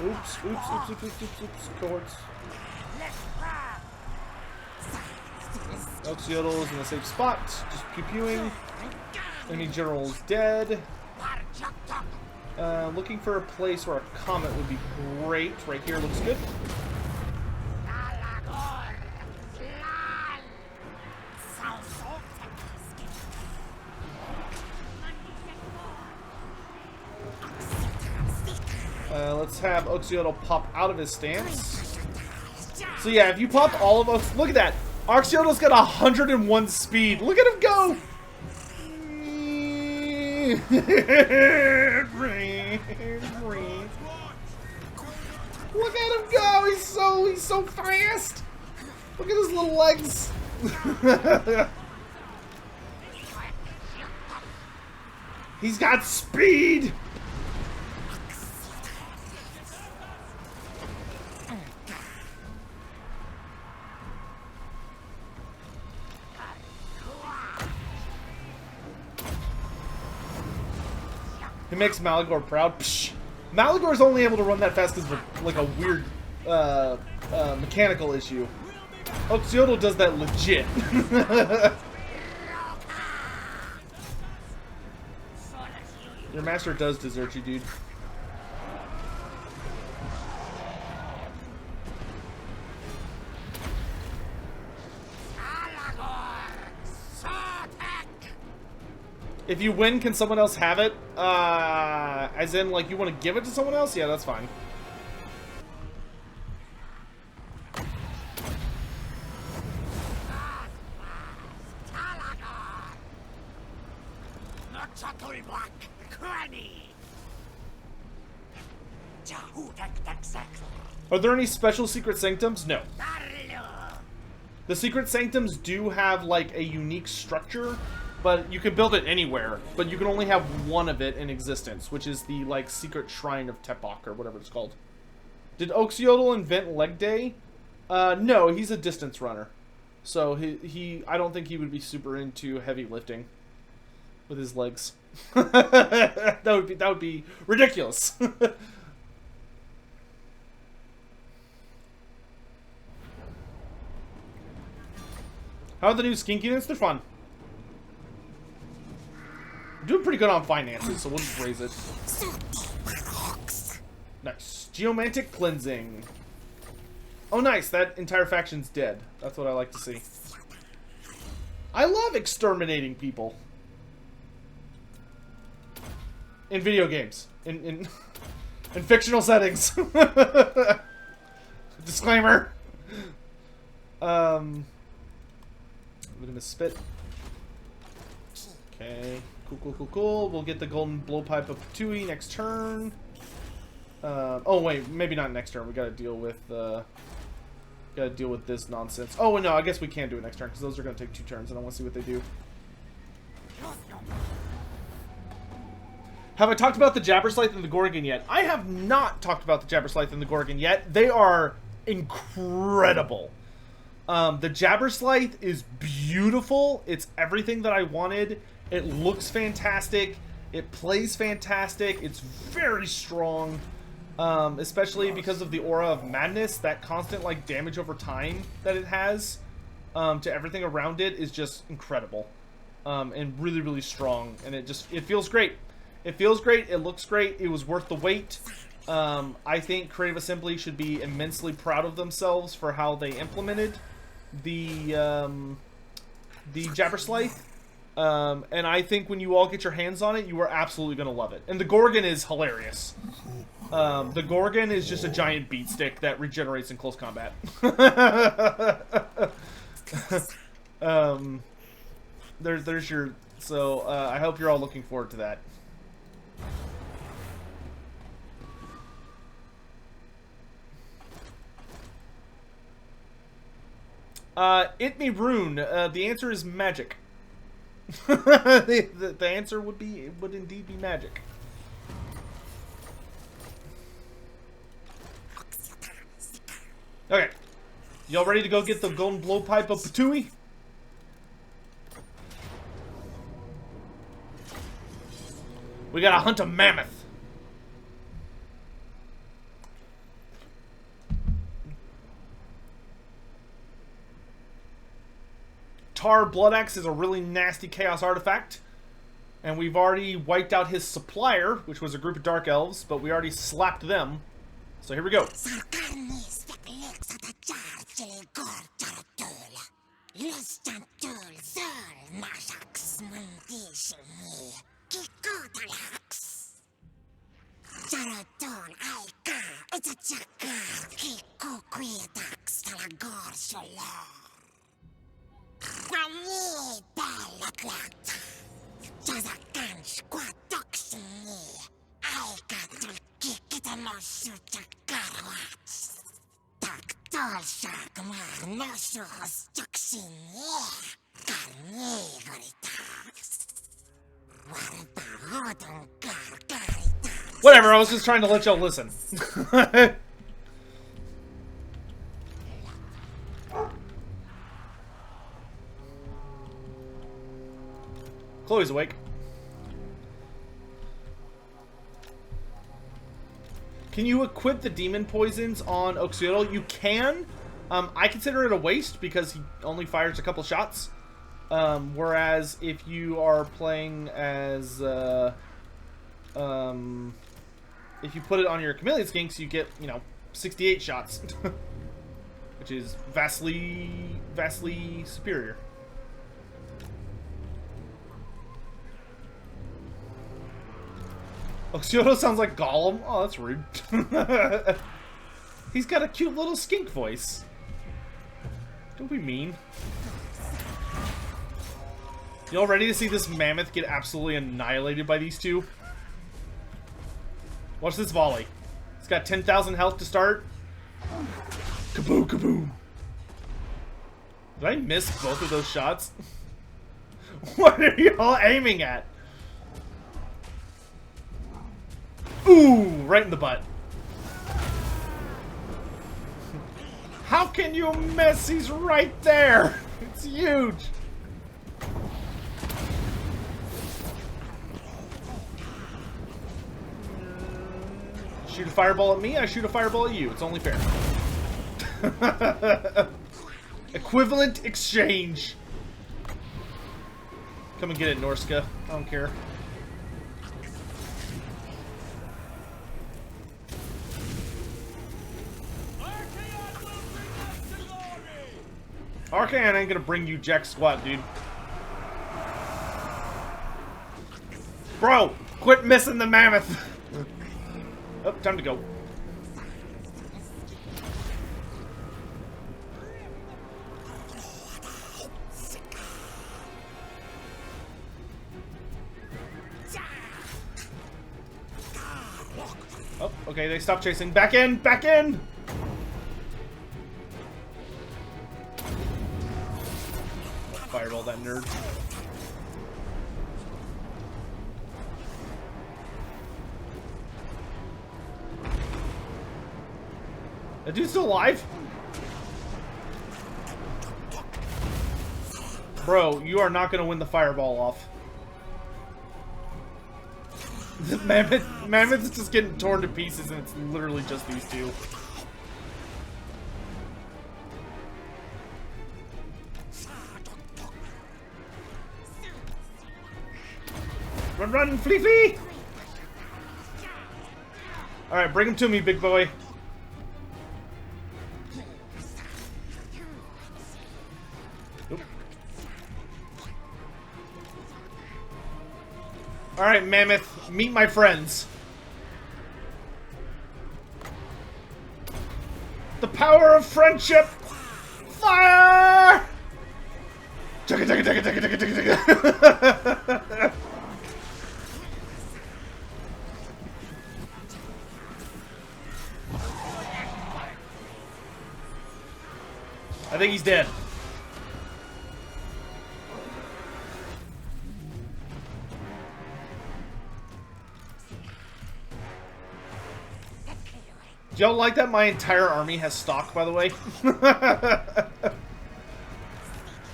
Oops. Cohorts. Oxyotl is in a safe spot. Just pew-pewing. Enemy general is dead. Looking for a place where a comet would be great. Right here looks good. Let's have Oxyotl pop out of his stance. So yeah, if you pop all of us, look at that. Oxyodo's got 101 speed. Look at him go. Look at him go. He's so fast. Look at his little legs. He's got speed. He makes Malagor proud. Psh. Malagor's only able to run that fast because of like a weird mechanical issue. Oxyotl does that legit. Your master does desert you, dude. If you win, can someone else have it? As in, like, you want to give it to someone else? Yeah, that's fine. Are there any special secret sanctums? No. The secret sanctums do have, like, a unique structure. But you can build it anywhere, but you can only have one of it in existence, which is the, like, secret shrine of Tepok, or whatever it's called. Did Oxyotl invent leg day? No, he's a distance runner. So I don't think he would be super into heavy lifting with his legs. that would be ridiculous. How are the new Skink units? They're fun. I'm doing pretty good on finances, so we'll just raise it. Nice. Geomantic cleansing. Oh, nice. That entire faction's dead. That's what I like to see. I love exterminating people. In video games. In fictional settings. Disclaimer. I'm gonna spit. Okay. Cool. We'll get the golden blowpipe of Patui next turn. Oh wait, maybe not next turn. We gotta deal with this nonsense. Oh no, I guess we can do it next turn because those are gonna take 2 turns, and I want to see what they do. Have I talked about the Jabberslythe and the Gorgon yet? I have not talked about the Jabberslythe and the Gorgon yet. They are incredible. The Jabberslythe is beautiful. It's everything that I wanted. It looks fantastic. It plays fantastic. It's very strong, especially because of the Aura of Madness. That constant, like, damage over time that it has to everything around it is just incredible, and really, really strong. And it feels great. It feels great. It looks great. It was worth the wait. I think Creative Assembly should be immensely proud of themselves for how they implemented the Jabberslythe. And I think when you all get your hands on it, you are absolutely going to love it. And the Gorgon is hilarious. The Gorgon is just a giant beat stick that regenerates in close combat. There's your... So, I hope you're all looking forward to that. It me rune. The answer is magic. the answer would indeed be magic. Okay. Y'all ready to go get the golden blowpipe of Patui? We gotta hunt a mammoth. Tar Blood Axe is a really nasty chaos artifact. And we've already wiped out his supplier, which was a group of Dark Elves, but we already slapped them. So here we go. Whatever, I was just trying to let y'all listen. Chloe's awake. Can you equip the demon poisons on Oxyotl? You can. I consider it a waste because he only fires a couple shots. Whereas if you are playing as... if you put it on your Chameleon Skinks, you get, 68 shots. Which is vastly superior. Oxyodo sounds like Gollum. Oh, that's rude. He's got a cute little skink voice. Don't be mean. Y'all ready to see this mammoth get absolutely annihilated by these two? Watch this volley. It's got 10,000 health to start. Kaboom, kaboom. Did I miss both of those shots? What are y'all aiming at? Ooh, right in the butt. How can you miss? He's right there. It's huge. Shoot a fireball at me, I shoot a fireball at you. It's only fair. Equivalent exchange. Come and get it, Norska. I don't care. Archaon ain't gonna bring you jack squat, dude. Bro, quit missing the mammoth. Oh, time to go. Oh, okay, they stopped chasing. Back in! Back in! Fireball that nerd. That dude's still alive? Bro, you are not gonna win the fireball off. The mammoth is just getting torn to pieces and it's literally just these two. Run, run, flee, flee! Alright, bring him to me, big boy. Nope. Alright, mammoth, meet my friends. The power of friendship! Fire! Chugga, chugga, chugga, chugga, chugga, chugga, chugga. I think he's dead. Do y'all like that my entire army has stock, by the way? Alright,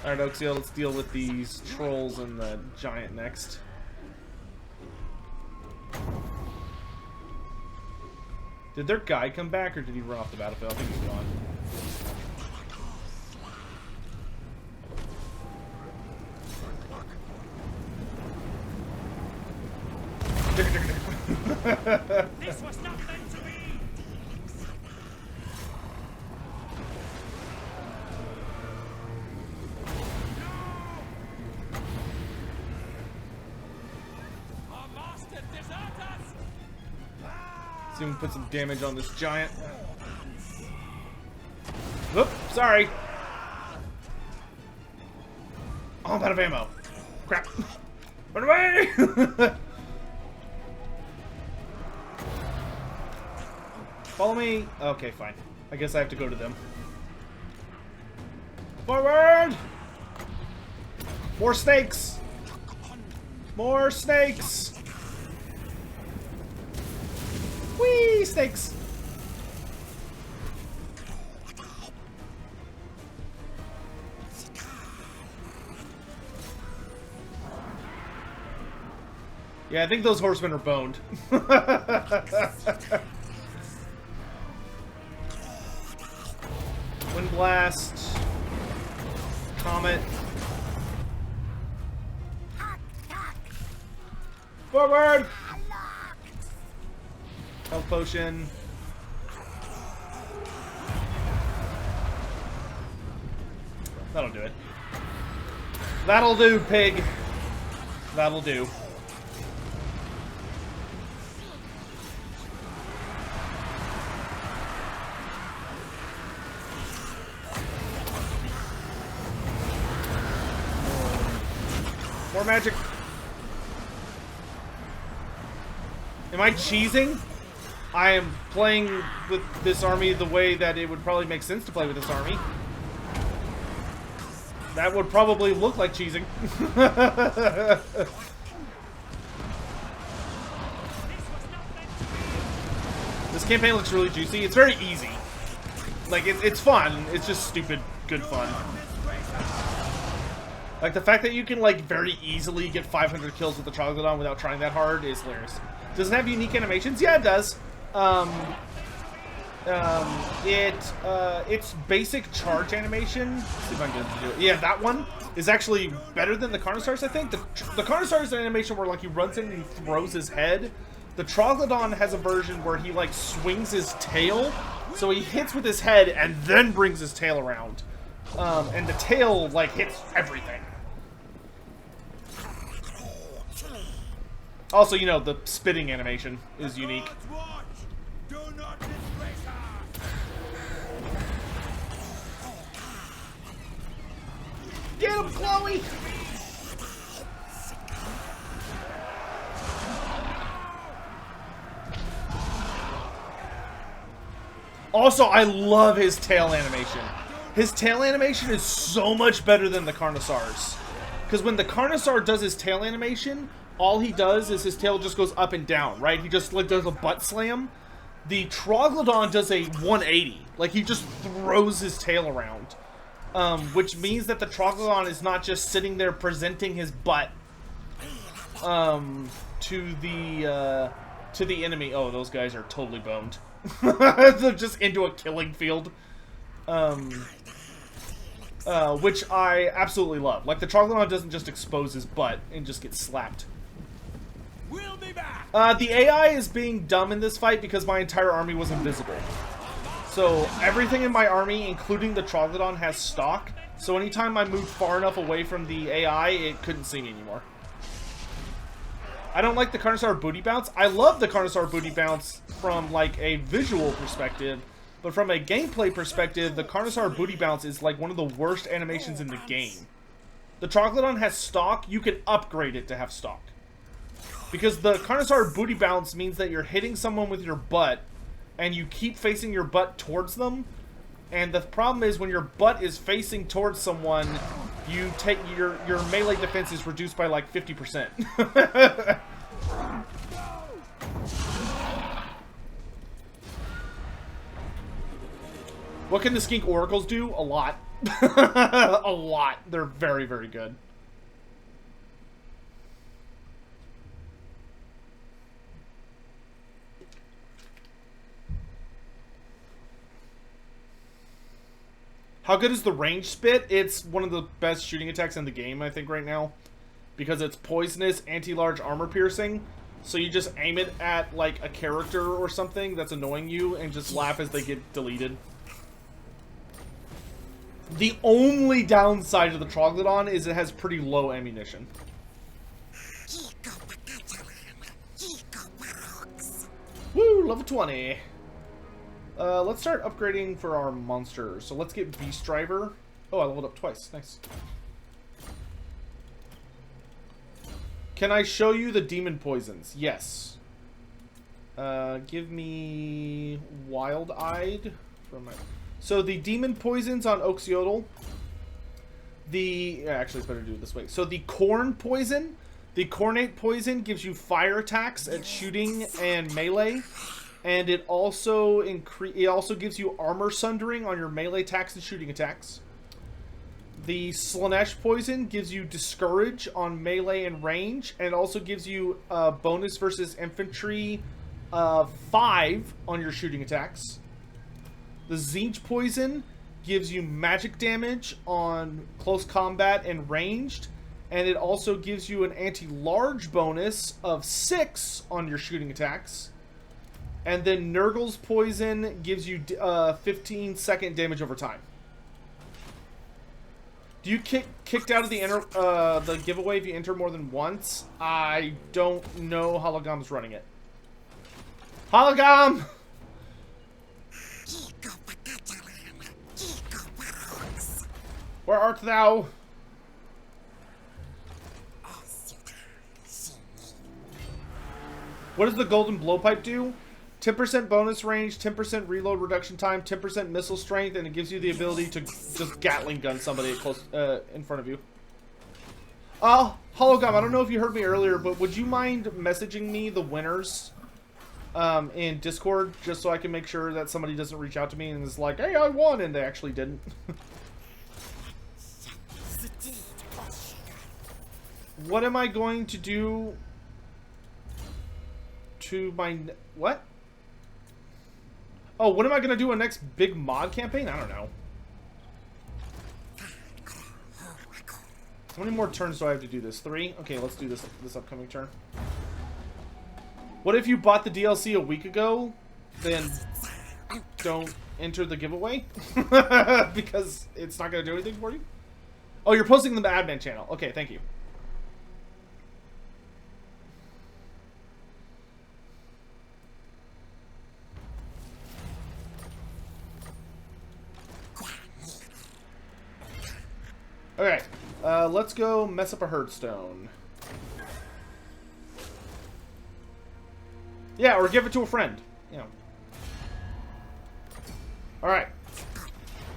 Oxyotl, let's deal with these trolls and the giant next. Did their guy come back, or did he run off the battlefield? I think he's gone. This was not meant to be! Our master desert us! See if we can put some damage on this giant. Whoop, sorry. Oh, I'm out of ammo. Crap. Run away! Follow me. Okay, fine. I guess I have to go to them. Forward! More snakes! More snakes! Whee! Snakes! Yeah, I think those horsemen are boned. Wind Blast. Comet. Forward! Health Potion. That'll do it. That'll do, pig. That'll do. More magic. Am I cheesing? I am playing with this army the way that it would probably make sense to play with this army. That would probably look like cheesing. This campaign looks really juicy. It's very easy. Like, it's fun. It's just stupid good fun. Like, the fact that you can, like, very easily get 500 kills with the Troglodon without trying that hard is hilarious. Does it have unique animations? Yeah, it does. Its basic charge animation, let's see if I can do it. Yeah, that one is actually better than the Carnosaurus, I think. The Carnosaurus animation where, like, he runs in and he throws his head. The Troglodon has a version where he, like, swings his tail, so he hits with his head and then brings his tail around. And the tail, like, hits everything. Also, you know, the spitting animation is unique. Do not disgrace us! Get him, Chloe! Also, I love his tail animation. His tail animation is so much better than the Carnosaur's. Because when the Carnosaur does his tail animation, all he does is his tail just goes up and down, right? He just, like, does a butt slam. The Troglodon does a 180. Like, he just throws his tail around. Which means that the Troglodon is not just sitting there presenting his butt to the enemy. Oh, those guys are totally boned. They're just into a killing field. Which I absolutely love. Like, the Troglodon doesn't just expose his butt and just get slapped. We'll be back! The AI is being dumb in this fight because my entire army was invisible. So, everything in my army, including the Troglodon, has stock. So anytime I moved far enough away from the AI, it couldn't see me anymore. I don't like the Carnosaur booty bounce. I love the Carnosaur booty bounce from, like, a visual perspective. But from a gameplay perspective, the Carnosaur booty bounce is, like, one of the worst animations in the game. The Troglodon has stock. You can upgrade it to have stock. Because the Carnosaur booty bounce means that you're hitting someone with your butt, and you keep facing your butt towards them. And the problem is, when your butt is facing towards someone, you take your melee defense is reduced by like 50%. What can the Skink Oracles do? A lot. A lot. They're very, very good. How good is the range spit? It's one of the best shooting attacks in the game, I think, right now. Because it's poisonous, anti-large armor piercing. So you just aim it at, like, a character or something that's annoying you and just laugh as they get deleted. The only downside of the Troglodon is it has pretty low ammunition. Woo, level 20. Let's start upgrading for our monsters. So let's get Beast Driver. Oh, I leveled up twice. Nice. Can I show you the demon poisons? Yes. Give me Wild-Eyed. So the demon poisons on Oxyotl. Actually, it's better to do it this way. So the corn poison. The Cornate poison gives you fire attacks at shooting and melee. And it also gives you armor sundering on your melee attacks and shooting attacks. The Slanesh poison gives you discourage on melee and range, and it also gives you bonus versus infantry 5 on your shooting attacks. The Zinc poison gives you magic damage on close combat and ranged, and it also gives you an anti-large bonus of 6 on your shooting attacks. And then Nurgle's poison gives you 15-second damage over time. Do you kicked out of the giveaway if you enter more than once? I don't know. Hologom's running it. Hologom! Where art thou? What does the golden blowpipe do? 10% bonus range, 10% reload reduction time, 10% missile strength, and it gives you the ability to just Gatling gun somebody close in front of you. Hologum, I don't know if you heard me earlier, but would you mind messaging me the winners in Discord, just so I can make sure that somebody doesn't reach out to me and is like, hey, I won, and they actually didn't. What am I going to do to my... What? Oh, what am I going to do a next big mod campaign? I don't know. How many more turns do I have to do this? 3? Okay, let's do this upcoming turn. What if you bought the DLC a week ago, then don't enter the giveaway? Because it's not going to do anything for you? Oh, you're posting them to the admin channel. Okay, thank you. Okay, let's go mess up a Herdstone. Yeah, or give it to a friend. You know. Alright.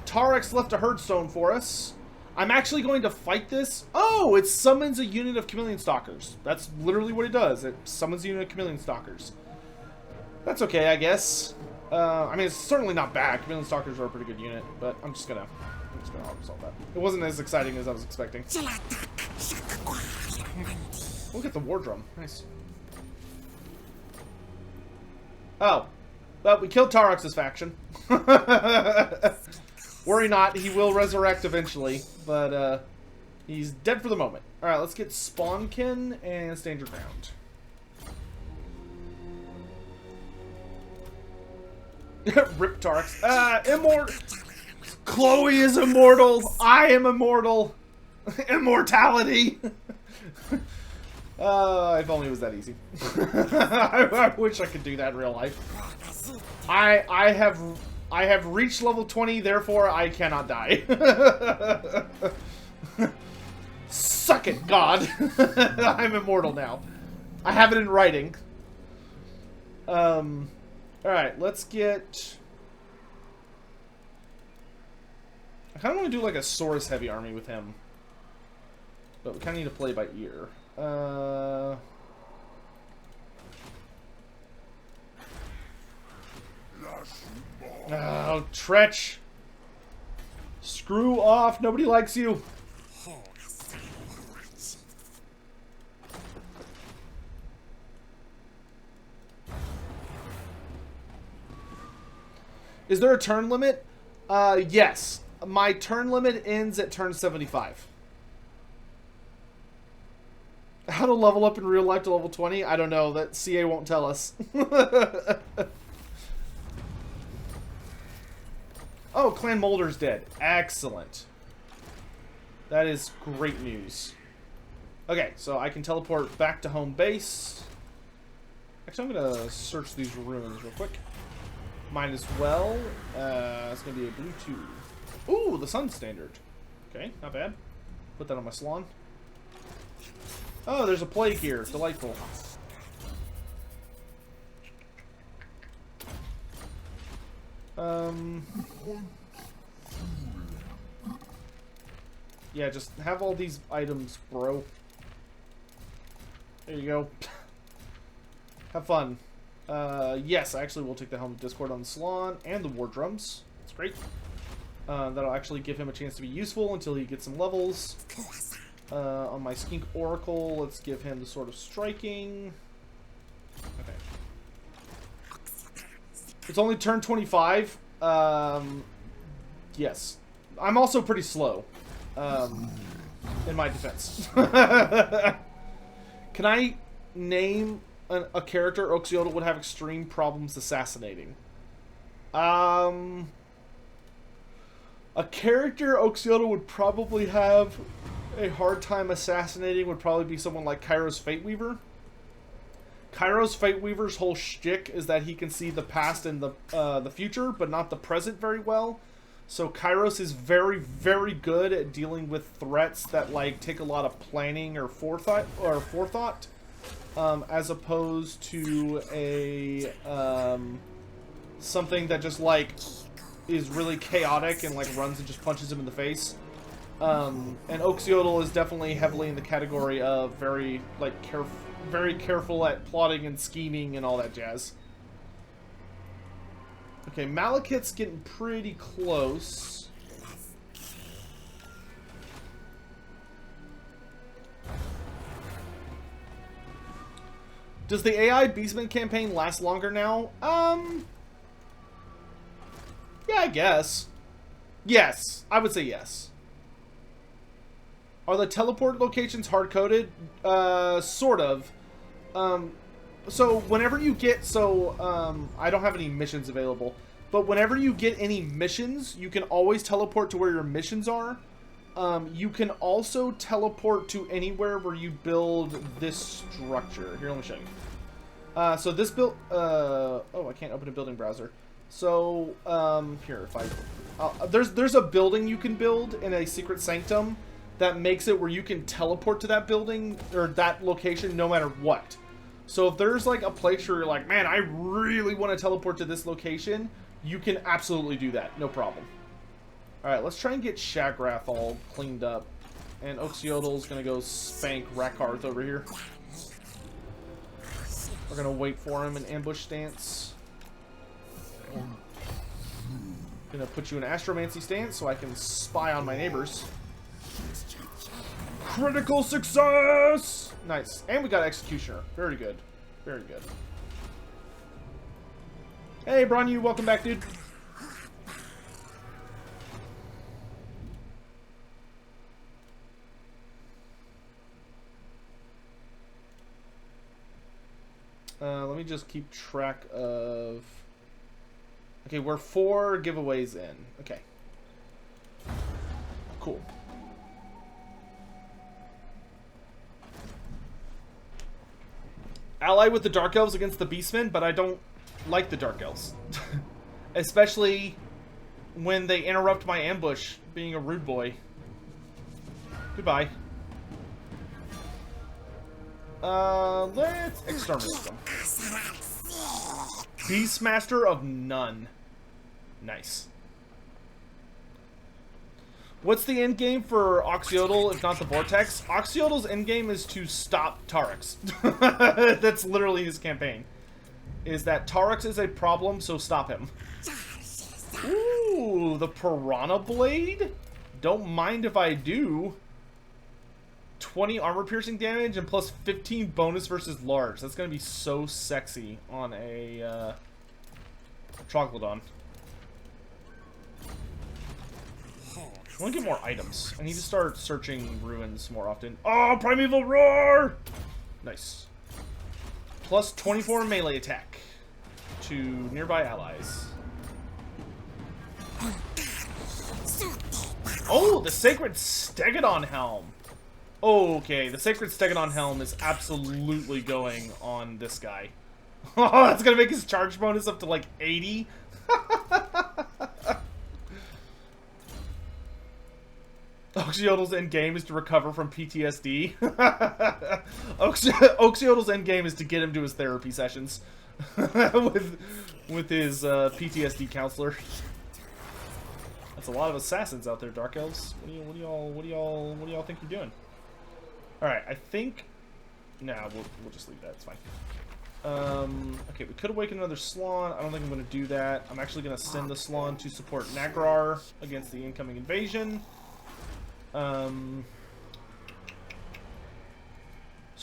Tarex left a Herdstone for us. I'm actually going to fight this. Oh, it summons a unit of Chameleon Stalkers. That's literally what it does. It summons a unit of Chameleon Stalkers. That's okay, I guess. I mean, it's certainly not bad. Chameleon Stalkers are a pretty good unit, but I'm just gonna resolve that. It wasn't as exciting as I was expecting. Look at the War Drum. Nice. Oh. Well, we killed Tarex's faction. Worry not, he will resurrect eventually, but he's dead for the moment. Alright, let's get Spawnkin and Stand Your Ground. Rip Tarex. Immortal. Chloe is immortal. I am immortal. Immortality. If only it was that easy. I wish I could do that in real life. I have reached level 20, therefore I cannot die. Suck it, God. I'm immortal now. I have it in writing. Alright, let's get... I kind of want to do like a Saurus heavy army with him. But we kind of need to play by ear. Oh, Tretch. Screw off. Nobody likes you. Is there a turn limit? Yes. My turn limit ends at turn 75. How to level up in real life to level 20? I don't know. That CA won't tell us. Oh, Clan Molder's dead. Excellent. That is great news. Okay, so I can teleport back to home base. Actually, I'm going to search these ruins real quick. Might as well. It's going to be a blue 2. Ooh, the Sun Standard. Okay, not bad. Put that on my salon. Oh, there's a plague here. Delightful. Yeah, just have all these items, bro. There you go. Have fun. Yes, actually we'll take the Helm of Discord on the Salon and the War Drums. That's great. That'll actually give him a chance to be useful until he gets some levels. On my Skink Oracle, let's give him the Sword of Striking. Okay. It's only turn 25. Yes. I'm also pretty slow. In my defense. Can I name a character Oxyotl would have extreme problems assassinating? A character Oxyotl would probably have a hard time assassinating would probably be someone like Kairos Fateweaver. Kairos Fateweaver's whole shtick is that he can see the past and the future, but not the present very well. So Kairos is very, very good at dealing with threats that like take a lot of planning or forethought, as opposed to a something that just like is really chaotic and like runs and just punches him in the face. And Oxyotl is definitely heavily in the category of very like very careful at plotting and scheming and all that jazz. Okay, Malekith's getting pretty close. Does the AI Beastman campaign last longer now? Yeah, I guess. Yes, I would say yes. Are the teleport locations hard-coded? Sort of. So whenever you get, I don't have any missions available, but whenever you get any missions, you can always teleport to where your missions are. You can also teleport to anywhere where you build this structure. Here, let me show you. So this build, oh, I can't open a building browser. So, here, if I, there's a building you can build in a secret sanctum that makes it where you can teleport to that building or that location no matter what. So if there's like a place where you're like, man, I really want to teleport to this location, you can absolutely do that. No problem. Alright, let's try and get Shagrath all cleaned up. And Oxyotl's going to go spank Rakarth over here. We're going to wait for him in ambush stance. Going to put you in Astromancy stance so I can spy on my neighbors. Critical success! Nice. And we got Executioner. Very good. Very good. Hey, Bronyu, welcome back, dude. Let me just keep track of... Okay, we're 4 giveaways in. Okay. Cool. Ally with the Dark Elves against the Beastmen, but I don't like the Dark Elves. Especially when they interrupt my ambush, being a rude boy. Goodbye. Let's exterminate them. Beastmaster of none. Nice. What's the end game for Oxyotl if not the Vortex? Oxyotl's end game is to stop Taurux. That's literally his campaign. Is that Taurux is a problem, so stop him. Ooh, the Piranha Blade? Don't mind if I do. 20 armor piercing damage and plus 15 bonus versus large. That's gonna be so sexy on a Troglodon. I want to get more items. I need to start searching ruins more often. Oh, Primeval Roar! Nice. Plus 24 melee attack to nearby allies. Oh, the Sacred Stegodon Helm. Okay, the Sacred Stegodon Helm is absolutely going on this guy. Oh, that's gonna make his charge bonus up to like 80. Oxyotl's end game is to recover from PTSD. Oxyotl's end game is to get him to his therapy sessions with his PTSD counselor. That's a lot of assassins out there, Dark Elves. What do y'all think you're doing? All right, I think. Nah, we'll just leave that. It's fine. Okay, we could awaken another Slon. I don't think I'm going to do that. I'm actually going to send the Slon to support Nagrar against the incoming invasion. So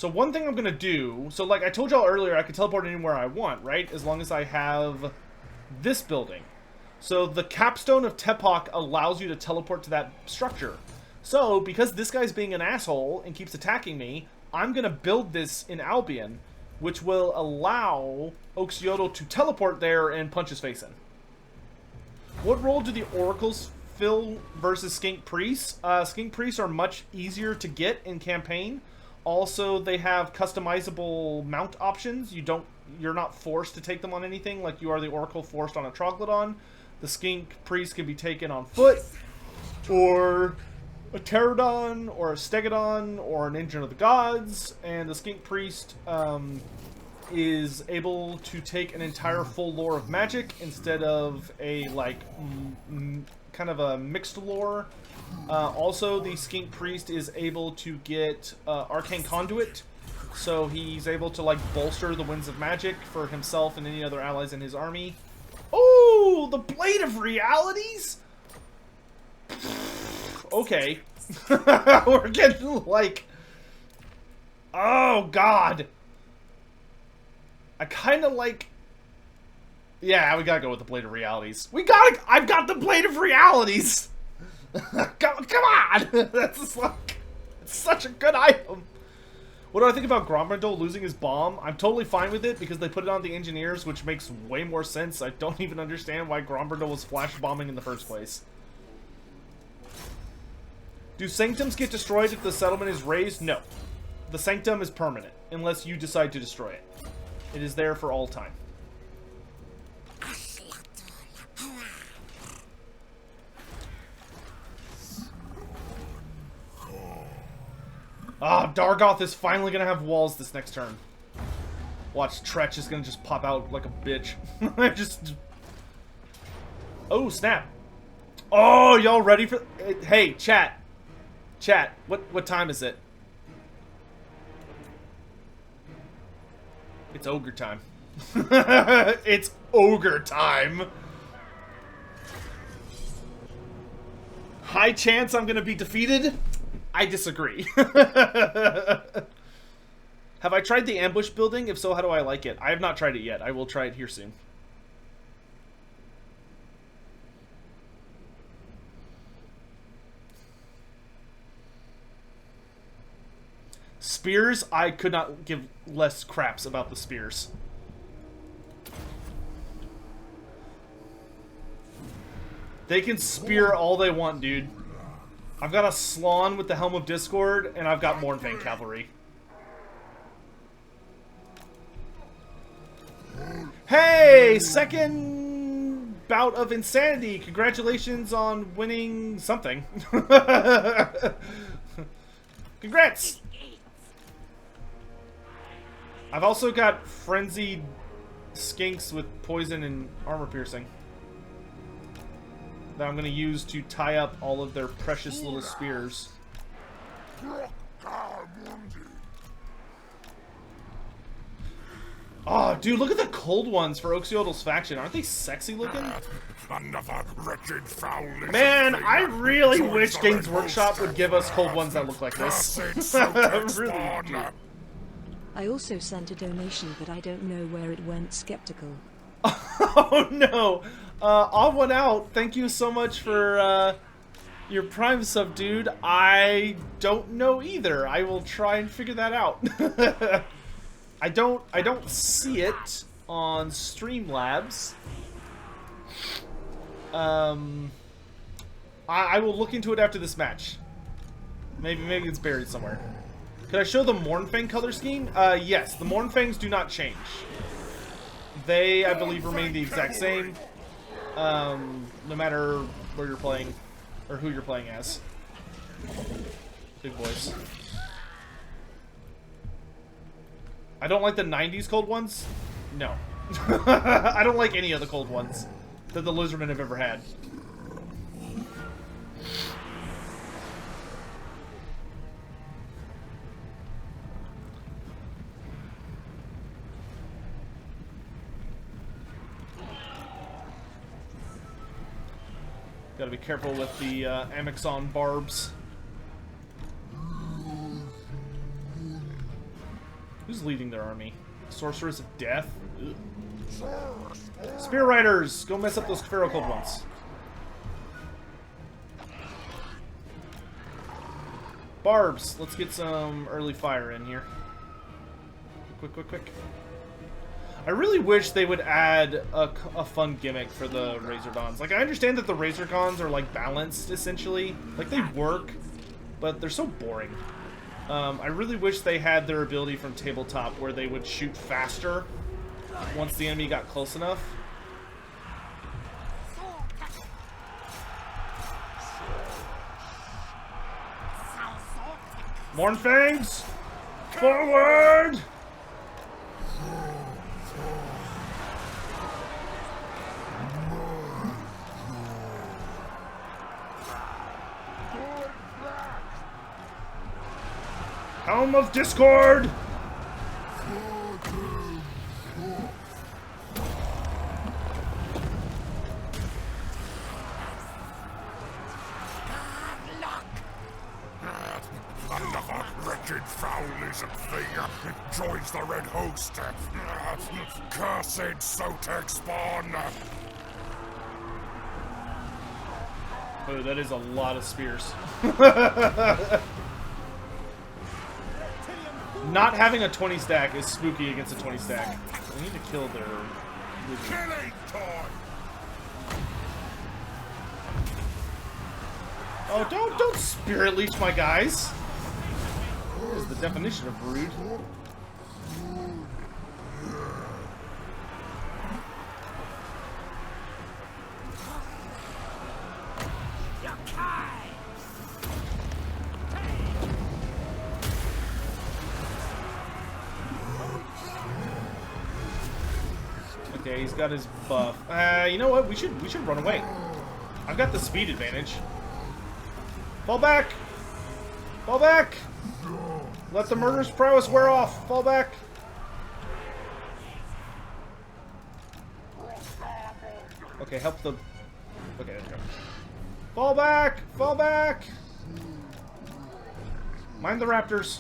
one thing I'm going to do... So, like I told y'all earlier, I can teleport anywhere I want, right? As long as I have this building. So the Capstone of Tepok allows you to teleport to that structure. So, because this guy's being an asshole and keeps attacking me, I'm going to build this in Albion, which will allow Oxyodo to teleport there and punch his face in. What role do the Oracles fill versus Skink Priests? Skink Priests are much easier to get in campaign. Also, they have customizable mount options. You're not forced to take them on anything like you are the Oracle forced on a Troglodyte. The Skink Priest can be taken on foot, or a Pterodon, or a Stegodon, or an Engine of the Gods, and the Skink Priest is able to take an entire full lore of magic instead of a, like, kind of a mixed lore. Also, the Skink Priest is able to get Arcane Conduit, so he's able to, like, bolster the Winds of Magic for himself and any other allies in his army. Oh, the Blade of Realities? Okay. We're getting, like... Oh, God. I kind of like... Yeah, we gotta go with the Blade of Realities. I've got the Blade of Realities! come on! That's just like... It's such a good item. What do I think about Grombrindle losing his bomb? I'm totally fine with it because they put it on the engineers, which makes way more sense. I don't even understand why Grombrindle was flash bombing in the first place. Do Sanctums get destroyed if the settlement is razed? No. The Sanctum is permanent, unless you decide to destroy it. It is there for all time. Ah, Dargoth is finally gonna have walls this next turn. Watch, Tretch is gonna just pop out like a bitch. Oh, snap. Oh, y'all ready for... Hey, chat. Chat, what time is it? It's ogre time. It's ogre time. High chance I'm gonna be defeated? I disagree. Have I tried the ambush building? If so, how do I like it? I have not tried it yet. I will try it here soon. Spears? I could not give less craps about the spears. They can spear all they want, dude. I've got a Slon with the Helm of Discord, and I've got Mournfang Cavalry. Hey! Second bout of Insanity! Congratulations on winning something. Congrats! I've also got Frenzied Skinks with Poison and Armor Piercing that I'm going to use to tie up all of their precious little spears. Oh, dude, look at the cold ones for Oxyotl's faction. Aren't they sexy looking? Another wretched foul. Man, I really wish Games Workshop would give us cold ones that look like this. Really do. I also sent a donation, but I don't know where it went. Skeptical. Oh no! Odd one out. Thank you so much for Your Prime sub, dude, I don't know either. I will try and figure that out. I don't see it on Streamlabs. I will look into it after this match. Maybe it's buried somewhere. Could I show the Mournfang color scheme? Yes, the Mournfangs do not change. They, I believe, remain the exact same. No matter where you're playing, or who you're playing as. Big boys. I don't like the 90s cold ones. No. I don't like any of the cold ones that the Lizardmen have ever had. Gotta be careful with the Amixon barbs. Who's leading their army? Sorceress of Death? Ugh. Spear Riders! Go mess up those Pharaoh Cold ones. Barbs! Let's get some early fire in here. Quick. I really wish they would add a fun gimmick for the Razordons. Like, I understand that the Razorcons are, like, balanced, essentially. Like, they work, but they're so boring. I really wish they had their ability from tabletop where they would shoot faster once the enemy got close enough. Mournfangs! Forward! Helm of Discord! Another wretched foul lizard thing joins the red host. Cursed Sotek spawn. Oh, that is a lot of spears. Not having a 20 stack is spooky against a 20 stack. We need to kill their... Killing time. Oh, don't spirit leech my guys. What is the definition of rude? Okay, he's got his buff. You know what? We should run away. I've got the speed advantage. Fall back! Fall back! Let the murderous prowess wear off. Fall back. Okay, help the... Okay, there we go. Fall back! Fall back! Mind the raptors.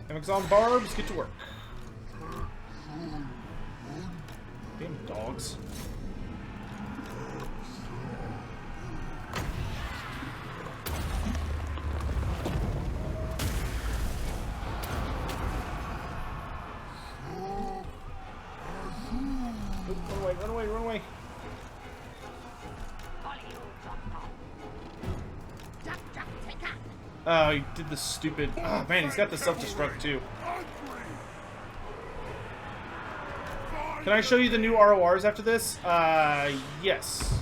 Amazon barbs, get to work. Damn dogs. Run away. Oh, he did the stupid... Oh, man, he's got the self-destruct, too. Can I show you the new RORs after this? Yes.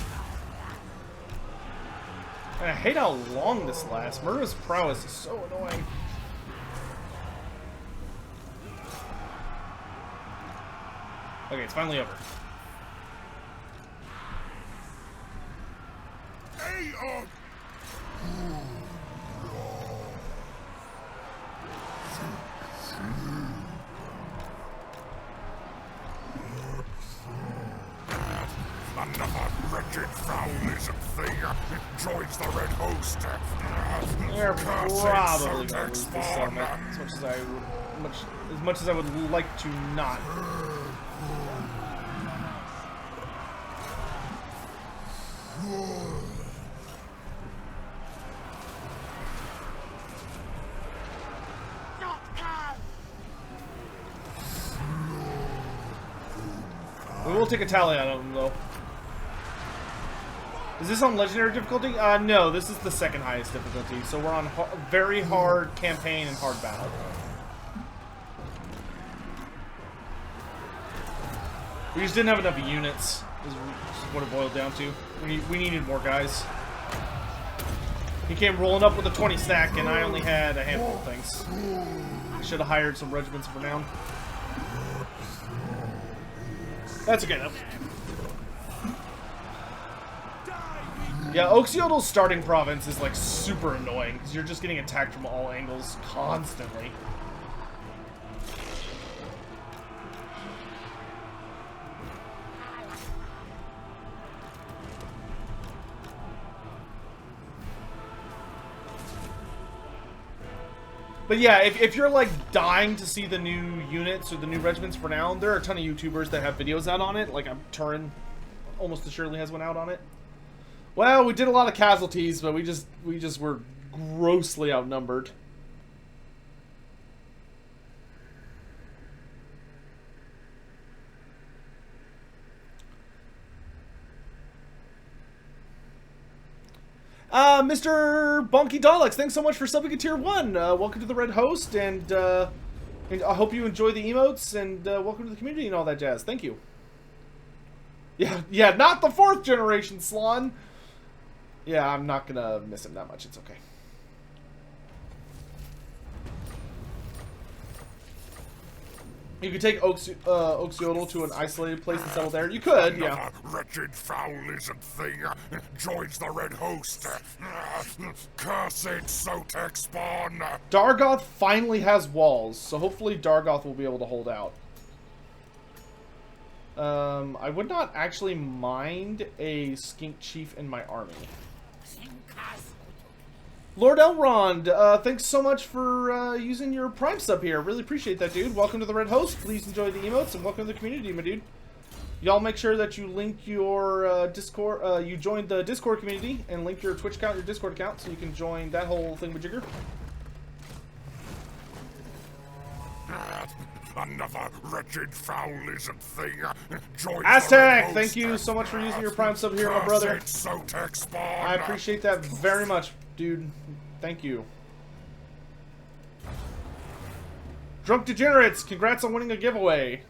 And I hate how long this lasts. Murderous Prowess is so annoying. Okay, it's finally over. Another wretched wretched foul lizard thing joins the red host. They're Cursed probably gonna Sotek lose this spawn. settlement as much as I would like to not. We will take a tally on them though. Is this on legendary difficulty? No, this is the second highest difficulty. So we're on very hard campaign and hard battle. We just didn't have enough units, is what it boiled down to. We needed more guys. He came rolling up with a 20 stack, and I only had a handful of things. I should have hired some regiments for now. That's okay though. Yeah, Oxyotl's starting province is like super annoying because you're just getting attacked from all angles constantly. But yeah, if you're like dying to see the new units or the new regiments for now, there are a ton of YouTubers that have videos out on it. Like Turin almost assuredly has one out on it. Well, we did a lot of casualties, but we just were grossly outnumbered. Mr. Bonky Daleks, thanks so much for subbing at Tier 1. Welcome to the Red Host, and I hope you enjoy the emotes, and welcome to the community and all that jazz. Thank you. Yeah, not the 4th generation Slon. Yeah, I'm not gonna miss him that much. It's okay. You could take Oxyotl to an isolated place and settle there. You could, yeah. Wretched foul lizard thing joins the red host. Cursed Sotek spawn. Dargoth finally has walls, so hopefully Dargoth will be able to hold out. I would not actually mind a skink chief in my army. Lord Elrond, thanks so much for using your Prime sub here. Really appreciate that, dude. Welcome to the Red Host. Please enjoy the emotes and welcome to the community, my dude. Y'all make sure that you link your Discord, you join the Discord community and link your Twitch account, your Discord account, so you can join that whole thingamajigger. Another wretched foul lizard thing joins Aztec, thank you so much for using your Prime sub here, my brother. Sotek spawn. I appreciate that very much, dude. Thank you. Drunk Degenerates, congrats on winning a giveaway.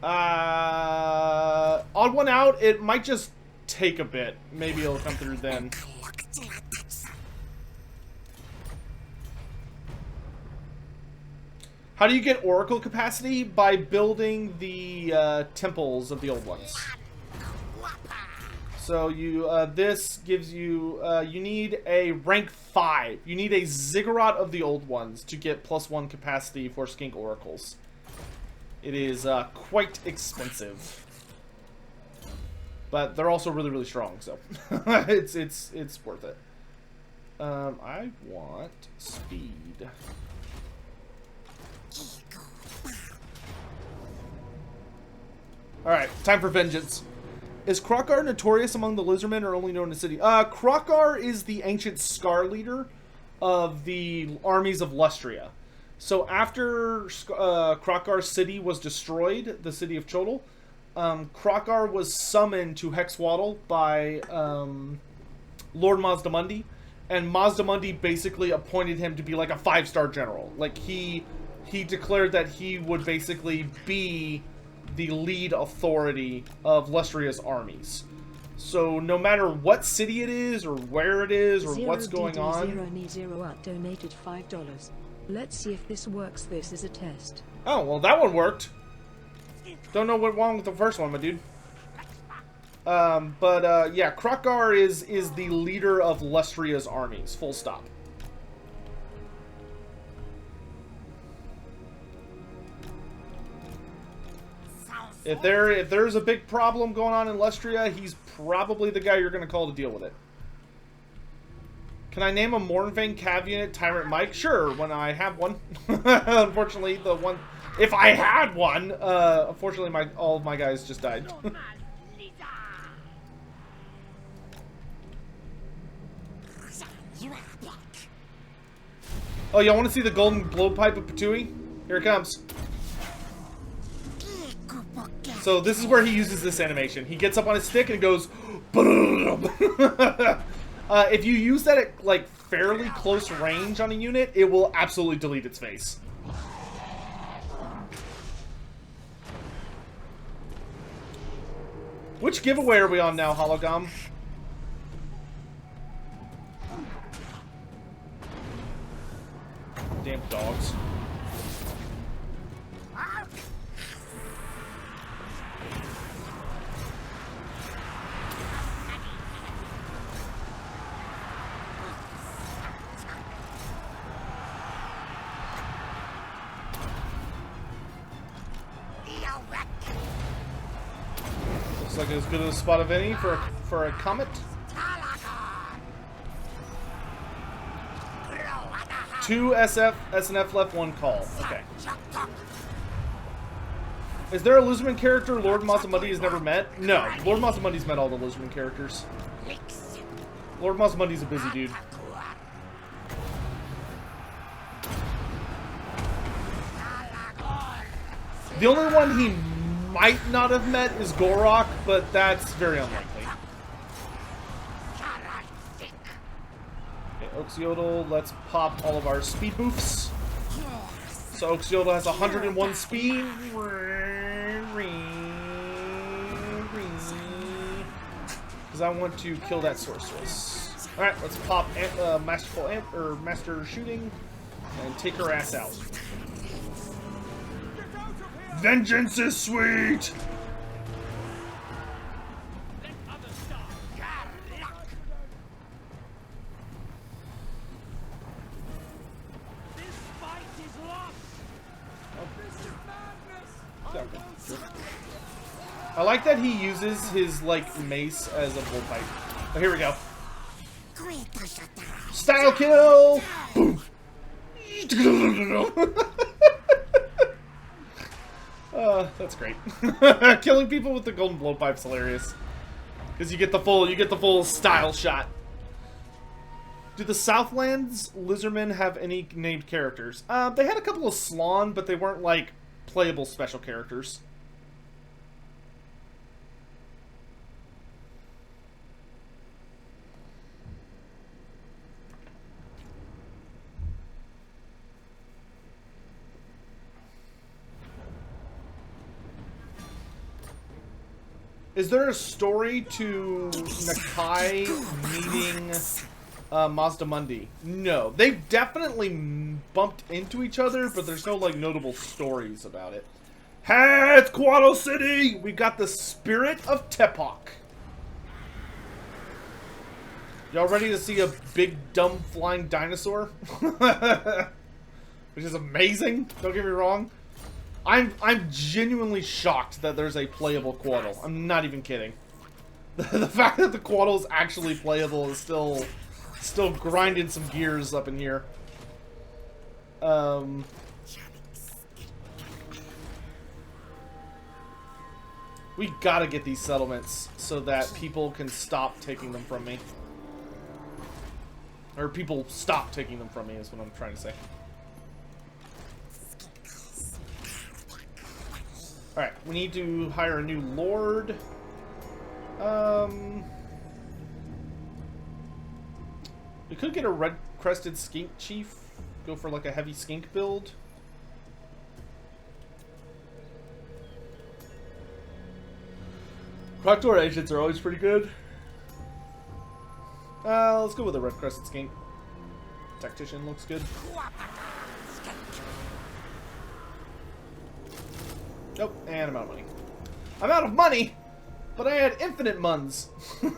Odd one out, it might just take a bit. Maybe it'll come through then. How do you get Oracle capacity? By building the temples of the old ones. So you, this gives you, you need a rank 5. You need a Ziggurat of the old ones to get +1 capacity for Skink Oracles. It is quite expensive. But they're also really, really strong, so it's worth it. I want speed. Alright, time for vengeance. Is Krokar notorious among the Lizardmen or only known in the city? Krokar is the ancient Scar leader of the armies of Lustria. So after Krokar's city was destroyed, the city of Chodal, Krokar was summoned to Hexwaddle by Lord Mazdamundi, and Mazdamundi basically appointed him to be like a 5-star general. Like he declared that he would basically be the lead authority of Lustria's armies. So no matter what city it is, or where it is, or what's going on... Zero donated $5. Let's see if this works. This is a test. Oh, well that one worked. Don't know what's wrong with the first one, my dude. Yeah, Krokar is the leader of Lustria's armies. Full stop. If there's a big problem going on in Lustria, he's probably the guy you're going to call to deal with it. Can I name a Mournfang Cav unit Tyrant Mike? Sure, when I have one. Unfortunately, the one... If I had one, unfortunately, all of my guys just died. Oh, y'all want to see the golden blowpipe of Patui? Here it comes. So this is where he uses this animation. He gets up on his stick and goes... if you use that at, like, fairly close range on a unit, it will absolutely delete its face. Which giveaway are we on now, Hologam? Damn dogs. Looks like as good a spot of any for a comet. 2 SF, SNF left, 1 call. Okay. Is there a Luzerman character Lord Masamudi has never met? No. Lord Masamundi's met all the Luzerman characters. Lord Masamundi's a busy dude. The only one he might not have met is Gorok, but that's very unlikely. Oxyotl, let's pop all of our speed boofs. So Oxyotl has 101 speed. Because I want to kill that sorceress. Alright, let's pop Master Shooting and take her ass out. Vengeance is sweet! I like that he uses his, like, mace as a bullpipe. Oh, here we go. Style kill! Boom! That's great. Killing people with the golden blowpipe's hilarious. Because you get the full style shot. Do the Southlands Lizardmen have any named characters? They had a couple of Slawn, but they weren't, like, playable special characters. Is there a story to Nakai meeting Mazdamundi? No. They've definitely bumped into each other, but there's no, like, notable stories about it. Hey, it's Quado City! We got the Spirit of Tepok. Y'all ready to see a big, dumb, flying dinosaur? Which is amazing, don't get me wrong. I'm genuinely shocked that there's a playable Quaddle. I'm not even kidding. The fact that the Quaddle is actually playable is still grinding some gears up in here. We gotta get these settlements so that people can stop taking them from me. Or people stop taking them from me is what I'm trying to say. Alright, we need to hire a new lord. We could get a red-crested skink chief. Go for like a heavy skink build. Proctor agents are always pretty good. Let's go with a red-crested skink. Tactician looks good. Nope, and I'm out of money. I'm out of money, but I had infinite muns.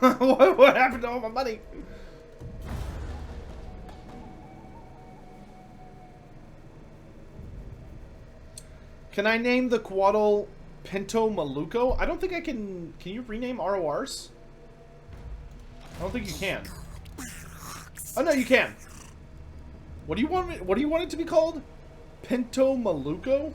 What happened to all my money? Can I name the Quaddle Pinto Maluco? I don't think I can... Can you rename RORs? I don't think you can. Oh, no, you can. What do you want it to be called? Pinto Maluco?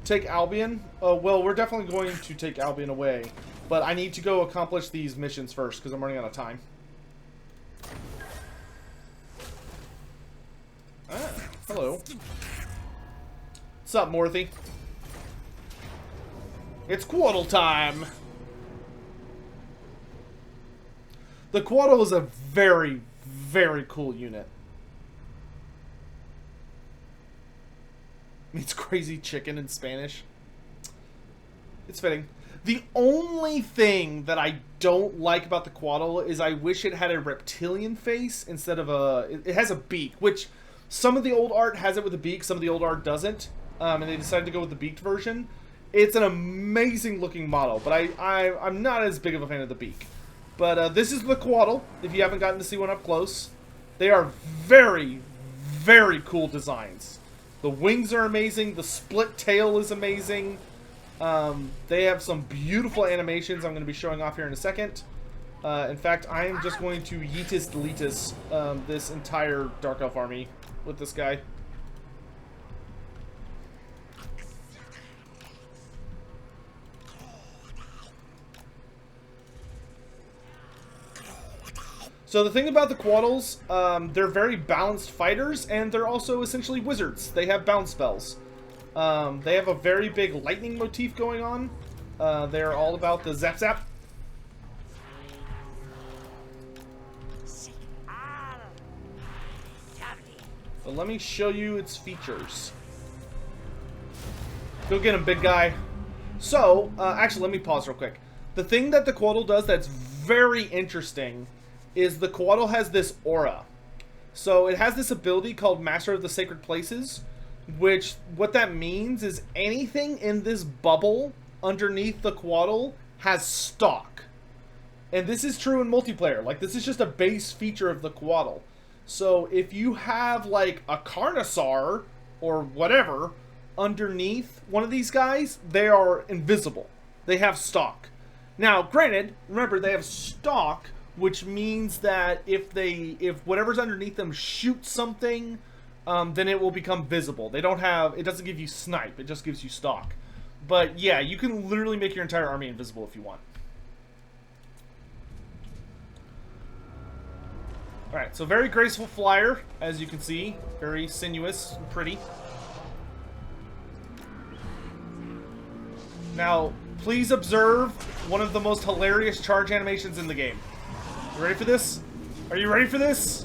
Take Albion? Oh, well, we're definitely going to take Albion away. But I need to go accomplish these missions first, because I'm running out of time. Ah, hello. What's up, Morthy? It's Quaddle time! The Quaddle is a very, very cool unit. Means crazy chicken in Spanish. It's fitting. The only thing that I don't like about the Quaddle is I wish it had a reptilian face instead of a... It has a beak, which some of the old art has it with a beak, some of the old art doesn't. And they decided to go with the beaked version. It's an amazing looking model, but I'm not as big of a fan of the beak. But this is the Quaddle, if you haven't gotten to see one up close. They are very, very cool designs. The wings are amazing. The split tail is amazing. They have some beautiful animations I'm going to be showing off here in a second. In fact, I am just going to yeetus deletus this entire Dark Elf army with this guy. So the thing about the Quaddles, they're very balanced fighters, and they're also essentially wizards. They have bounce spells. They have a very big lightning motif going on. They're all about the zap zap. So let me show you its features. Go get him, big guy. So, actually, let me pause real quick. The thing that the Quaddle does that's very interesting is the Quaddle has this aura. So it has this ability called Master of the Sacred Places, which, what that means is anything in this bubble underneath the Quaddle has stock. And this is true in multiplayer. Like, this is just a base feature of the Quaddle. So if you have, like, a Carnosaur or whatever underneath one of these guys, they are invisible. They have stock. Now, granted, remember, they have stock, which means that if whatever's underneath them shoots something, then it will become visible. They don't have, it doesn't give you snipe, it just gives you stock. But yeah, you can literally make your entire army invisible if you want. Alright, so very graceful flyer, as you can see. Very sinuous and pretty. Now, please observe one of the most hilarious charge animations in the game. You ready for this? Are you ready for this?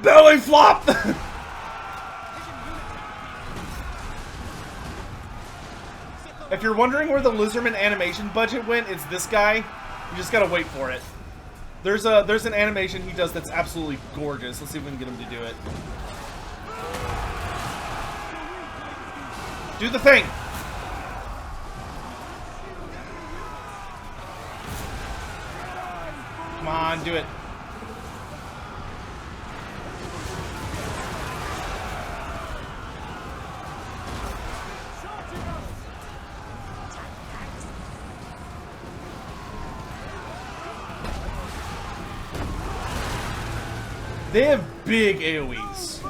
Belly flop! If you're wondering where the Lizardman animation budget went, it's this guy. You just gotta wait for it. There's an animation he does that's absolutely gorgeous. Let's see if we can get him to do it. Do the thing! Come on, do it. They have big AoEs.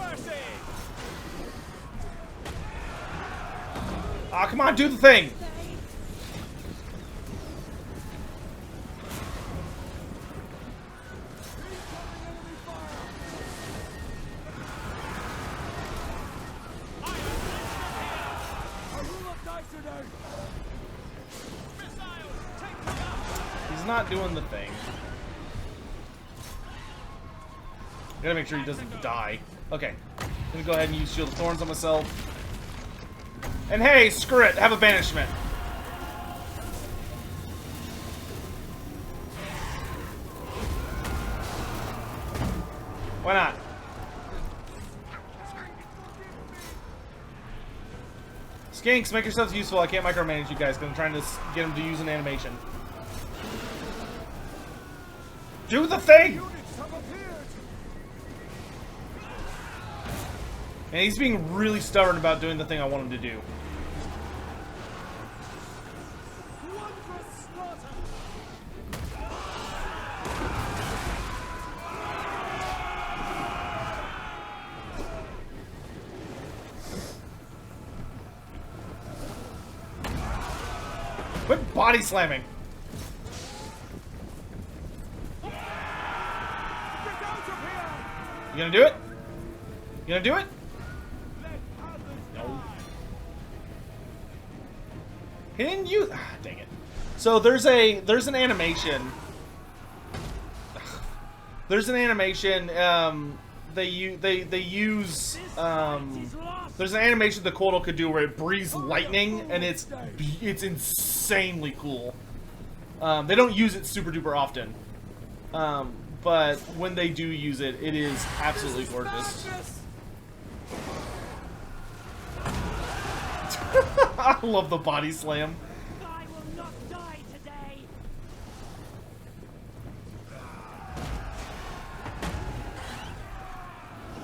Ah, come on, do the thing! He's not doing the thing. Gotta make sure he doesn't die. Okay. I'm gonna go ahead and use Shield of Thorns on myself. And hey, screw it, have a banishment. Why not? Skinks, make yourselves useful. I can't micromanage you guys because I'm trying to get him to use an animation. Do the thing! And he's being really stubborn about doing the thing I want him to do. Quit body slamming! You gonna do it? You gonna do it? No. He didn't use. Ah, dang it. So there's an animation. There's an animation. They use. There's an animation the Quotal could do where it breathes lightning, and it's insanely cool. They don't use it super duper often. But when they do use it, it is absolutely gorgeous. I love the body slam. I will not die today.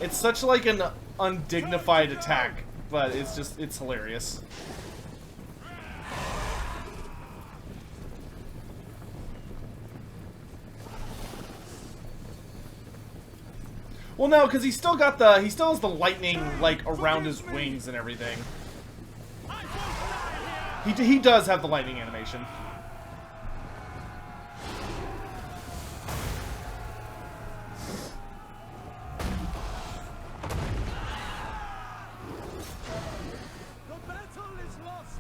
It's such like an undignified attack, but it's hilarious. Well, no, because he still has the lightning like around his wings and everything. He does have the lightning animation. The battle is lost.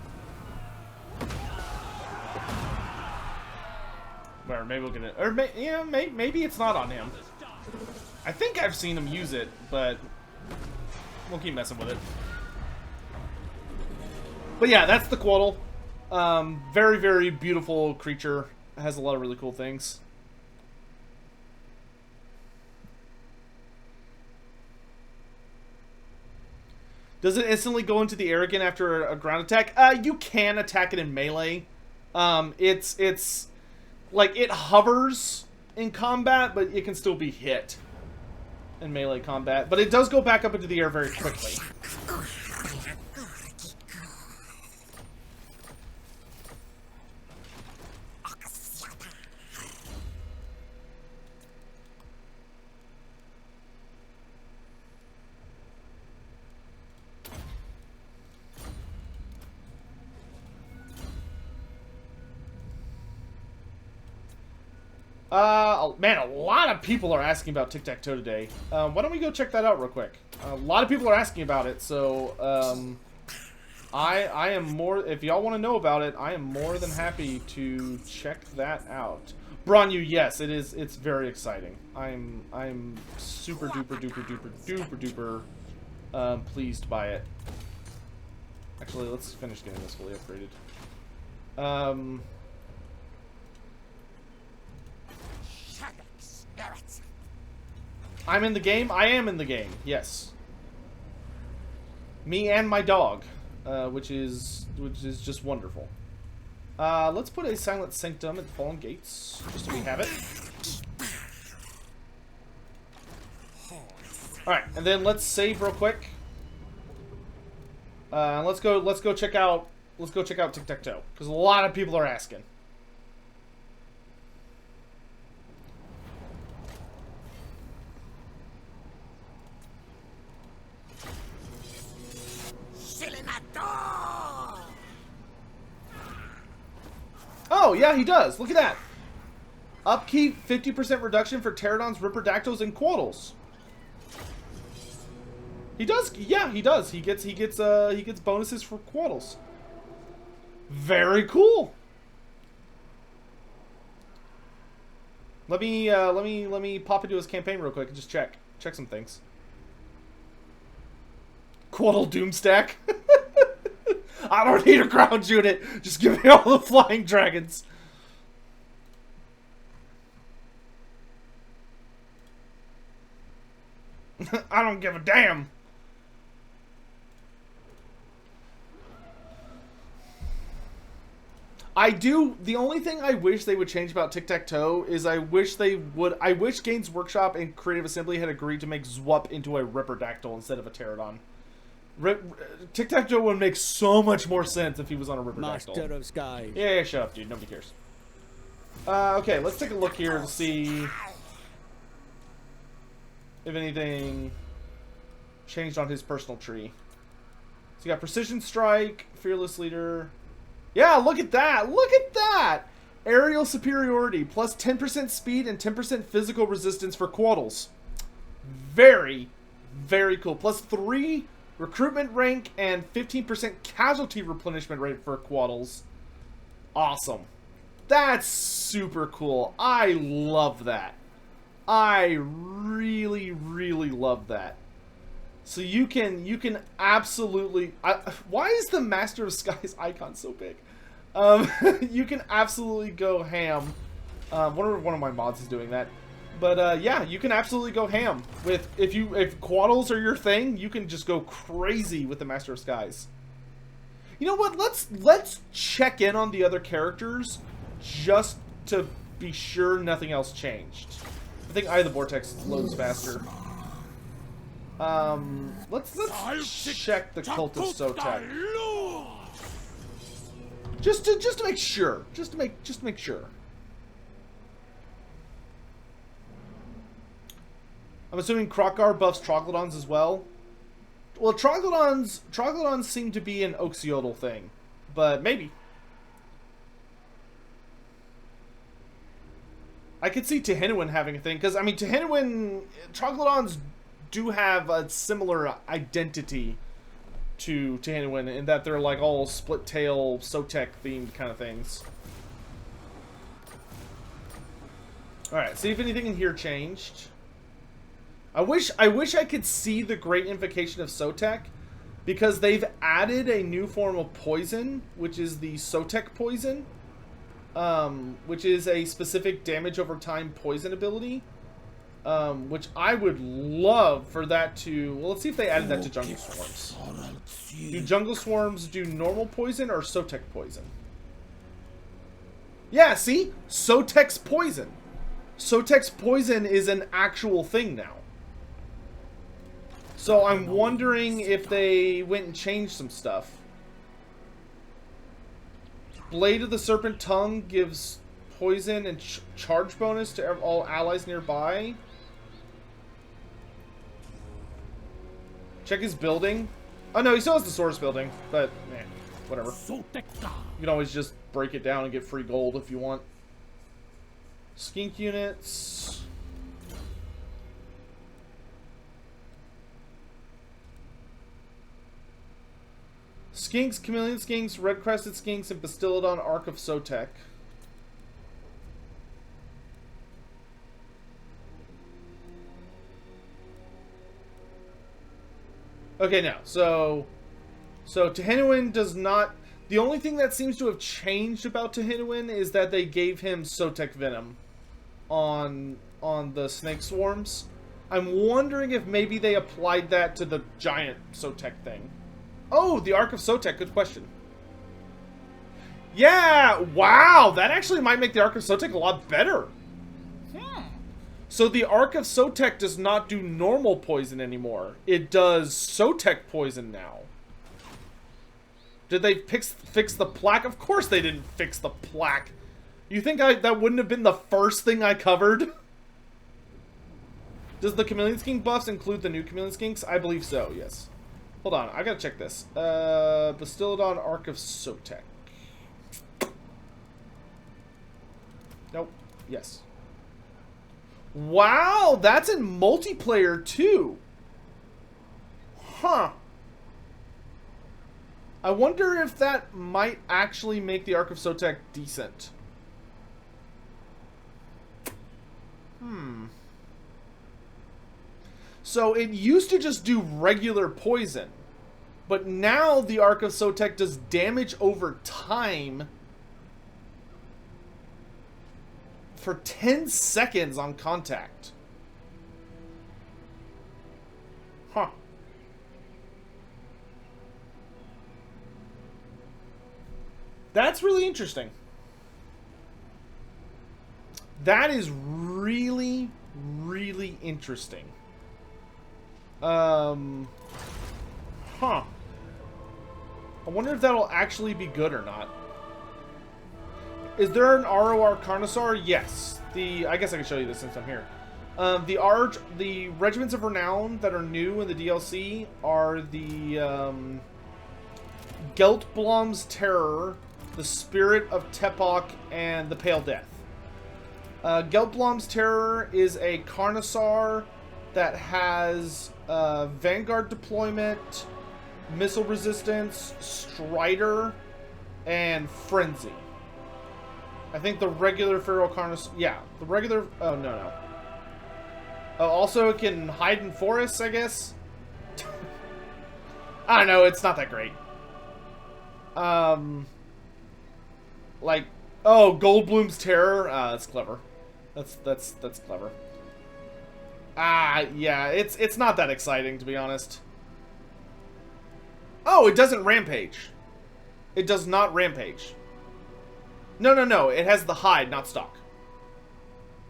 Or maybe we'll get it. Or yeah, maybe it's not on him. I think I've seen him use it, but we'll keep messing with it. But yeah, that's the Quotal. Very, very beautiful creature. Has a lot of really cool things. Does it instantly go into the air again after a ground attack? You can attack it in melee. It's like it hovers in combat, but it can still be hit in melee combat. But it does go back up into the air very quickly. Man, a lot of people are asking about Tic-Tac-Toe today. Why don't we go check that out real quick? A lot of people are asking about it, so I am more. If y'all want to know about it, I am more than happy to check that out. Bronyu, yes, it is. It's very exciting. I'm super duper duper duper duper duper pleased by it. Actually, let's finish getting this fully upgraded. I'm in the game? I am in the game, yes. Me and my dog, which is just wonderful. Let's put a silent sanctum at the Fallen Gates, just so we have it. Alright, and then let's save real quick. Let's go check out Tic-Tac-Toe, because a lot of people are asking. Oh, yeah, he does. Look at that. Upkeep 50% reduction for pterodons, ripperdactyls, and quotals. He does. Yeah, he does. He gets bonuses for quotals. Very cool. Let me pop into his campaign real quick and just check some things. Quotl Doomstack. I don't need a ground unit. Just give me all the flying dragons. I don't give a damn. The only thing I wish they would change about Tic-Tac-Toe is I wish Games Workshop and Creative Assembly had agreed to make Zwup into a Ripperdactyl instead of a Pterodon. Tic-Tac-Toe would make so much more sense if he was on a Ripperdactyl. Master of Skies. Yeah, shut up, dude. Nobody cares. Okay, let's take a look here to see if anything changed on his personal tree. So you got Precision Strike, Fearless Leader. Yeah, look at that! Look at that! Aerial Superiority, plus 10% speed and 10% physical resistance for Quaddles. Very, very cool. Plus 3 recruitment rank and 15% casualty replenishment rate for Quaddles. Awesome. That's super cool. I love that. I really, really love that. So you can absolutely... why is the Master of Skies icon so big? You can absolutely go ham. Wonder if one of my mods is doing that. But yeah, you can absolutely go ham with if Quaddles are your thing, you can just go crazy with the Master of Skies. You know what? Let's check in on the other characters just to be sure nothing else changed. I think Eye of the Vortex loads faster. Let's check the Cult of Sotek. Just to make sure. Just to make sure. I'm assuming Krokgar buffs Troglodons as well. Well, Troglodons seem to be an Oxyotl thing, but maybe. I could see Tehinuin having a thing, because, I mean, Troglodons do have a similar identity to Tehinuin in that they're like all split tail Sotek themed kind of things. Alright, see if anything in here changed. I wish I could see the Great Invocation of Sotek, because they've added a new form of poison, which is the Sotek poison, which is a specific damage over time poison ability, which I would love for that to... Well, let's see if they added that to Jungle Swarms. Do Jungle Swarms do normal poison or Sotek poison? Yeah, see? Sotek's poison. Sotek's poison is an actual thing now. So I'm wondering if they went and changed some stuff. Blade of the Serpent Tongue gives poison and charge bonus to all allies nearby. Check his building. Oh no, he still has the source building, but whatever. You can always just break it down and get free gold if you want. Skink units. Skinks, Chameleon Skinks, Red Crested Skinks, and Bastillodon Ark of Sotek. Okay, now, so Tehinuin does not... The only thing that seems to have changed about Tehinuin is that they gave him Sotek Venom on the Snake Swarms. I'm wondering if maybe they applied that to the giant Sotek thing. Oh, the Ark of Sotek, good question. Yeah, wow, that actually might make the Ark of Sotek a lot better. So the Ark of Sotek does not do normal poison anymore. It does Sotek poison now. Did they fix the plaque? Of course they didn't fix the plaque. You think that wouldn't have been the first thing I covered? Does the Chameleon Skink buffs include the new Chameleon Skinks? I believe so, yes. Hold on, I gotta check this. Bastillodon Ark of Sotek. Nope. Yes. Wow, that's in multiplayer too. Huh. I wonder if that might actually make the Ark of Sotek decent. So it used to just do regular poison, but now the Ark of Sotek does damage over time for 10 seconds on contact. Huh. That's really interesting. That is really, really interesting. Huh. I wonder if that'll actually be good or not. Is there an ROR Carnosaur? Yes. I guess I can show you this since I'm here. The Regiments of Renown that are new in the DLC are the Geltblom's Terror, the Spirit of Tepok, and the Pale Death. Geltblom's Terror is a Carnosaur that has Vanguard deployment, missile resistance, Strider, and Frenzy. I think the regular Feral Carnosaur... Yeah, the regular... Oh, no. Also, it can hide in forests, I guess. I don't know, it's not that great. Like... Oh, Goldblum's Terror? That's clever. That's clever. Yeah, it's not that exciting, to be honest. Oh, it doesn't rampage. It does not rampage. No. It has the hide, not stalk.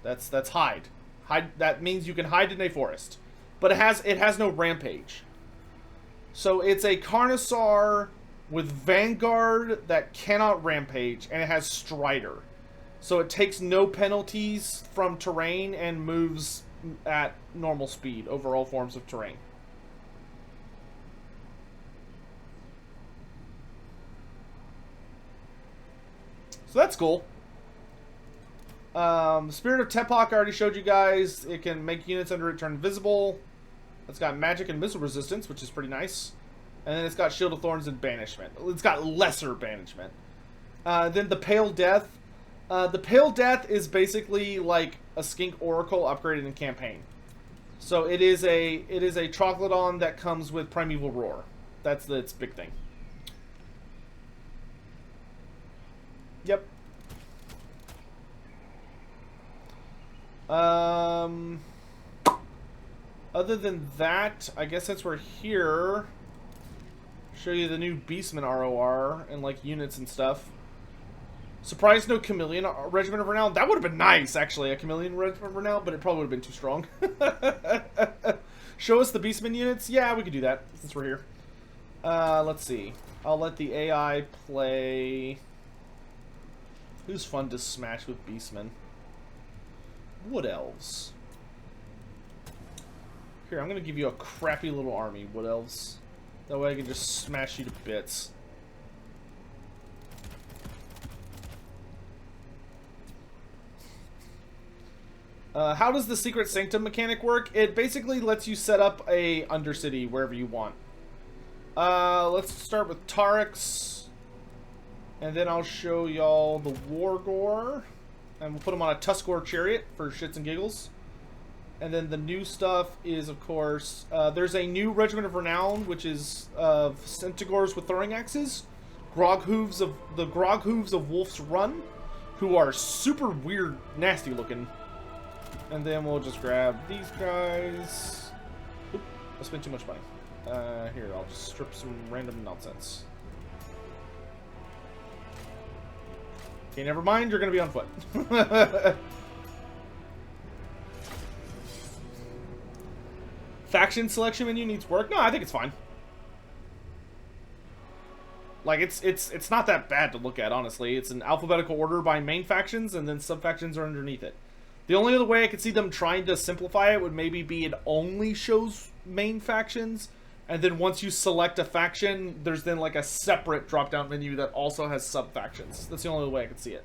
That's hide. Hide. That means you can hide in a forest, but it has no rampage. So it's a Carnosaur with Vanguard that cannot rampage, and it has Strider. So it takes no penalties from terrain and moves at normal speed over all forms of terrain. So that's cool. Spirit of Tepok I already showed you guys. It can make units under it turn invisible. It's got magic and missile resistance, which is pretty nice. And then it's got Shield of Thorns and Banishment. It's got lesser banishment. Then the Pale Death. The Pale Death is basically like a Skink Oracle upgraded in campaign. So it is a Troglodyte that comes with Primeval Roar. That's its big thing. Yep. Other than that, I guess since we're here, show you the new Beastman ROR and like units and stuff. Surprised no Chameleon Regiment of Renown. That would have been nice, actually, a Chameleon Regiment of Renown, but it probably would have been too strong. Show us the Beastman units? Yeah, we could do that, since we're here. Let's see. I'll let the AI play... Who's fun to smash with Beastmen? Wood Elves. Here, I'm going to give you a crappy little army, Wood Elves. That way I can just smash you to bits. How does the Secret Sanctum mechanic work? It basically lets you set up a Undercity wherever you want. Let's start with Tarex. And then I'll show y'all the Wargore. And we'll put them on a Tuskor Chariot for shits and giggles. And then the new stuff is, of course, there's a new Regiment of Renown, which is Centaurs with throwing axes. Grog Hooves of Wolf's Run, who are super weird, nasty looking. And then we'll just grab these guys. Oop, I spent too much money. Here, I'll just strip some random nonsense. Okay, never mind, you're gonna be on foot. Faction selection menu needs work? No, I think it's fine. Like, it's not that bad to look at, honestly. It's an alphabetical order by main factions, and then sub-factions are underneath it. The only other way I could see them trying to simplify it would maybe be it only shows main factions, and then once you select a faction, there's then like a separate drop-down menu that also has sub-factions. That's the only way I could see it.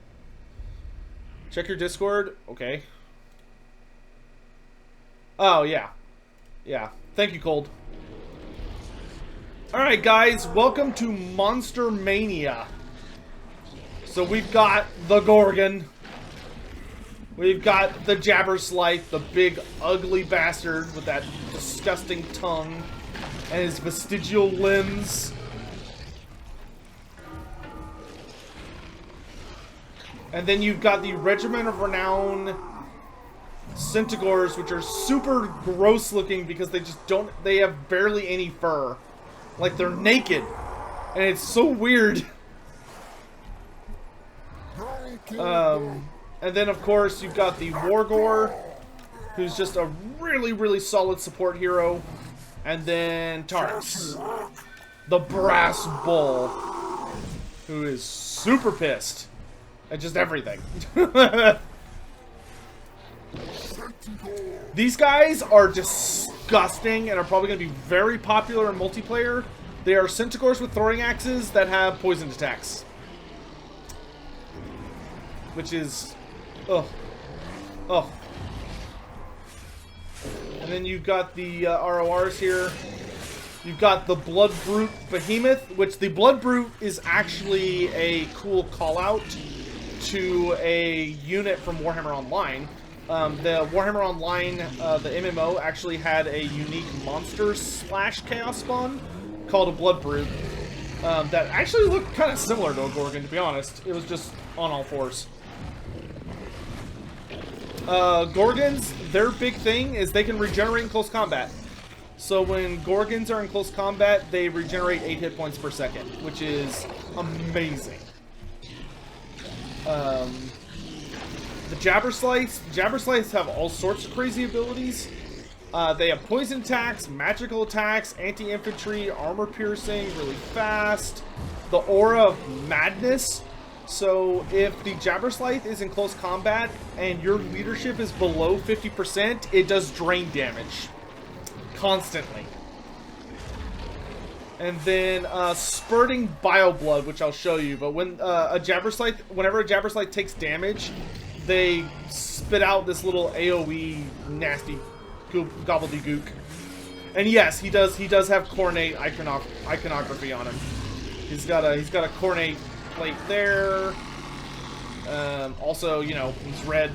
Check your Discord. Okay. Oh, yeah. Yeah. Thank you, Cold. Alright, guys. Welcome to Monster Mania. So we've got the Gorgon. We've got the Jabberslythe, the big, ugly bastard with that disgusting tongue and his vestigial limbs. And then you've got the Regiment of Renown Centaurs, which are super gross looking because they have barely any fur. Like, they're naked. And it's so weird. And then, of course, you've got the Wargore, who's just a really, really solid support hero. And then Tarx, the Brass Bull, who is super pissed at just everything. These guys are disgusting and are probably going to be very popular in multiplayer. They are Centaurs with throwing axes that have poisoned attacks. Which is... ugh. Ugh. And then you've got the RORs here. You've got the Blood Brute Behemoth, which the Blood Brute is actually a cool call-out to a unit from Warhammer Online. The Warhammer Online, the MMO, actually had a unique monster slash chaos spawn called a Blood Brute that actually looked kind of similar to a Gorgon, to be honest. It was just on all fours. Gorgons, their big thing is they can regenerate in close combat. So when Gorgons are in close combat, they regenerate 8 hit points per second, which is amazing. The Jabberslights have all sorts of crazy abilities. They have poison attacks, magical attacks, anti-infantry, armor piercing, really fast. The Aura of Madness. So if the Jabberslight is in close combat and your leadership is below 50%, it does drain damage. Constantly. And then Spurting Bioblood, which I'll show you. But when whenever a Jabberslight takes damage, they spit out this little AoE nasty gobbledygook. And yes, he does have Cornate iconography on him. He's got a Cornate plate there. Also, you know, he's red.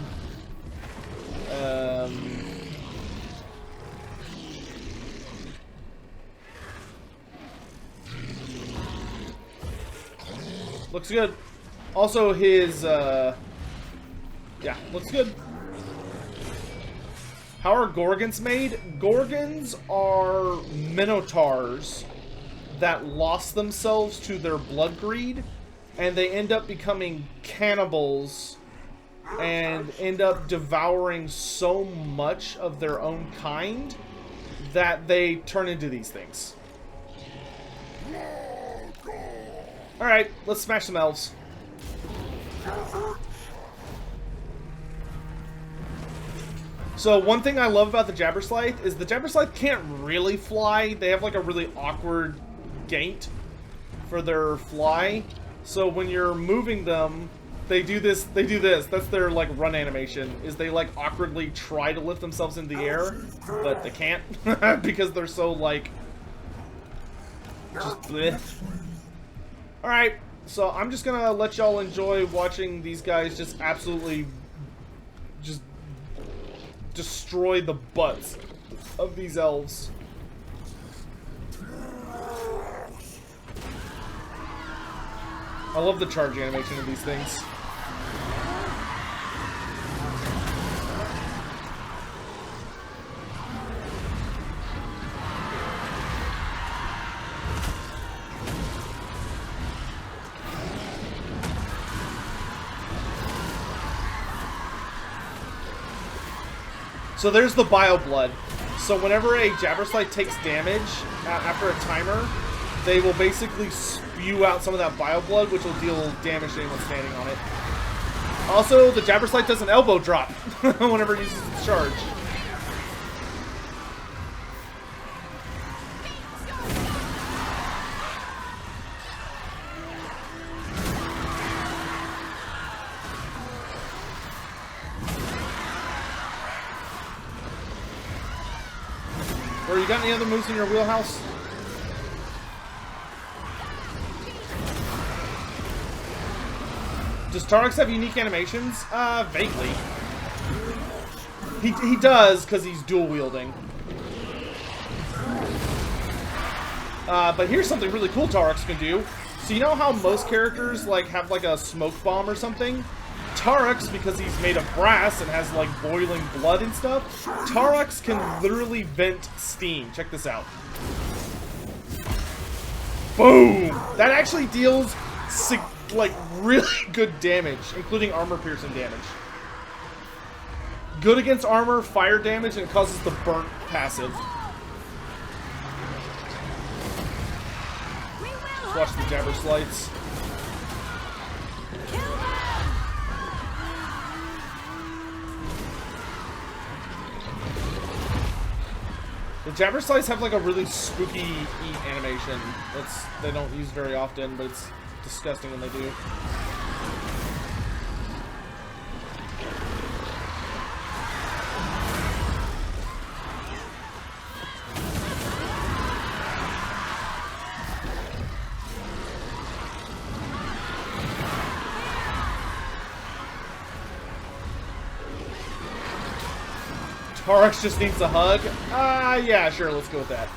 Looks good. Also, his, yeah, looks good. How are Gorgons made? Gorgons are Minotaurs that lost themselves to their blood greed, and they end up becoming cannibals and end up devouring so much of their own kind that they turn into these things. Alright, let's smash some elves. So one thing I love about the Jabberslight is the Jabberslight can't really fly. They have like a really awkward gait for their fly. So when you're moving them, they do this. That's their like run animation. Is they like awkwardly try to lift themselves in the air, but they can't because they're so like just bleh. All right, so I'm just gonna let y'all enjoy watching these guys just absolutely just destroy the butts of these elves. I love the charge animation of these things. So there's the Bioblood. So whenever a Jabberslight takes damage after a timer, they will basically spew out some of that Bioblood, which will deal damage to anyone standing on it. Also, the Jabberslight does an elbow drop whenever it uses its charge. Or you got any other moves in your wheelhouse? Does Tarx have unique animations? Vaguely. He does, because he's dual wielding. But here's something really cool Tarx can do. So you know how most characters like have like a smoke bomb or something? Tarx, because he's made of brass and has like boiling blood and stuff, Tarx can literally vent steam. Check this out. Boom! That actually deals like really good damage, including armor piercing damage. Good against armor, fire damage, and it causes the burnt passive. Let's watch the Jabber Slights. The Jabber Slights have like a really spooky eat animation. They don't use very often, but it's disgusting when they do. Taurus just needs a hug? Yeah, sure, let's go with that.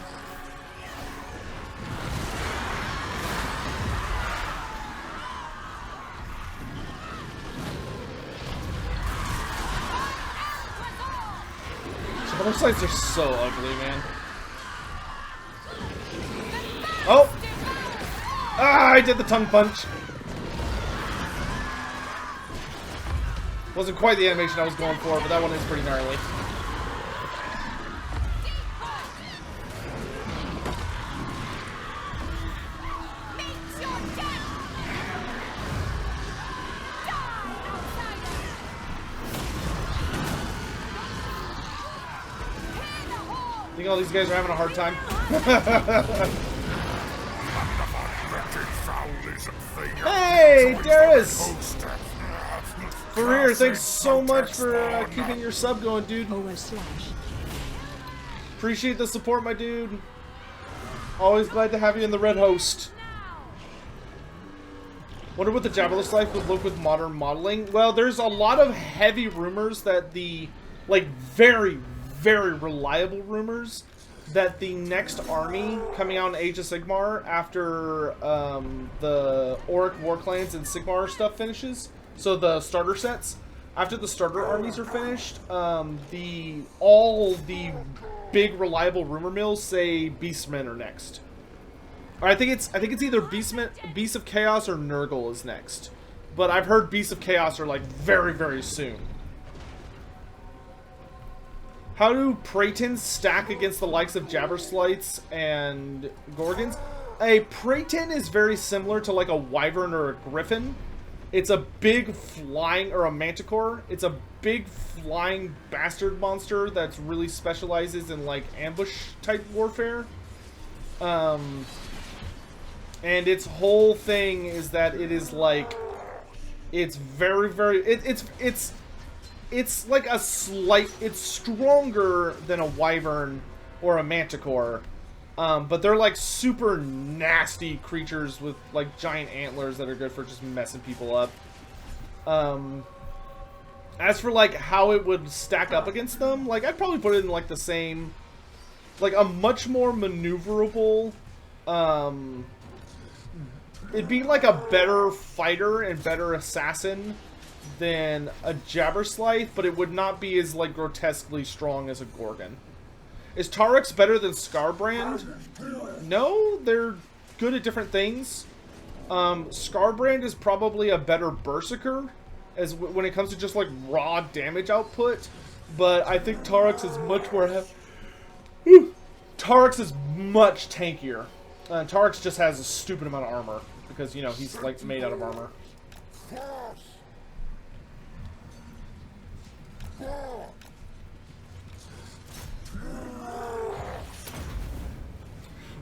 Jabber Slights are so ugly, man. Oh! I did the tongue punch. Wasn't quite the animation I was going for, but that one is pretty gnarly. I think all these guys are having a hard time. Hey, Darius! Career, thanks so much for keeping your sub going, dude. Appreciate the support, my dude. Always glad to have you in the red host. Wonder what the Jabberless life would look with modern modeling. Well, there's a lot of heavy rumors that the, like, very, very reliable rumors that the next army coming out in Age of Sigmar after the Auric War Clans and Sigmar stuff finishes, so the starter sets, after the starter armies are finished, all the big reliable rumor mills say Beastmen are next. Or I think it's either Beasts of Chaos or Nurgle is next, but I've heard Beasts of Chaos are like very, very soon. How do Praetons stack against the likes of Jabber Slights and Gorgons? A Praeton is very similar to like a Wyvern or a Griffin. It's a big flying, or a Manticore. It's a big flying bastard monster that really specializes in like ambush type warfare. And its whole thing is that it is like, it's very, very, it's like a slight, it's stronger than a Wyvern or a Manticore, but they're like super nasty creatures with like giant antlers that are good for just messing people up. As for like how it would stack up against them, like I'd probably put it in like the same, like a much more maneuverable, it'd be like a better fighter and better assassin than a Jabberslythe, but it would not be as like grotesquely strong as a Gorgon. Is Taurus better than Scarbrand? No, they're good at different things. Scarbrand is probably a better Berserker when it comes to just like raw damage output, but I think Taurus is much more Taurus is much tankier. Taurus just has a stupid amount of armor because, you know, he's like made out of armor.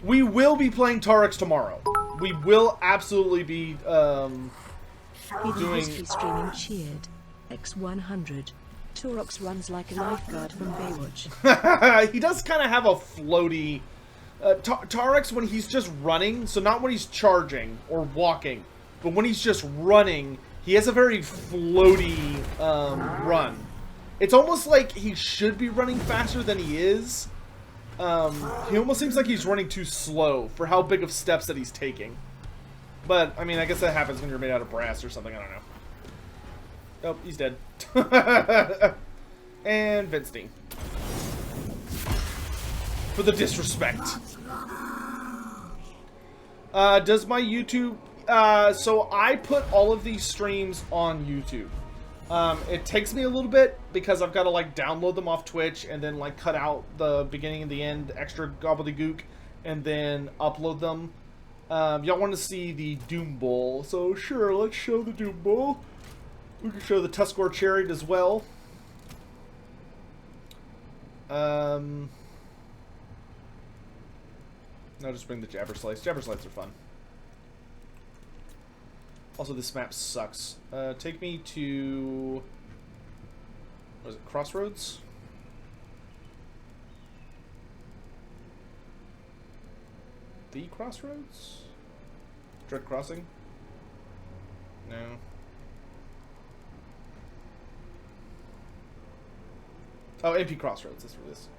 We will be playing Taurus tomorrow. We will absolutely be doing. Streaming cheered. X100. Taurus runs like a lifeguard from Baywatch. He does kind of have a floaty. Taurus, when he's just running, so not when he's charging or walking, but when he's just running, he has a very floaty run. It's almost like he should be running faster than he is. He almost seems like he's running too slow for how big of steps that he's taking. But, I mean, I guess that happens when you're made out of brass or something, I don't know. Oh, he's dead. And Vinstein. For the disrespect. Does my YouTube... so I put all of these streams on YouTube. It takes me a little bit because I've got to like download them off Twitch and then like cut out the beginning and the end extra gobbledygook and then upload them. Y'all want to see the Doom Bowl, so sure, let's show the Doom Bowl. We can show the Tuskor Chariot as well. No, just bring the Jabber Slice. Jabber Slices are fun. Also, this map sucks. Take me to... what is it? Crossroads? The Crossroads? Dread Crossing? No. Oh, MP Crossroads. That's what it is.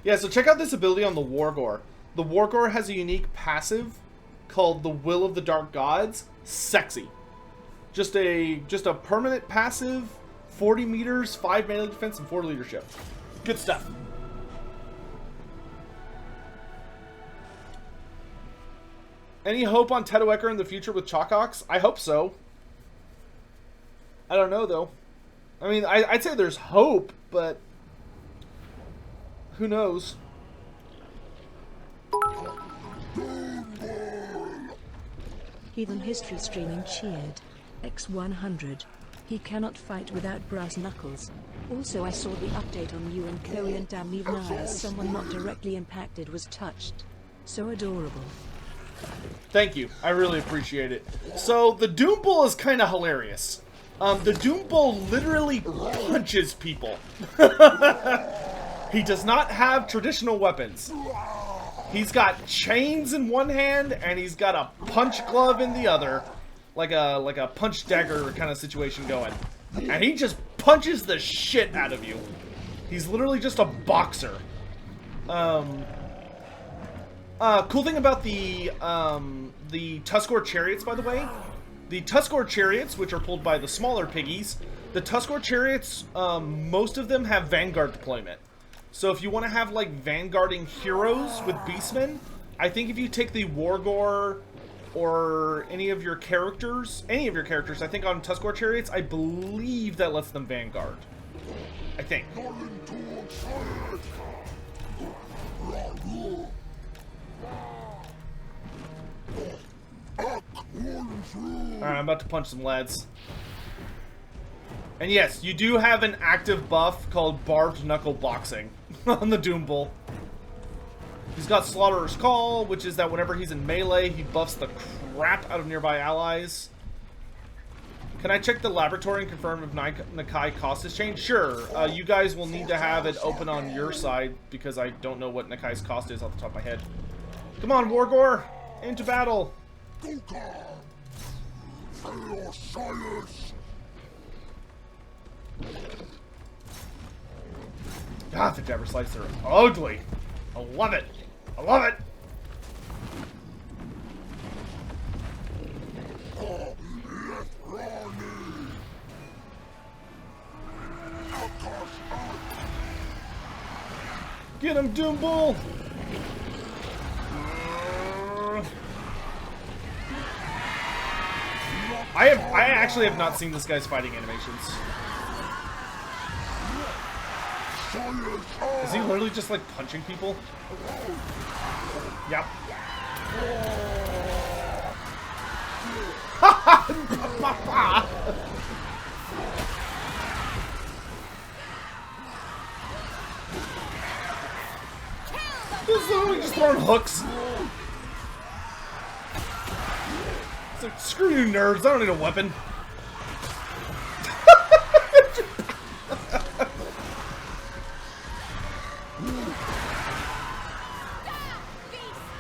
Yeah, so check out this ability on the Wargore. The Wargore has a unique passive called the Will of the Dark Gods. Sexy. Just a permanent passive, 40 meters, 5 melee defense, and 4 leadership. Good stuff. Any hope on Tedoecker in the future with Chalkox? I hope so. I don't know, though. I mean, I'd say there's hope, but... who knows? Heathen History Streaming cheered. X100. He cannot fight without brass knuckles. Also, I saw the update on you and Chloe, and damn, even I, as someone not directly impacted, was touched. So adorable. Thank you. I really appreciate it. So, the Doom Bull is kind of hilarious. The Doom Bull literally punches people. He does not have traditional weapons. He's got chains in one hand, and he's got a punch glove in the other. Like a punch dagger kind of situation going. And he just punches the shit out of you. He's literally just a boxer. Cool thing about the Tuskor Chariots, by the way. The Tuskor Chariots, which are pulled by the smaller piggies, the Tuskor Chariots, most of them have Vanguard deployment. So if you want to have, like, vanguarding heroes with Beastmen, I think if you take the Wargore or any of your characters, I think on Tuskor Chariots, I believe that lets them Vanguard. I think. Alright, I'm about to punch some lads. And yes, you do have an active buff called Barbed Knuckle Boxing on the Doom Bull. He's got Slaughterer's Call, which is that whenever he's in melee, he buffs the crap out of nearby allies. Can I check the laboratory and confirm if Nakai cost has changed? Sure. You guys will need to have it open on your side, because I don't know what Nakai's cost is off the top of my head. Come on, Wargore! Into battle! God, the Jabber Slices are ugly. I love it. I love it. Get him, Doom Bull. I actually have not seen this guy's fighting animations. Is he literally just like punching people? Yep. This is literally just throwing hooks. It's like, screw you nerds, I don't need a weapon.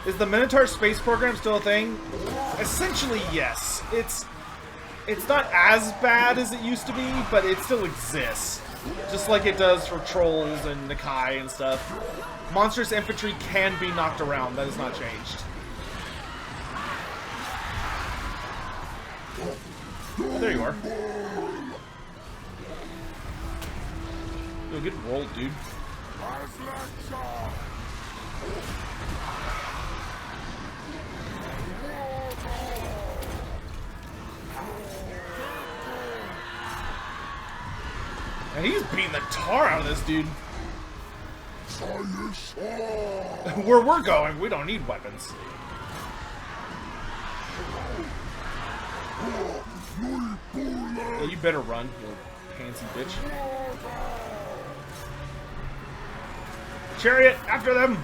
Is the Minotaur space program still a thing? Essentially, yes. It's not as bad as it used to be, but it still exists. Just like it does for trolls and Nakai and stuff. Monstrous infantry can be knocked around. That has not changed. Oh, there you are. Do a good roll, dude. And he's beating the tar out of this dude. Where we're going, we don't need weapons. Yeah, you better run, you pansy bitch. Chariot, after them!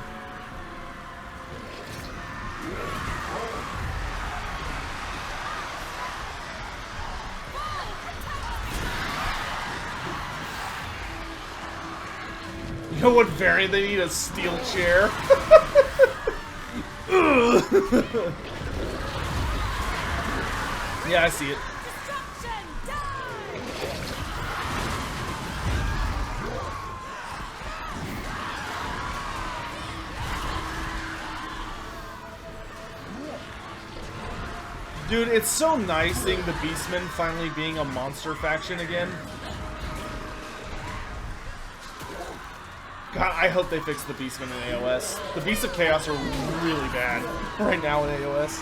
You know what variant they need? A steel chair. Yeah, I see it. Dude, it's so nice seeing the Beastmen finally being a monster faction again. God, I hope they fix the Beastmen in AOS. The Beasts of Chaos are really bad right now in AOS.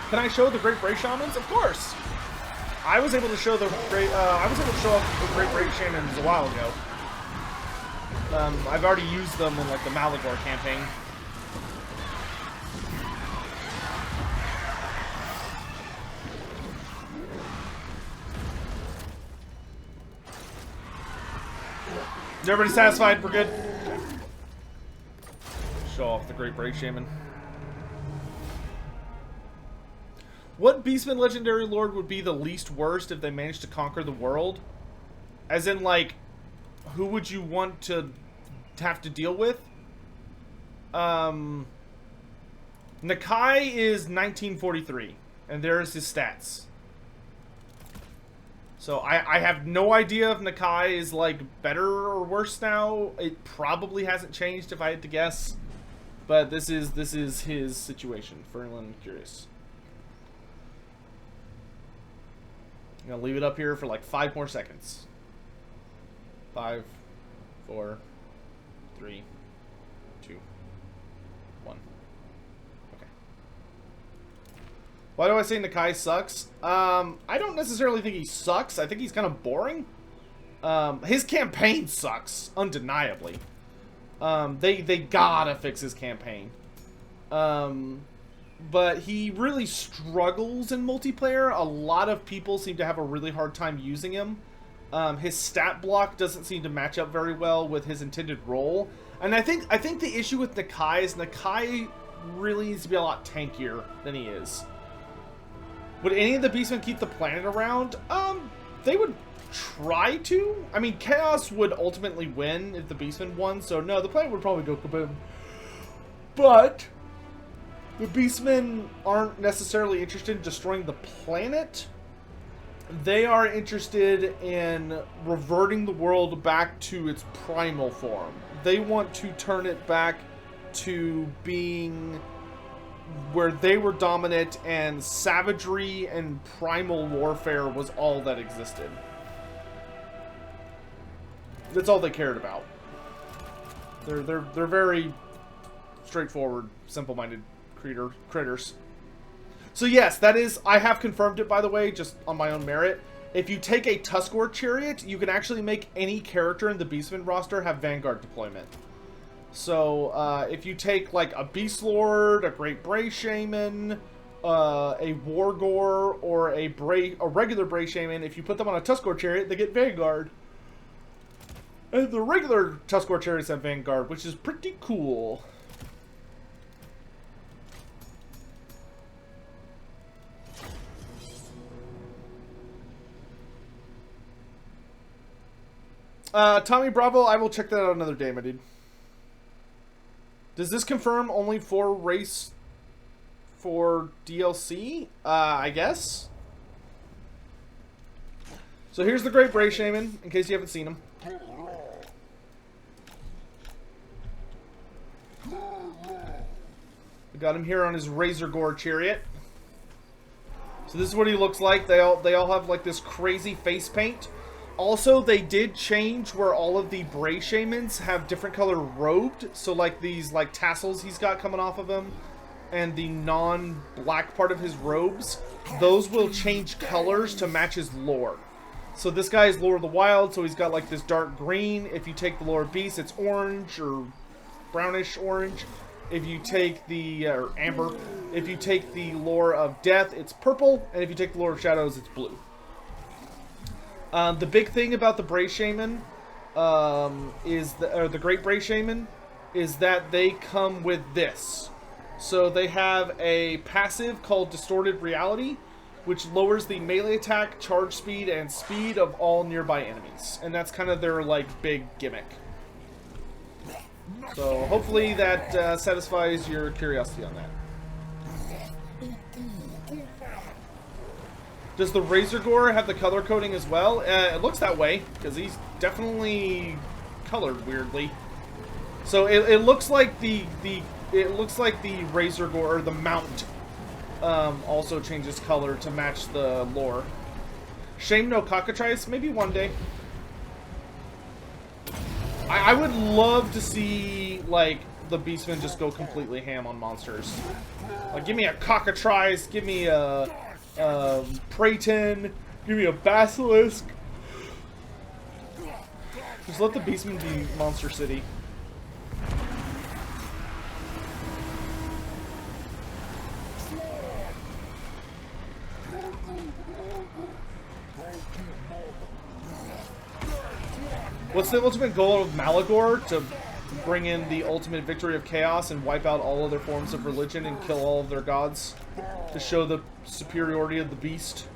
Can I show the Great Bray Shamans? Of course. I was able to show the Great. I was able to show off the Great Bray Shamans a while ago. I've already used them in like the Malagor campaign. Is everybody satisfied? We're good. Show off the Great Bray Shaman. What Beastman Legendary Lord would be the least worst if they managed to conquer the world? As in, like, who would you want to have to deal with? Nakai is 1943, and there's his stats. So I have no idea if Nakai is, like, better or worse now. It probably hasn't changed if I had to guess. But this is his situation, for anyone curious. I'm gonna leave it up here for like 5 more seconds. 5, 4, 3, 2, 1. Okay. Why do I say Nakai sucks? I don't necessarily think he sucks. I think he's kind of boring. His campaign sucks, undeniably. They gotta fix his campaign. But he really struggles in multiplayer. A lot of people seem to have a really hard time using him. His stat block doesn't seem to match up very well with his intended role. And I think the issue with Nakai is Nakai really needs to be a lot tankier than he is. Would any of the Beastmen keep the planet around? They would try to. I mean, Chaos would ultimately win if the Beastmen won, so no, the planet would probably go kaboom. But the Beastmen aren't necessarily interested in destroying the planet. They are interested in reverting the world back to its primal form. They want to turn it back to being where they were dominant and savagery and primal warfare was all that existed. That's all they cared about. They're very straightforward, simple-minded critters. So yes, that is, I have confirmed it, by the way, just on my own merit. If you take a Tuskor Chariot, you can actually make any character in the Beastman roster have Vanguard deployment. So, if you take, like, a Beast Lord, a Great Bray Shaman, a Wargore, or a regular Bray Shaman, if you put them on a Tuskor Chariot, they get Vanguard. And the regular Tuskor Chariots have Vanguard, which is pretty cool. Tommy Bravo, I will check that out another day, my dude. Does this confirm only 4 race for DLC? I guess. So here's the Great Bray Shaman, in case you haven't seen him. We got him here on his Razor Gore Chariot. So this is what he looks like. They all have like this crazy face paint. Also, they did change where all of the Bray Shamans have different color robed. So, like, these, like, tassels he's got coming off of him, and the non-black part of his robes, those will change colors to match his lore. So this guy is Lore of the Wild, so he's got, like, this dark green. If you take the Lore of Beast, it's orange, or brownish orange. If you take the, or amber. If you take the Lore of Death, it's purple. And if you take the Lore of Shadows, it's blue. The big thing about the Bray Shaman, or the Great Bray Shaman, is that they come with this. So they have a passive called Distorted Reality, which lowers the melee attack, charge speed, and speed of all nearby enemies. And that's kind of their, like, big gimmick. So hopefully that satisfies your curiosity on that. Does the Razor Gore have the color coding as well? It looks that way, because he's definitely colored weirdly. So it looks like the Razor Gore, or the mount, also changes color to match the lore. Shame no cockatrice, maybe one day. I would love to see, like, the Beastmen just go completely ham on monsters. Like, give me a cockatrice, give me a Praeton, give me a Basilisk. Just let the Beastmen be Monster City. What's the ultimate goal of Malagor? To bring in the ultimate victory of chaos and wipe out all other forms of religion and kill all of their gods? To show the superiority of the beast?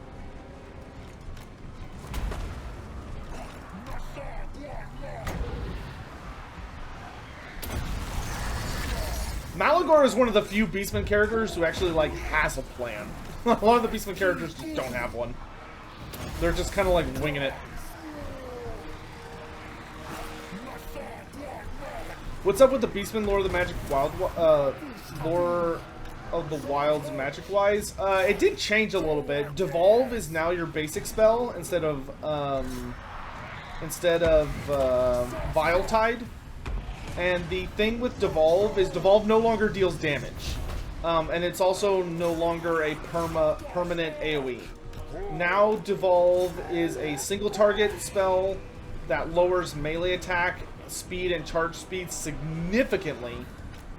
Malagor is one of the few Beastman characters who actually, like, has a plan. A lot of the Beastman characters just don't have one. They're just kind of, like, winging it. What's up with the Beastman lore of the Magic Wild, lore of the Wilds magic-wise? It did change a little bit. Devolve is now your basic spell instead of Vile Tide. And the thing with Devolve is Devolve no longer deals damage. And it's also no longer a permanent AoE. Now Devolve is a single target spell that lowers melee attack, speed, and charge speed significantly,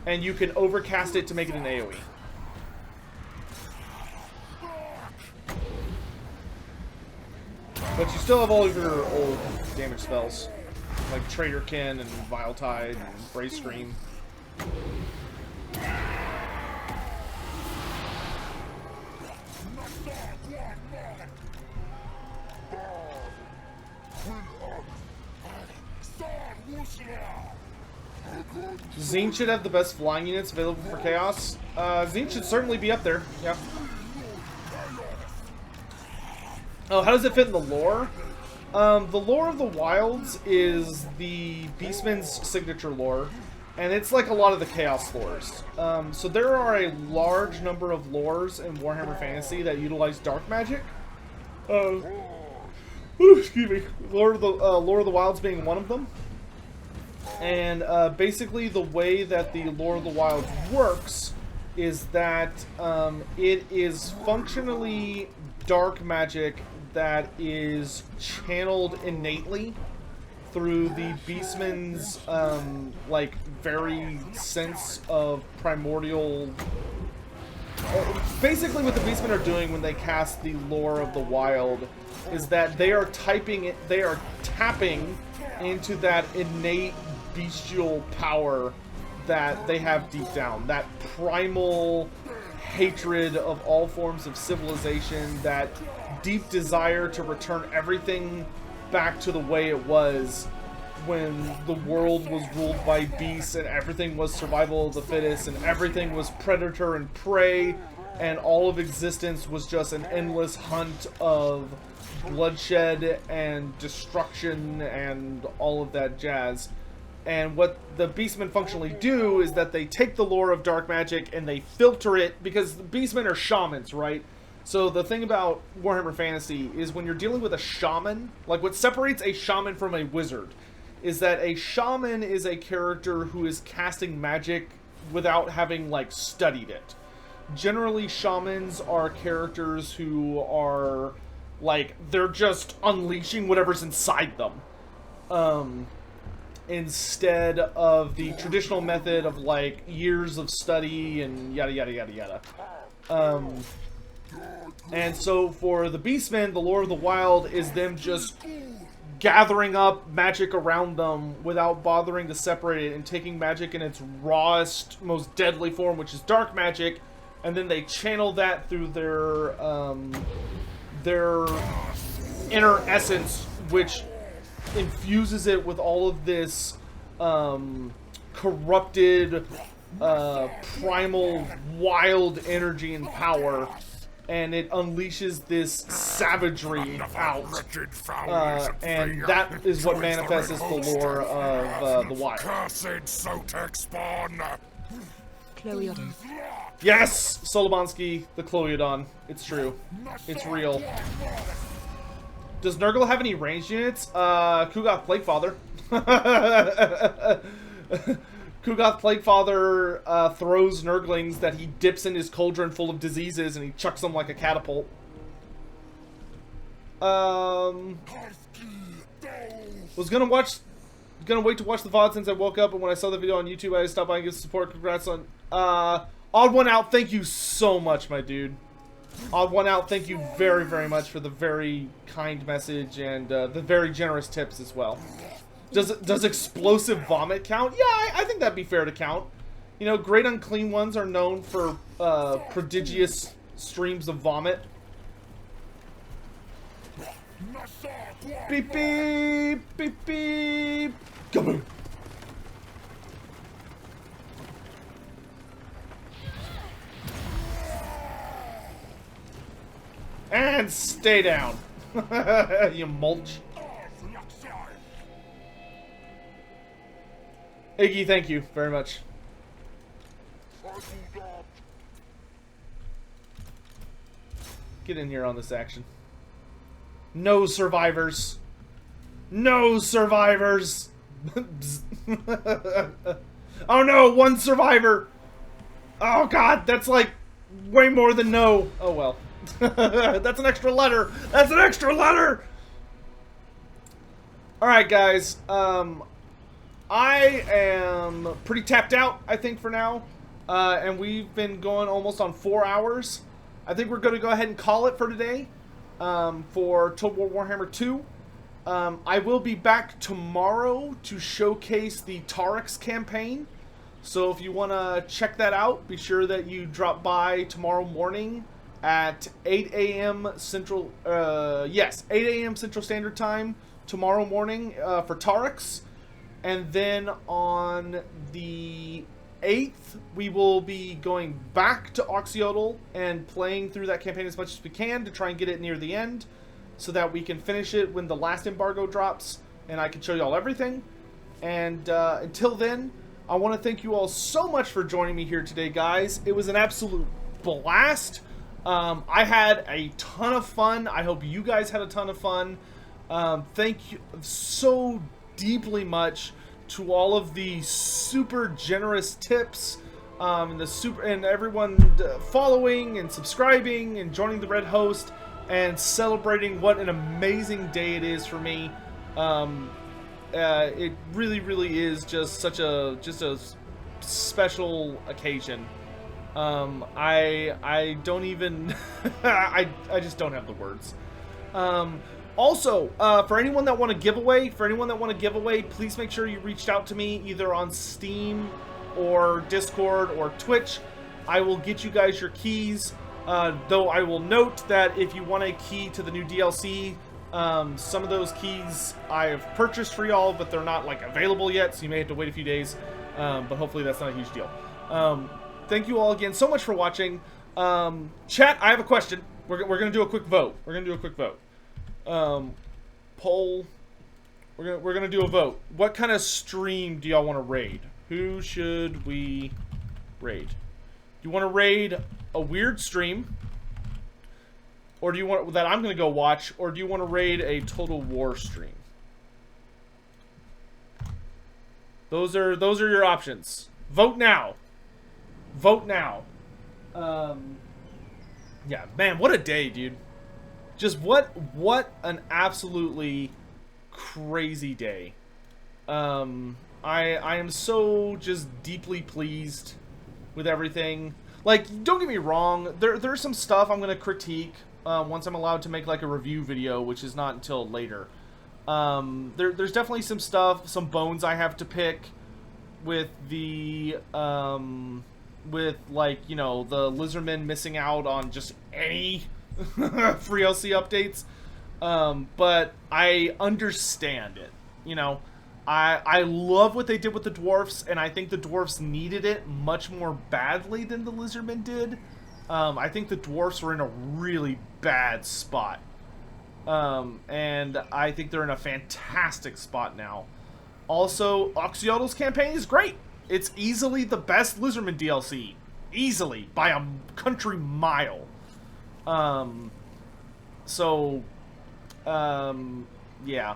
and you can overcast it to make it an AoE. But you still have all of your old damage spells, like Traitorkin and Vile Tide and Brace Scream. Zinc should have the best flying units available for Chaos. Zinc should certainly be up there, yeah. Oh, how does it fit in the lore? The lore of the Wilds is the Beastman's signature lore, and it's like a lot of the Chaos lores. So there are a large number of lores in Warhammer Fantasy that utilize dark magic. Excuse me. Lore of the Wilds being one of them. And basically the way that the Lore of the Wilds works is that it is functionally dark magic that is channeled innately through the Beastman's like very sense of primordial. Basically what the Beastmen are doing when they cast the Lore of the Wild is that they are tapping into that innate bestial power that they have deep down, that primal hatred of all forms of civilization, that deep desire to return everything back to the way it was when the world was ruled by beasts and everything was survival of the fittest and everything was predator and prey and all of existence was just an endless hunt of bloodshed and destruction and all of that jazz. And what the Beastmen functionally do is that they take the lore of dark magic and they filter it, because the Beastmen are shamans, right? So the thing about Warhammer Fantasy is when you're dealing with a shaman, like what separates a shaman from a wizard is that a shaman is a character who is casting magic without having, like, studied it. Generally, shamans are characters who are, like, they're just unleashing whatever's inside them. Instead of the traditional method of, like, years of study and yada yada yada yada. And so for the Beastmen, the Lore of the Wild is them just gathering up magic around them without bothering to separate it and taking magic in its rawest, most deadly form, which is dark magic, and then they channel that through their inner essence, which infuses it with all of this corrupted, primal, wild energy and power, and it unleashes this savagery out. And that is what manifests as the lore of the Wild. Cursed Sotek spawn! Cloyodon. Yes! Solomonski, the Cloyodon. It's true. It's real. Does Nurgle have any ranged units? Kugoth Plaguefather. Kugoth Plaguefather throws Nurglings that he dips in his cauldron full of diseases and he chucks them like a catapult. Was gonna wait to watch the VOD since I woke up, and when I saw the video on YouTube, I stopped by and give support. Congrats on Odd One Out. Thank you so much, my dude. Odd One Out, thank you very, very much for the very kind message and the very generous tips as well. Does explosive vomit count? Yeah, I think that'd be fair to count. You know, Great Unclean Ones are known for prodigious streams of vomit. Beep beep beep beep. Kaboom. And stay down. You mulch. Iggy, thank you very much. Get in here on this action. No survivors. No survivors. Oh no, one survivor. Oh god, that's like way more than no. Oh well. That's an extra letter. That's an extra letter. Alright guys, I am pretty tapped out, I think, for now. And we've been going almost on 4 hours. I think we're going to go ahead and call it for today. For Total War Warhammer 2. I will be back tomorrow to showcase the Taurix campaign. So if you want to check that out, be sure that you drop by tomorrow morning at 8 a.m. Central, 8 a.m. Central Standard Time tomorrow morning for Taurix. And then on the 8th, we will be going back to Oxyotl and playing through that campaign as much as we can to try and get it near the end so that we can finish it when the last embargo drops and I can show you all everything. And until then, I want to thank you all so much for joining me here today, guys. It was an absolute blast. I had a ton of fun. I hope you guys had a ton of fun. Thank you so deeply much to all of the super generous tips, and everyone following and subscribing and joining the Red Host and celebrating what an amazing day it is for me. It really, really is just such a special occasion. I don't even I just don't have the words. Also, for anyone that want to give away, please make sure you reached out to me either on Steam or Discord or Twitch. I will get you guys your keys. Though I will note that if you want a key to the new DLC, some of those keys I have purchased for y'all, but they're not like available yet, so you may have to wait a few days. But hopefully that's not a huge deal. Thank you all again so much for watching. Chat, I have a question. We're gonna do a quick vote. Poll. We're gonna do a vote. What kind of stream do y'all want to raid? Who should we raid? Do you want to raid a weird stream? or do you want that I'm gonna go watch, or do you want to raid a Total War stream? Those are your options. Vote now. Vote now. Yeah, man, what a day, dude. Just what an absolutely crazy day. I am so just deeply pleased with everything. Like, don't get me wrong, there's some stuff I'm gonna critique once I'm allowed to make like a review video, which is not until later. There's definitely some stuff, some bones I have to pick with the with, like, you know, the Lizardmen missing out on just any free LC updates. But I understand it, you know. I love what they did with the dwarfs, and I think the dwarfs needed it much more badly than the Lizardmen did. I think the dwarfs were in a really bad spot. And I think they're in a fantastic spot now. Also, Oxyotl's campaign is great. It's easily the best Lizardman DLC. Easily. By a country mile. Yeah.